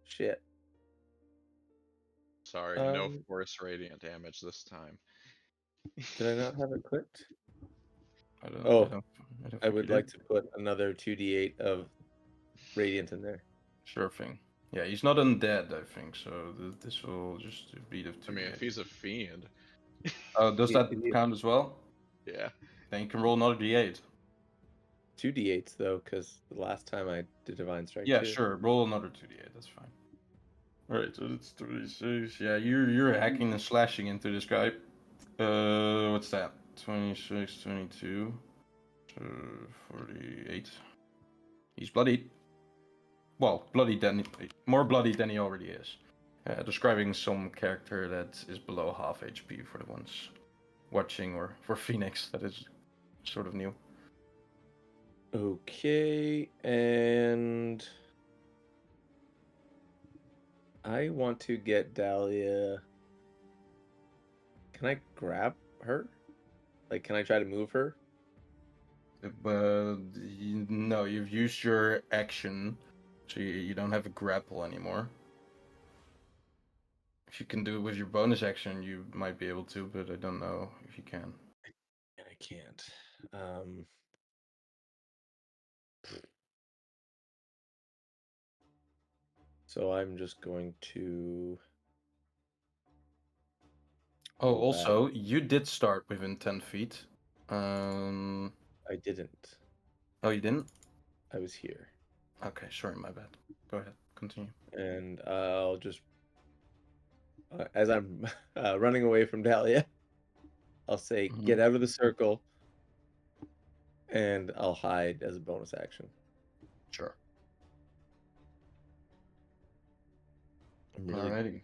Shit. Sorry, no Um, force radiant damage this time. Did I not have it clicked? I don't. Oh, I don't I think would you like did. to put another 2d8 of radiant in there. Sure thing. Yeah, he's not undead, I think. So this will just be the I two. mean, if he's a fiend, Does that He- count as well? yeah. Then you can roll another d8. 2d8s though, because the last time I did divine strike Yeah, too. sure. Roll another 2d8. That's fine. All right, so it's 36. Yeah, you're hacking and slashing into this guy. What's that? 26, 22, 48. He's bloodied. Well, more bloody than he already is. Describing some character that is below half HP for the ones watching, or for Phoenix, that is sort of new. Okay, and I want to get Dalia. Can I grab her? Like, can I try to move her? But no, you've used your action, so you don't have a grapple anymore. If you can do it with your bonus action, you might be able to, but I don't know if you can. And I can't. Um, so I'm just going to. Oh, go back. also, you did start within 10 feet. I didn't. Oh, you didn't? I was here. Okay, sorry, my bad. Go ahead, continue. And I'll just. As I'm running away from Dalia, I'll say, Mhm. get out of the circle. And I'll hide as a bonus action. Sure. I'm really. Alrighty.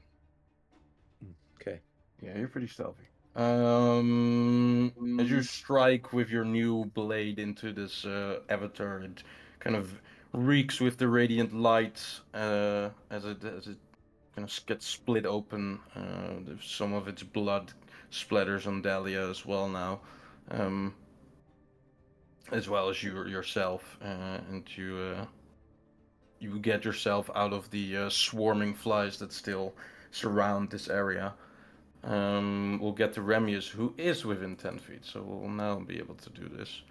Okay. Yeah, you're pretty stealthy. As you strike with your new blade into this avatar, it kind of reeks with the radiant light as it kind of gets split open. Some of its blood splatters on Dalia as well now, as well as you yourself, and you get yourself out of the swarming flies that still surround this area. We'll get to Remius, who is within 10 feet, so we'll now be able to do this.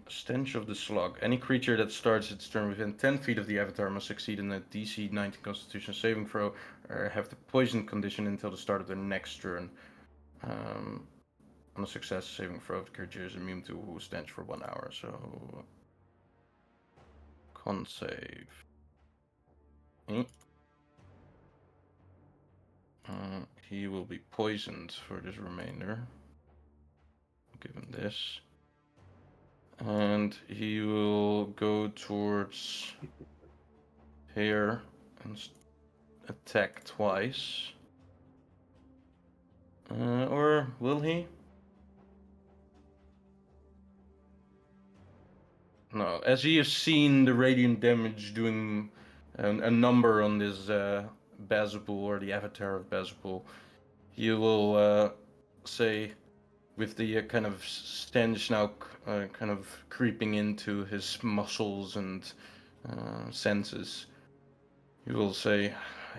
Stench of the Slug. Any creature that starts its turn within 10 feet of the avatar must succeed in a DC 19 Constitution saving throw, or have the poison condition until the start of their next turn. On a success saving throw, the creature is immune to stench for 1 hour, so. Con save. He will be poisoned for this remainder. Give him this. And he will go towards here and attack twice. Or will he? No, as he has seen the radiant damage doing a number on this Bazabul, or the avatar of Bazabul, he will say, with the kind of stench now kind of creeping into his muscles and senses, he will say,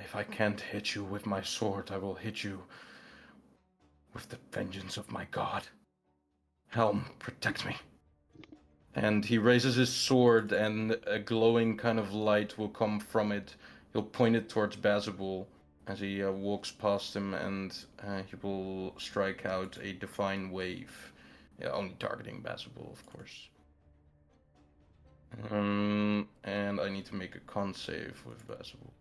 if I can't hit you with my sword, I will hit you with the vengeance of my god. Helm, protect me. And he raises his sword, and a glowing kind of light will come from it. He'll point it towards Bazabul as he walks past him, and he will strike out a divine wave. Yeah, only targeting Bazabul, of course. And I need to make a con save with Bazabul.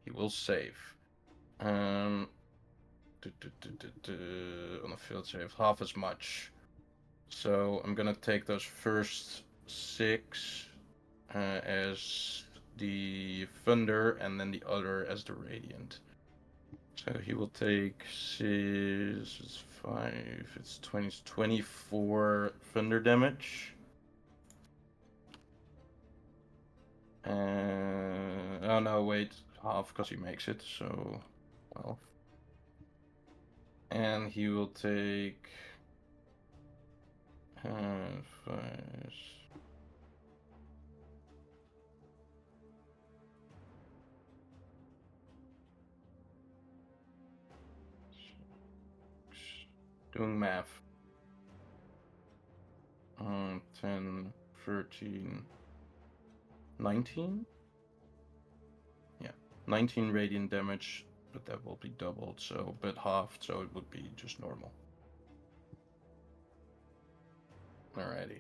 He will save. On a field save, half as much. So I'm gonna take those first 6 as the thunder, and then the other as the radiant. So he will take 6, it's 5, it's 20, it's 24 thunder damage. Oh no, wait, half because he makes it, so 12. And he will take 5. Doing math. 10, 13, 19? Yeah, 19 radiant damage, but that will be doubled, so, but halved, so it would be just normal. Alrighty.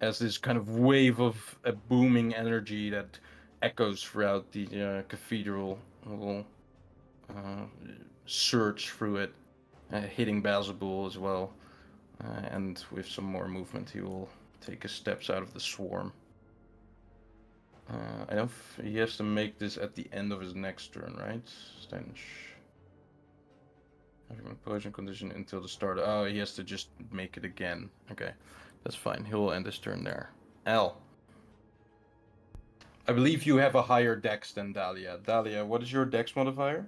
As this kind of wave of a booming energy that echoes throughout the cathedral will surge through it, hitting Bazabul as well. And with some more movement, he will take his steps out of the swarm. I don't. He has to make this at the end of his next turn, right? Stench. Having a poison condition until the start. Oh, he has to just make it again. Okay, that's fine. He'll end his turn there. Al. I believe you have a higher dex than Dalia. Dalia, what is your dex modifier?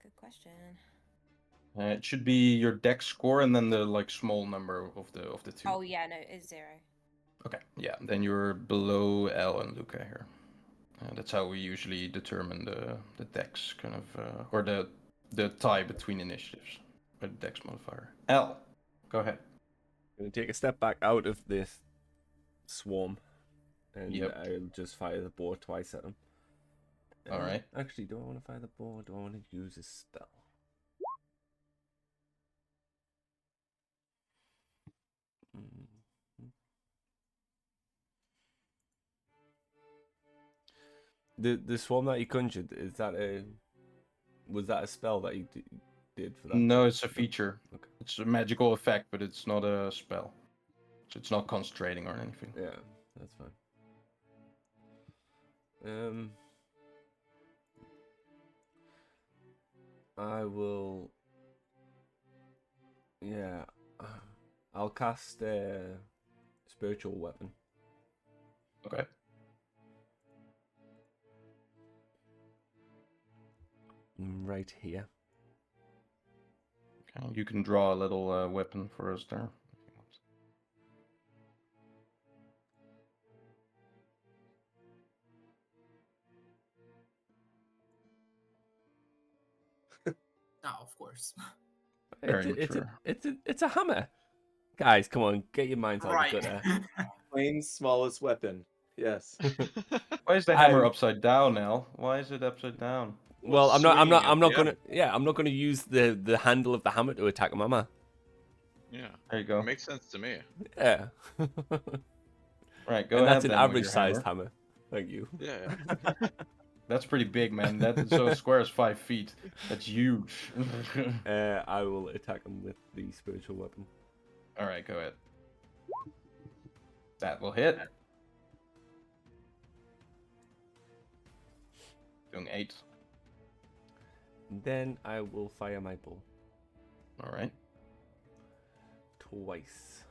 Good question. It should be your dex score and then the like small number of the two. Oh yeah, no, it's 0. Okay, yeah, then you're below L and Lukka here. That's how we usually determine the dex kind of or the tie between initiatives by the dex modifier. L, go ahead. I'm gonna take a step back out of this swarm, and Yep. I'll just fire the bow twice at him. All right. Actually, do I want to fire the bow? Or do I want to use a spell? The swarm that he conjured, was that a spell that he did for that? No, turn? it's a feature. Okay. It's a magical effect, but it's not a spell. So it's not concentrating on anything. Yeah, that's fine. I will. Yeah, I'll cast a spiritual weapon. Okay. Right here. Okay. You can draw a little weapon for us there. Ah, of course. Very mature. It's a hammer. Guys, come on, get your minds out Right. the gutter. Plane's smallest weapon. Yes. Why is the hammer I'm- upside down, Al? Why is it upside down? Well, I'm swinging not it, gonna. Yeah, I'm not gonna use the handle of the hammer to attack Mama. Yeah, There you go. makes sense to me. Yeah. Right, go And ahead. that's an then with average your sized hammer. hammer. Thank you. Yeah. That's pretty big, man. That so a square is 5 feet. That's huge. I will attack him with the spiritual weapon. All right, go ahead. That will hit. Doing 8. Then I will fire my bow All right. twice.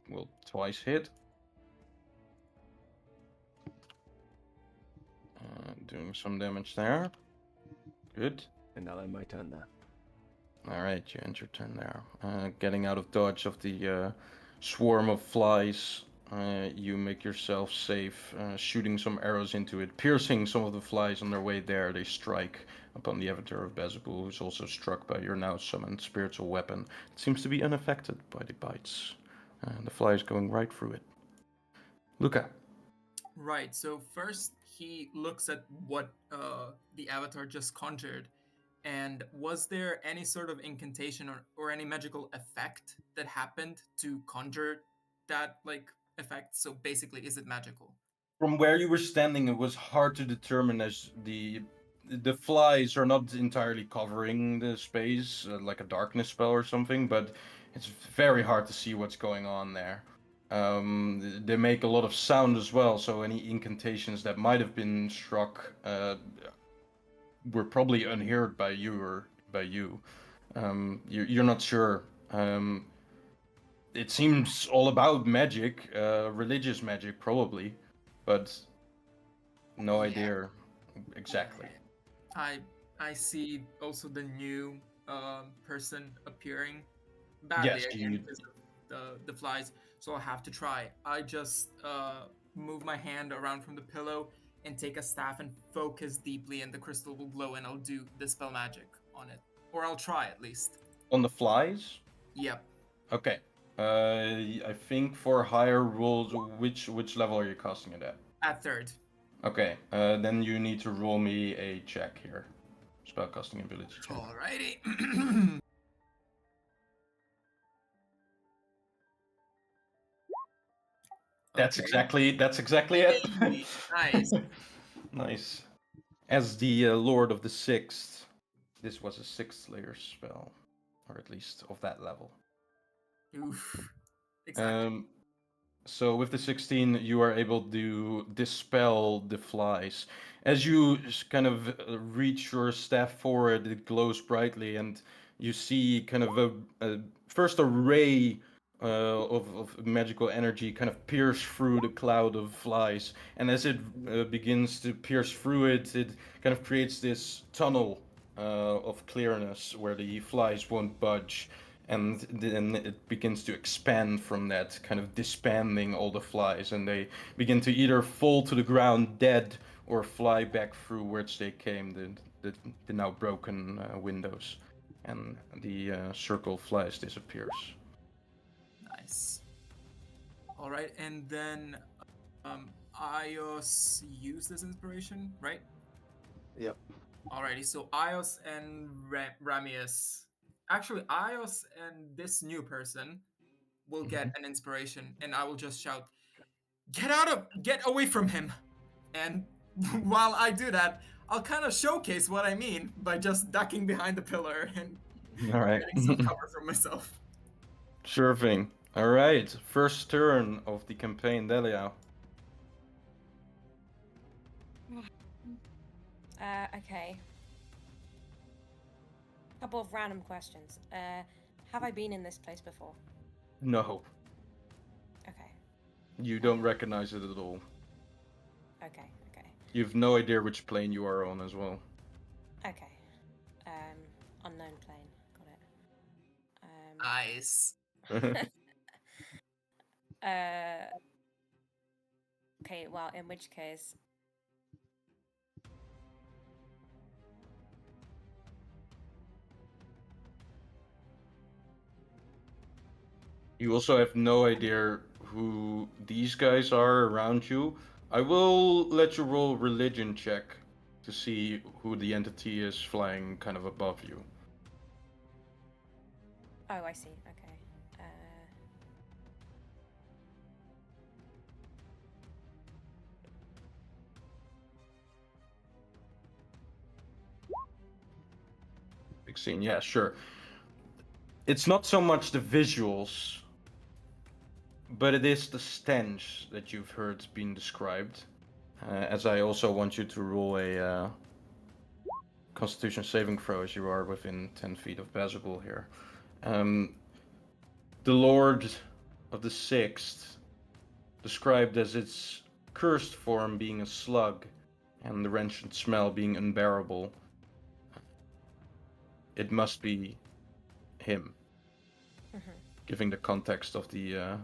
Will twice hit. Doing some damage there. Good. And I'll end my turn there. All right, you end your turn there. Getting out of dodge of the swarm of flies, you make yourself safe, shooting some arrows into it, piercing some of the flies on their way there. They strike upon the avatar of Bezabul, who's also struck by your now summoned spiritual weapon. It seems to be unaffected by the bites. The fly is going right through it. Lukka. Right. So first he looks at what the avatar just conjured, and was there any sort of incantation or any magical effect that happened to conjure that like effect? So basically, is it magical? From where you were standing, it was hard to determine as the flies are not entirely covering the space, like a darkness spell or something, but it's very hard to see what's going on there. They make a lot of sound as well, so any incantations that might have been struck were probably unheard by you or by you. You're not sure. It seems all about magic, religious magic probably, but no Yeah. idea exactly. I see also the new person appearing badly Yes, again you. because of the flies. So I'll have to try. I just move my hand around from the pillow and take a staff and focus deeply, and the crystal will glow, and I'll do dispel magic on it, or I'll try at least. On the flies? Yep. Okay. I think for higher rolls, which level are you casting it at? At third. Okay. Then you need to roll me a check here. Spellcasting ability check. Alrighty. That's Okay. exactly it. Nice. Nice. As the Lord of the Sixth, this was a sixth layer spell, or at least of that level. Oof. Exactly. So with the 16, you are able to dispel the flies. As you kind of reach your staff forward, it glows brightly, and you see kind of first a ray of magical energy kind of pierce through the cloud of flies. And as it begins to pierce through it, it kind of creates this tunnel of clearness where the flies won't budge, and then it begins to expand from that, kind of disbanding all the flies, and they begin to either fall to the ground dead or fly back through which they came, the now broken windows, and the circle of flies disappears. Nice. All right, and then Ios used this inspiration, right? Yep. Alrighty, so Ios and Ramius. Actually, Ios and this new person will get an inspiration, and I will just shout, get away from him! And while I do that, I'll kind of showcase what I mean by just ducking behind the pillar and All right. getting some cover for myself. Sure thing. All right, first turn of the campaign, Dalia. Okay. Couple of random questions. Have I been in this place before? No, Okay. you don't recognize it at all. Okay. You've no idea which plane you are on as well. Okay. Unknown plane. Got it. Nice. Okay, well, in which case, You also have no idea who these guys are around you. I will let you roll religion check to see who the entity is flying kind of above you. oh, I see. Okay. Big scene, yeah, sure. It's not so much the visuals, but it is the stench that you've heard being described. As I also want you to roll a Constitution saving throw as you are within 10 feet of Bazagul here. The Lord of the Sixth, described as its cursed form being a slug, and the wretched smell being unbearable. It must be him, giving the context of the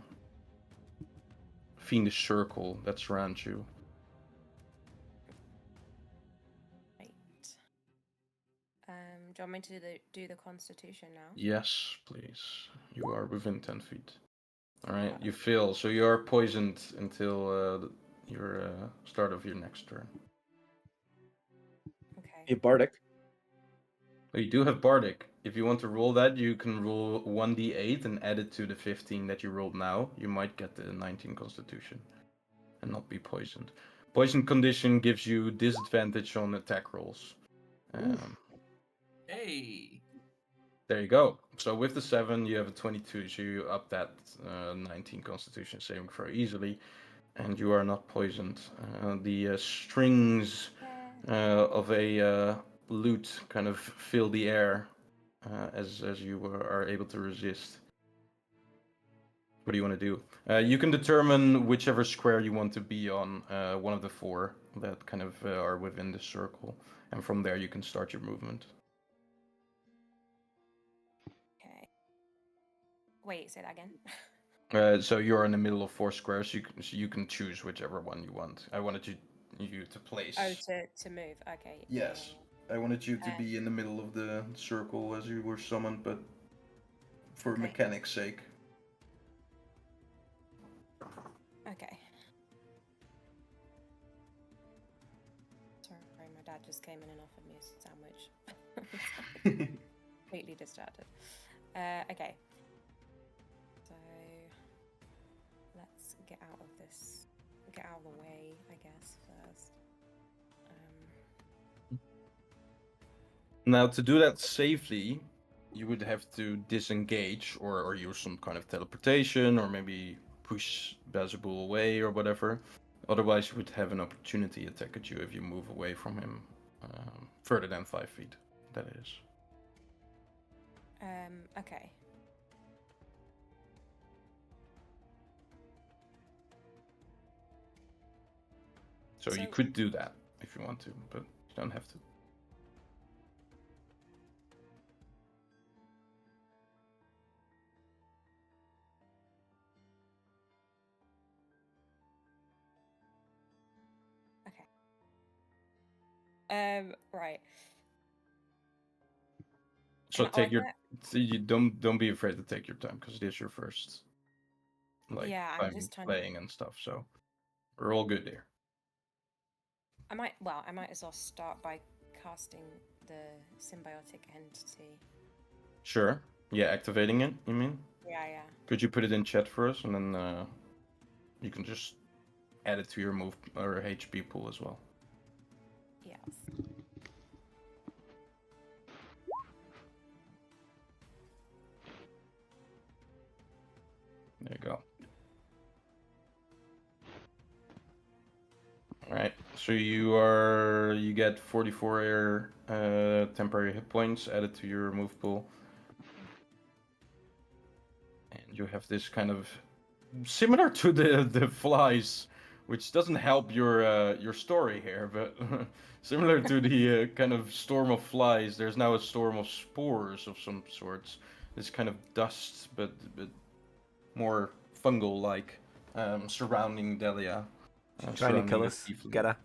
fiendish circle that surrounds you. Right. Do you want me to do the Constitution now? Yes, please. You are within 10 feet. Alright, you fail, so you are poisoned until your start of your next turn. Okay. Hey, Bardic. Oh, you do have Bardic. If you want to roll that, you can roll 1d8 and add it to the 15 that you rolled now. You might get the 19 Constitution and not be poisoned. Poison condition gives you disadvantage on attack rolls. Hey. There you go. So with the 7, you have a 22, so you up that 19 Constitution saving throw easily, and you are not poisoned. The strings of a lute kind of fill the air as you are able to resist. What do you want to do? You can determine whichever square you want to be on, one of the 4 that kind of are within the circle, and from there you can start your movement. Okay. Wait, say that again. So you're in the middle of 4 squares. So you can choose whichever one you want. I wanted to you to place. Oh, to move. Okay. Yes. I wanted you to Uh, be in the middle of the circle as you were summoned, but for Okay. mechanics' sake. Okay. Sorry, my dad just came in and offered me a sandwich. Completely distracted. Okay. So let's get out of this. Get out of the way, I guess, first. Now, to do that safely, you would have to disengage or use some kind of teleportation or maybe push Bazabul away or whatever. Otherwise, you would have an opportunity attack at you if you move away from him further than 5 feet. That is. Okay. So you So- could do that if you want to, but you don't have to. Okay. Right. So Can take I your. get- So you don't be afraid to take your time because it is your first. Yeah, I'm time just trying playing and stuff. So we're all good there. I might as well start by casting the symbiotic entity. Sure. Yeah, activating it. You mean? Yeah. Could you put it in chat for us, and then you can just add it to your move or HP pool as well. Yes. There you go. All right. So you get 44 temporary hit points added to your move pool, and you have this kind of similar to the flies, which doesn't help your story here, but similar to the kind of storm of flies. There's now a storm of spores of some sorts. This kind of dust, but more fungal-like, surrounding Dalia. Trying to surrounding kill the us. tiefling. Get her.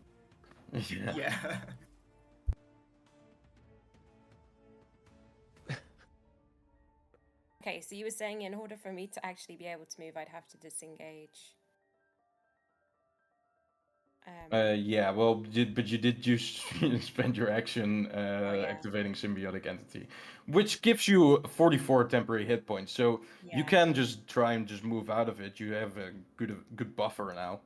Yeah. Yeah. Okay, so you were saying in order for me to actually be able to move, I'd have to disengage. Yeah, well, but you did just spend your action yeah. activating symbiotic entity, which gives you 44 temporary hit points. So you Yeah. can just try and just move out of it. You have a good buffer now.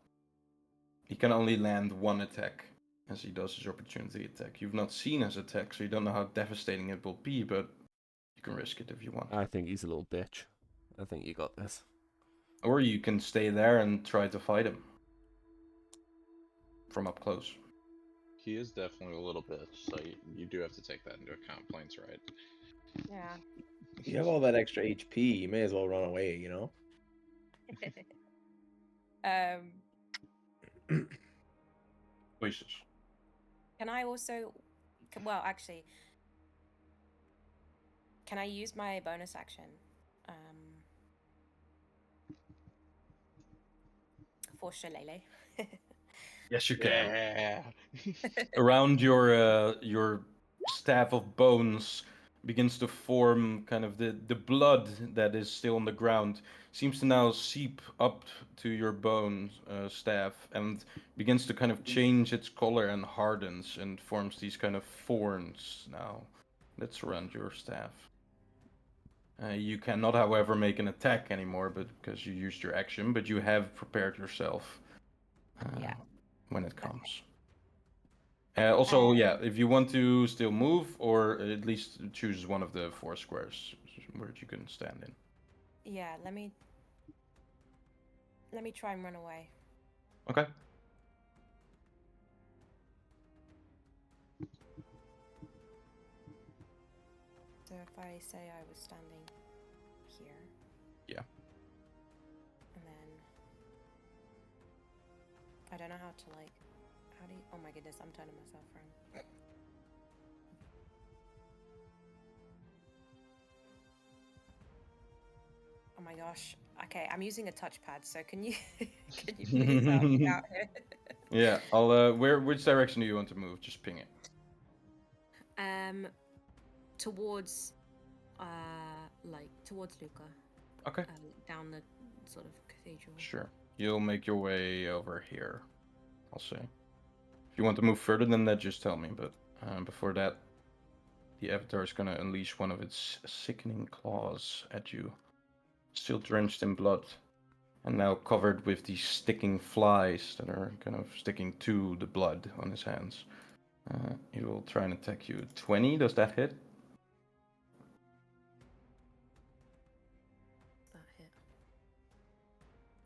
He can only land one attack as he does his opportunity attack. You've not seen his attack, so you don't know how devastating it will be, but you can risk it if you want. I think he's a little bitch. I think you got this. Or you can stay there and try to fight him from up close. He is definitely a little bit, so you do have to take that into account. Plane's right. Yeah. You have all that extra HP. You may as well run away. You know. Choices. Can I also? Well, actually, can I use my bonus action? For Shillelagh. Yes, you can. Yeah. Around your staff of bones begins to form kind of the blood that is still on the ground seems to now seep up to your bone staff and begins to kind of change its color and hardens and forms these kind of thorns now that surround your staff. You cannot, however, make an attack anymore, but because you used your action, but you have prepared yourself Yeah. when it comes. Also, yeah, if you want to still move, or at least choose one of the 4 squares where you can stand in. Yeah. Let me try and run away. Okay. So if I say I was standing here. Yeah. And then I don't know how to like. How do you? Oh my goodness! I'm turning myself around. Oh my gosh. Okay, I'm using a touchpad, so can you please help me out here? Yeah, which direction do you want to move? Just ping it. Towards, towards Lukka. Okay. Down the sort of cathedral. Sure. You'll make your way over here, I'll say. If you want to move further than that, just tell me. But before that, the avatar is going to unleash one of its sickening claws at you. Still drenched in blood. And now covered with these sticking flies that are kind of sticking to the blood on his hands. He will try and attack you. 20, does that hit? That hit.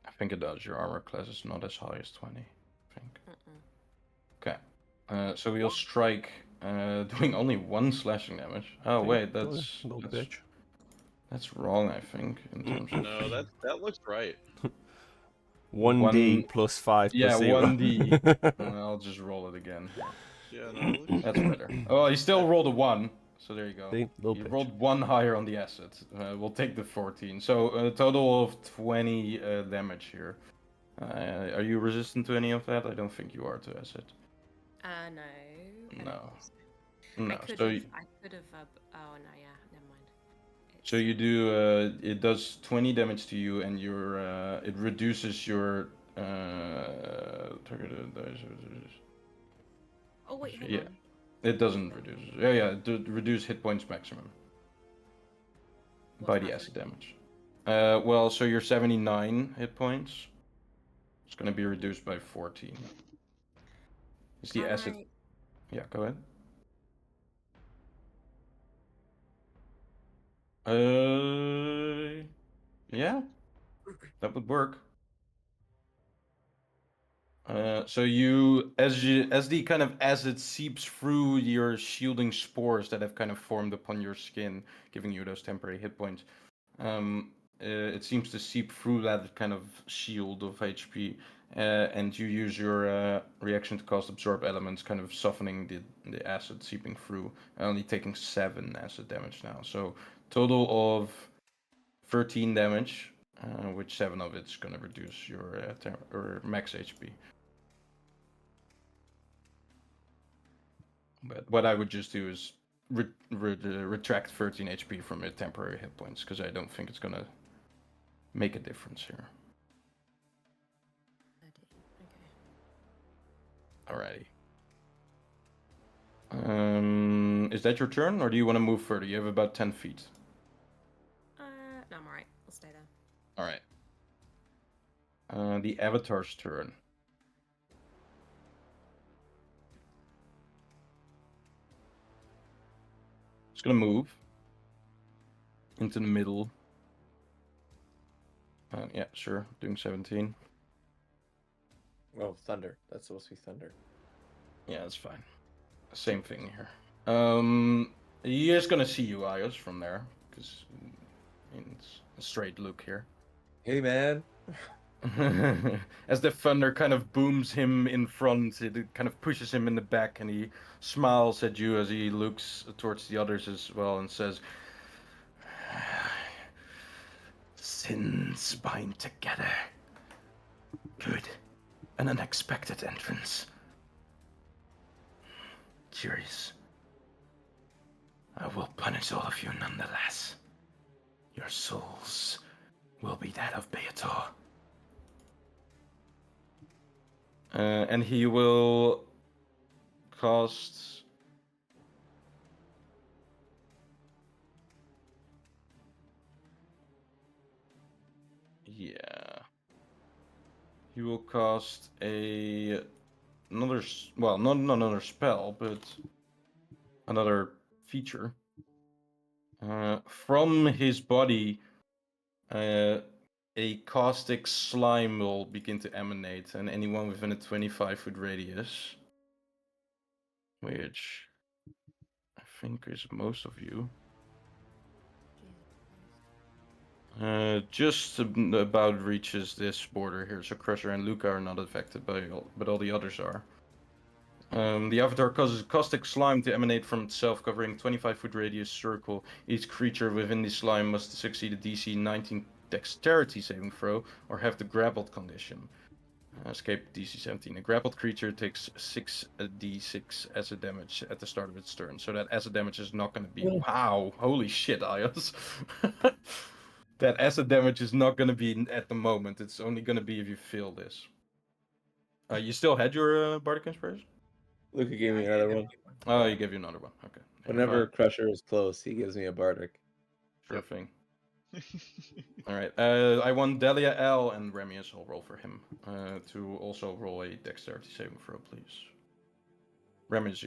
I think it does. Your armor class is not as high as 20, I think. Okay. So he'll strike, doing only 1 slashing damage. Oh wait, that's wrong, I think, in terms of... No, that looks right. 1d plus 5 Yeah, plus 0. 1d. I'll just roll it again. Yeah, no, it looks... That's better. Oh, he still rolled a 1. So there you go. See? Little He bitch. rolled 1 higher on the asset. We'll take the 14. So a total of 20 damage here. Are you resistant to any of that? I don't think you are to acid. No. I don't No. think so. No. I could So have. Oh no, yeah, never mind. so you do. It does 20 damage to you, and your it reduces your targeted dice. Oh wait, hang Yeah. on. It doesn't reduce. Yeah. It reduce hit points maximum What's by the maximum? acid damage. Well, so you're 79 hit points. It's gonna be reduced by 14. Is the Can acid? I... Yeah, go ahead. Yeah, that would work. So as the kind of acid seeps through your shielding spores that have kind of formed upon your skin, giving you those temporary hit points, it seems to seep through that kind of shield of HP, and you use your reaction to cast absorb elements, kind of softening the acid seeping through, only taking 7 acid damage now. So total of 13 damage, which 7 of it's gonna reduce your or max HP. But what I would just do is retract 13 HP from your temporary hit points, because I don't think it's gonna make a difference here. Okay. Alrighty. Is that your turn, or do you want to move further? You have about 10 feet. No, I'm alright. I'll stay there. Alright. The avatar's turn. It's gonna move into the middle. Yeah, sure. Doing 17. Oh, thunder. That's supposed to be thunder. Yeah, that's fine. Same thing here. He is gonna see you, Ios, from there, because it's a straight look here. Hey, man. As the thunder kind of booms him in front, it kind of pushes him in the back, and he smiles at you as he looks towards the others as well and says, "Sins bind together. Good. An unexpected entrance. Curious. I will punish all of you nonetheless. Your souls will be that of Beator." And he will cast... Yeah. He will cast another... Well, not another spell, but another feature. From his body, a caustic slime will begin to emanate, and anyone within a 25-foot radius, which I think is most of you, just about reaches this border here. So Crusher and Lukka are not affected by it, but all the others are. The avatar causes caustic slime to emanate from itself, covering a 25-foot radius circle. Each creature within the slime must succeed a DC 19 dexterity saving throw or have the grappled condition. Escape DC 17. A grappled creature takes 6d6 acid damage at the start of its turn. So that acid damage is not going to be... Wow! Holy shit, Ayos. That acid damage is not going to be at the moment. It's only going to be if you feel this. You still had your Bardic Inspiration? Lukka gave me another one. Oh, Yeah. he gave you another one. Okay. Whenever Crusher is close, he gives me a Bardic. Sure thing. Alright, I want Dalia L and Remius. I'll roll for him. To also roll a dexterity saving throw, please. Remius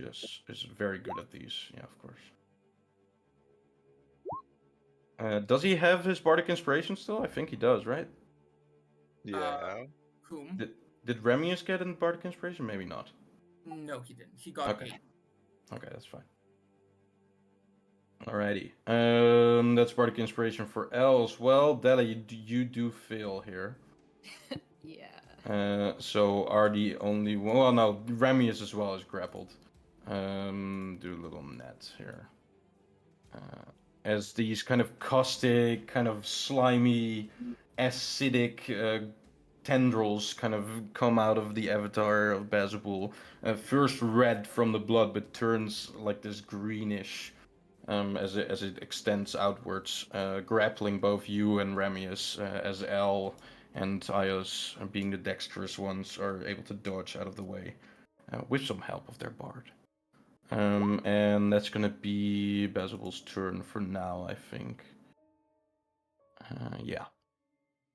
is very good at these, yeah, of course. Does he have his Bardic Inspiration still? I think he does, right? Yeah. Whom? Did Remius get in Bardic Inspiration? Maybe not. No, he didn't. He got Okay. 8. Okay, that's fine. Alrighty. That's Bardic Inspiration for L as well. Dalia, you do fail here. Yeah. So are the only one... Well, no, Remius as well is grappled. Do a little net here. As these kind of caustic, kind of slimy, acidic tendrils kind of come out of the avatar of Bazabul. First red from the blood, but turns like this greenish as it extends outwards, grappling both you and Remius, as L and Ios, being the dexterous ones, are able to dodge out of the way with some help of their bard. And that's gonna be Bazabul's turn for now, I think. Yeah.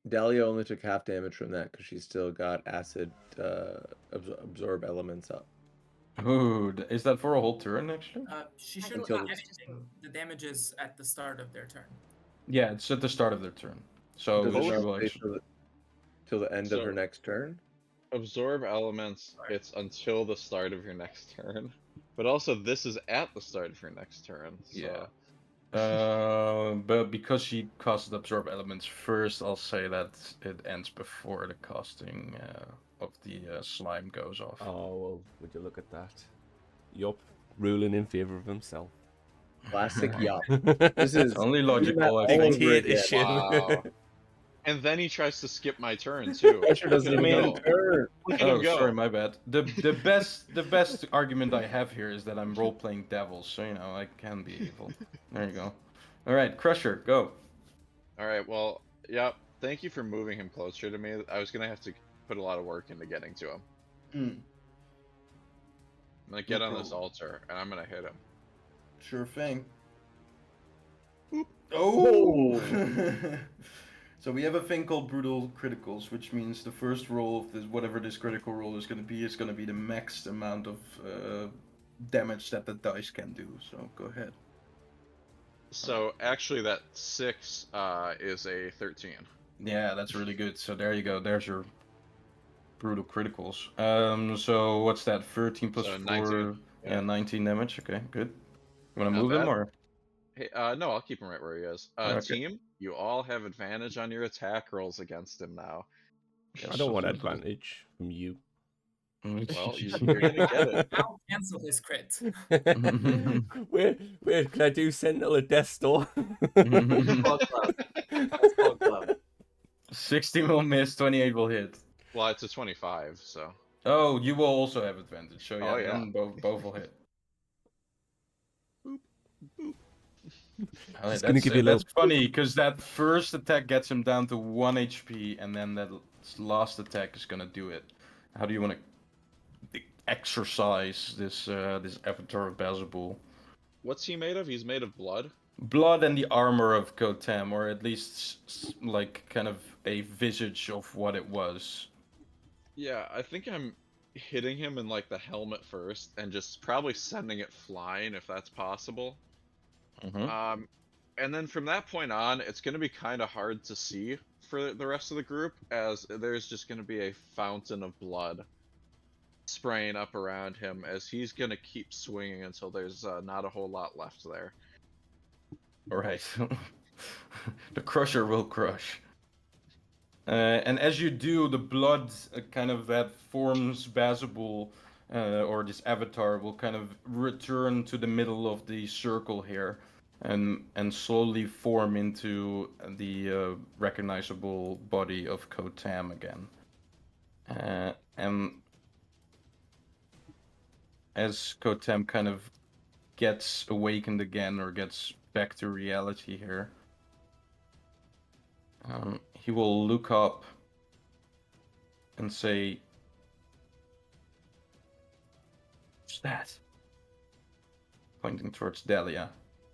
Dalia only took half damage from that because she still got acid absorb elements up. Ooh, is that for a whole turn, actually? She shouldn't Until have the- anything. The damage is at the start of their turn. Yeah, it's at the start of their turn. So Does it she not will stay actually... till the end of her So- next turn? Absorb elements, it's until the start of your next turn. But also, this is at the start of your next turn. So. Yeah. But because she casted absorb elements first, I'll say that it ends before the casting of the slime goes off. Oh, well, would you look at that? Yup, ruling in favor of himself. Classic Wow. yup. This is Only doing logical, I that all think. over again. Wow. And then he tries to skip my turn too. Pressure doesn't Look at even him get a go. turn. Look at him Oh, go. sorry, my bad. The best argument I have here is that I'm role playing devils, so you know I can be evil. There you go. All right, Crusher, go. All right. Well, yep. Thank you for moving him closer to me. I was gonna have to put a lot of work into getting to him. I'm gonna get No on this problem. altar and I'm gonna hit him. Sure thing. Oh. So we have a thing called brutal criticals, which means the first roll of this, whatever this critical roll is going to be the max amount of damage that the dice can do. So go ahead. So actually, that 6 is a 13. Yeah, that's really good. So there you go. There's your brutal criticals. So what's that? 13 plus So 4. 19, Yeah, yeah. 19 damage. Okay, good. You want to Not move him bad. or? Hey, no, I'll keep him right where he is. Okay. Team, you all have advantage on your attack rolls against him now. I don't want advantage from you. Well, you're gonna get it. I'll cancel his crit. wait, can I do Sentinel at Death Store? Fuck up. That's fucked up. 60 will miss, 28 will hit. Well, it's a 25, so. Oh, you will also have advantage. So yeah, Oh, yeah. then both will hit. Just gonna give you a little. That's funny because that first attack gets him down to 1 HP, and then that last attack is gonna do it. How do you want to exercise this this avatar of Bazabul? What's he made of? He's made of blood. Blood and the armor of Kotem, or at least like kind of a visage of what it was. Yeah, I think I'm hitting him in like the helmet first, and just probably sending it flying if that's possible. Mm-hmm. And then from that point on, it's going to be kind of hard to see for the rest of the group, as there's just going to be a fountain of blood spraying up around him as he's going to keep swinging until there's not a whole lot left there. All right. The Crusher will crush. And as you do, the blood kind of that forms Bazabul, or this avatar, will kind of return to the middle of the circle here, and slowly form into the recognizable body of Kotam again. And as Kotem kind of gets awakened again or gets back to reality here, he will look up and say, "What's that?" Pointing towards Dalia.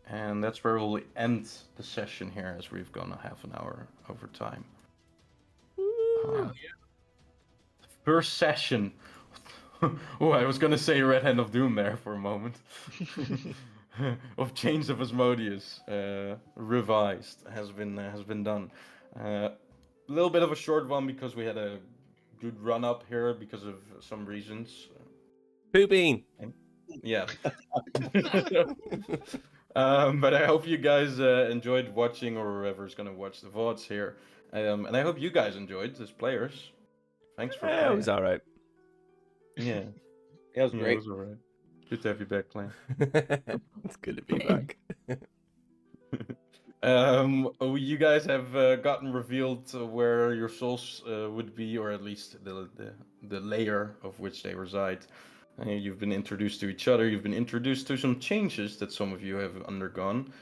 And that's where we'll end the session here, as we've gone a half an hour over time. First session. Oh, I was gonna say Red Hand of Doom there for a moment. Of Chains of Asmodeus, revised, has been done. A little bit of a short one because we had a good run up here because of some reasons. Pooping. Yeah. But I hope you guys enjoyed watching, or whoever's gonna watch the VODs here. And I hope you guys enjoyed as players. Thanks for Yeah, playing. it was all right. Yeah. Yeah, it was Yeah, great. it was alright. Good to have you back playing. It's good to be back. You guys have gotten revealed where your souls would be, or at least the layer of which they reside. You've been introduced to each other. You've been introduced to some changes that some of you have undergone.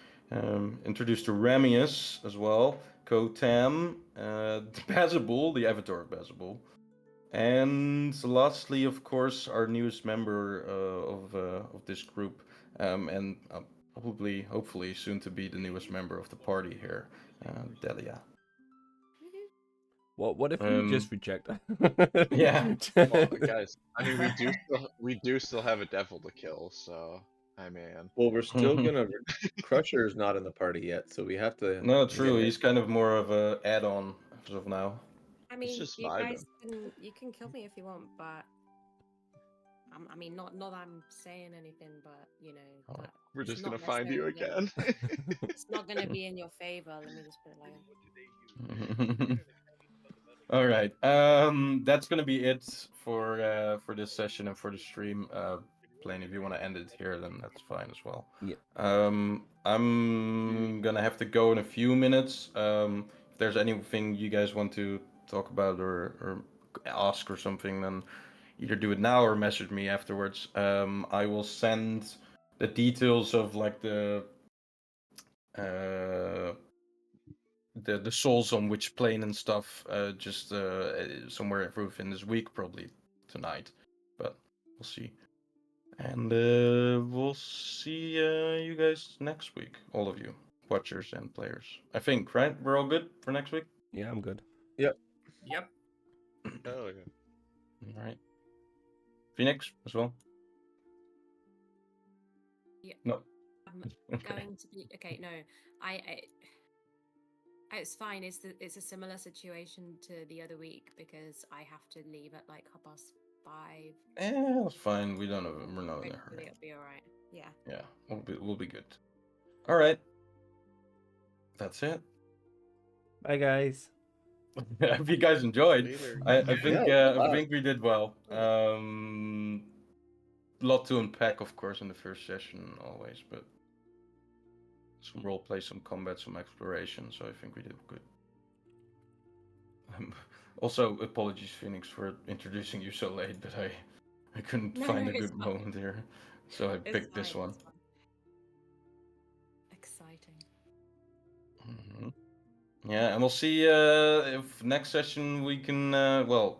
Introduced to Ramius as well, Kotam, Bazabul, the Avatar of Bazabul, and lastly, of course, our newest member of this group, and probably, hopefully, soon to be the newest member of the party here, Dalia. What if you just Um, reject her? Yeah. Well, guys, I mean, we do still have a devil to kill, so I mean, Well, we're still gonna. Crusher's not in the party yet, so we have to. No, get true. him. He's kind of more of a add-on as of now. I mean, just you vibing. guys you can kill me if you want, but I mean, not that I'm saying anything, but you know, Oh. that we're it's just not gonna find you necessarily again. it's not gonna be in your favor. Let me just put it like that. All right. That's gonna be it for this session and for the stream. Plain, if you want to end it here, then that's fine as well. Yeah. I'm gonna have to go in a few minutes. If there's anything you guys want to talk about or ask or something, then either do it now or message me afterwards. I will send the details of like uh, the souls on which plane and stuff just somewhere within this week, probably tonight, but we'll see. And we'll see you guys next week, all of you watchers and players. I think, right? We're all good for next week. Yeah, I'm good. Yep. Oh yeah. All right. Phoenix as well. Yeah. No. I'm Okay. going to be okay. No, I it's fine. It's a similar situation to the other week because I have to leave at like 5:30. That's fine. We're not in a Hopefully hurry. it'll be all right. Yeah. Yeah, we'll be good. All right. That's it. Bye, guys. I hope you guys enjoyed. Later. I think Yeah, I think we did well. Lot to unpack, of course, in the first session always, but some roleplay, some combat, some exploration. So I think we did good. Also, apologies, Phoenix, for introducing you so late, but I couldn't No, find no, a it's good fine. moment here, so I It's picked this fine, one. it's fine. Exciting. Hmm. Yeah, and we'll see if next session we can well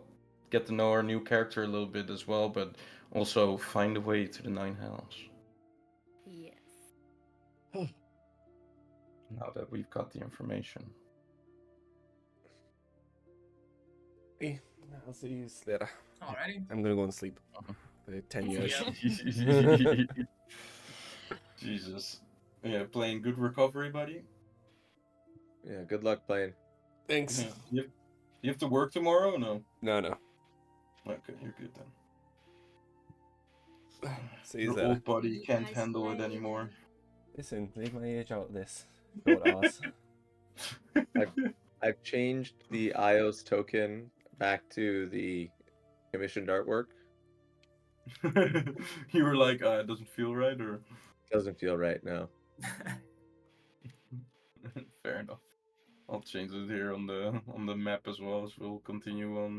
get to know our new character a little bit as well, but also find a way to the Nine Hells. Yes. Now that we've got the information. Hey, I'll see you later. Alrighty. I'm gonna go and sleep for 10 years. Jesus. Yeah, playing good recovery, buddy. Yeah. Good luck playing. Thanks. Yeah. You have to work tomorrow or no? No. Okay, you're good then. See you Your later. old body You can't guys handle it later. anymore. Listen, leave my age out of this. Short ass. I've changed the iOS token back to the commissioned artwork. You were like, it doesn't feel right, or Doesn't feel right now. fair enough. I'll change it here on the map as well, as we'll continue on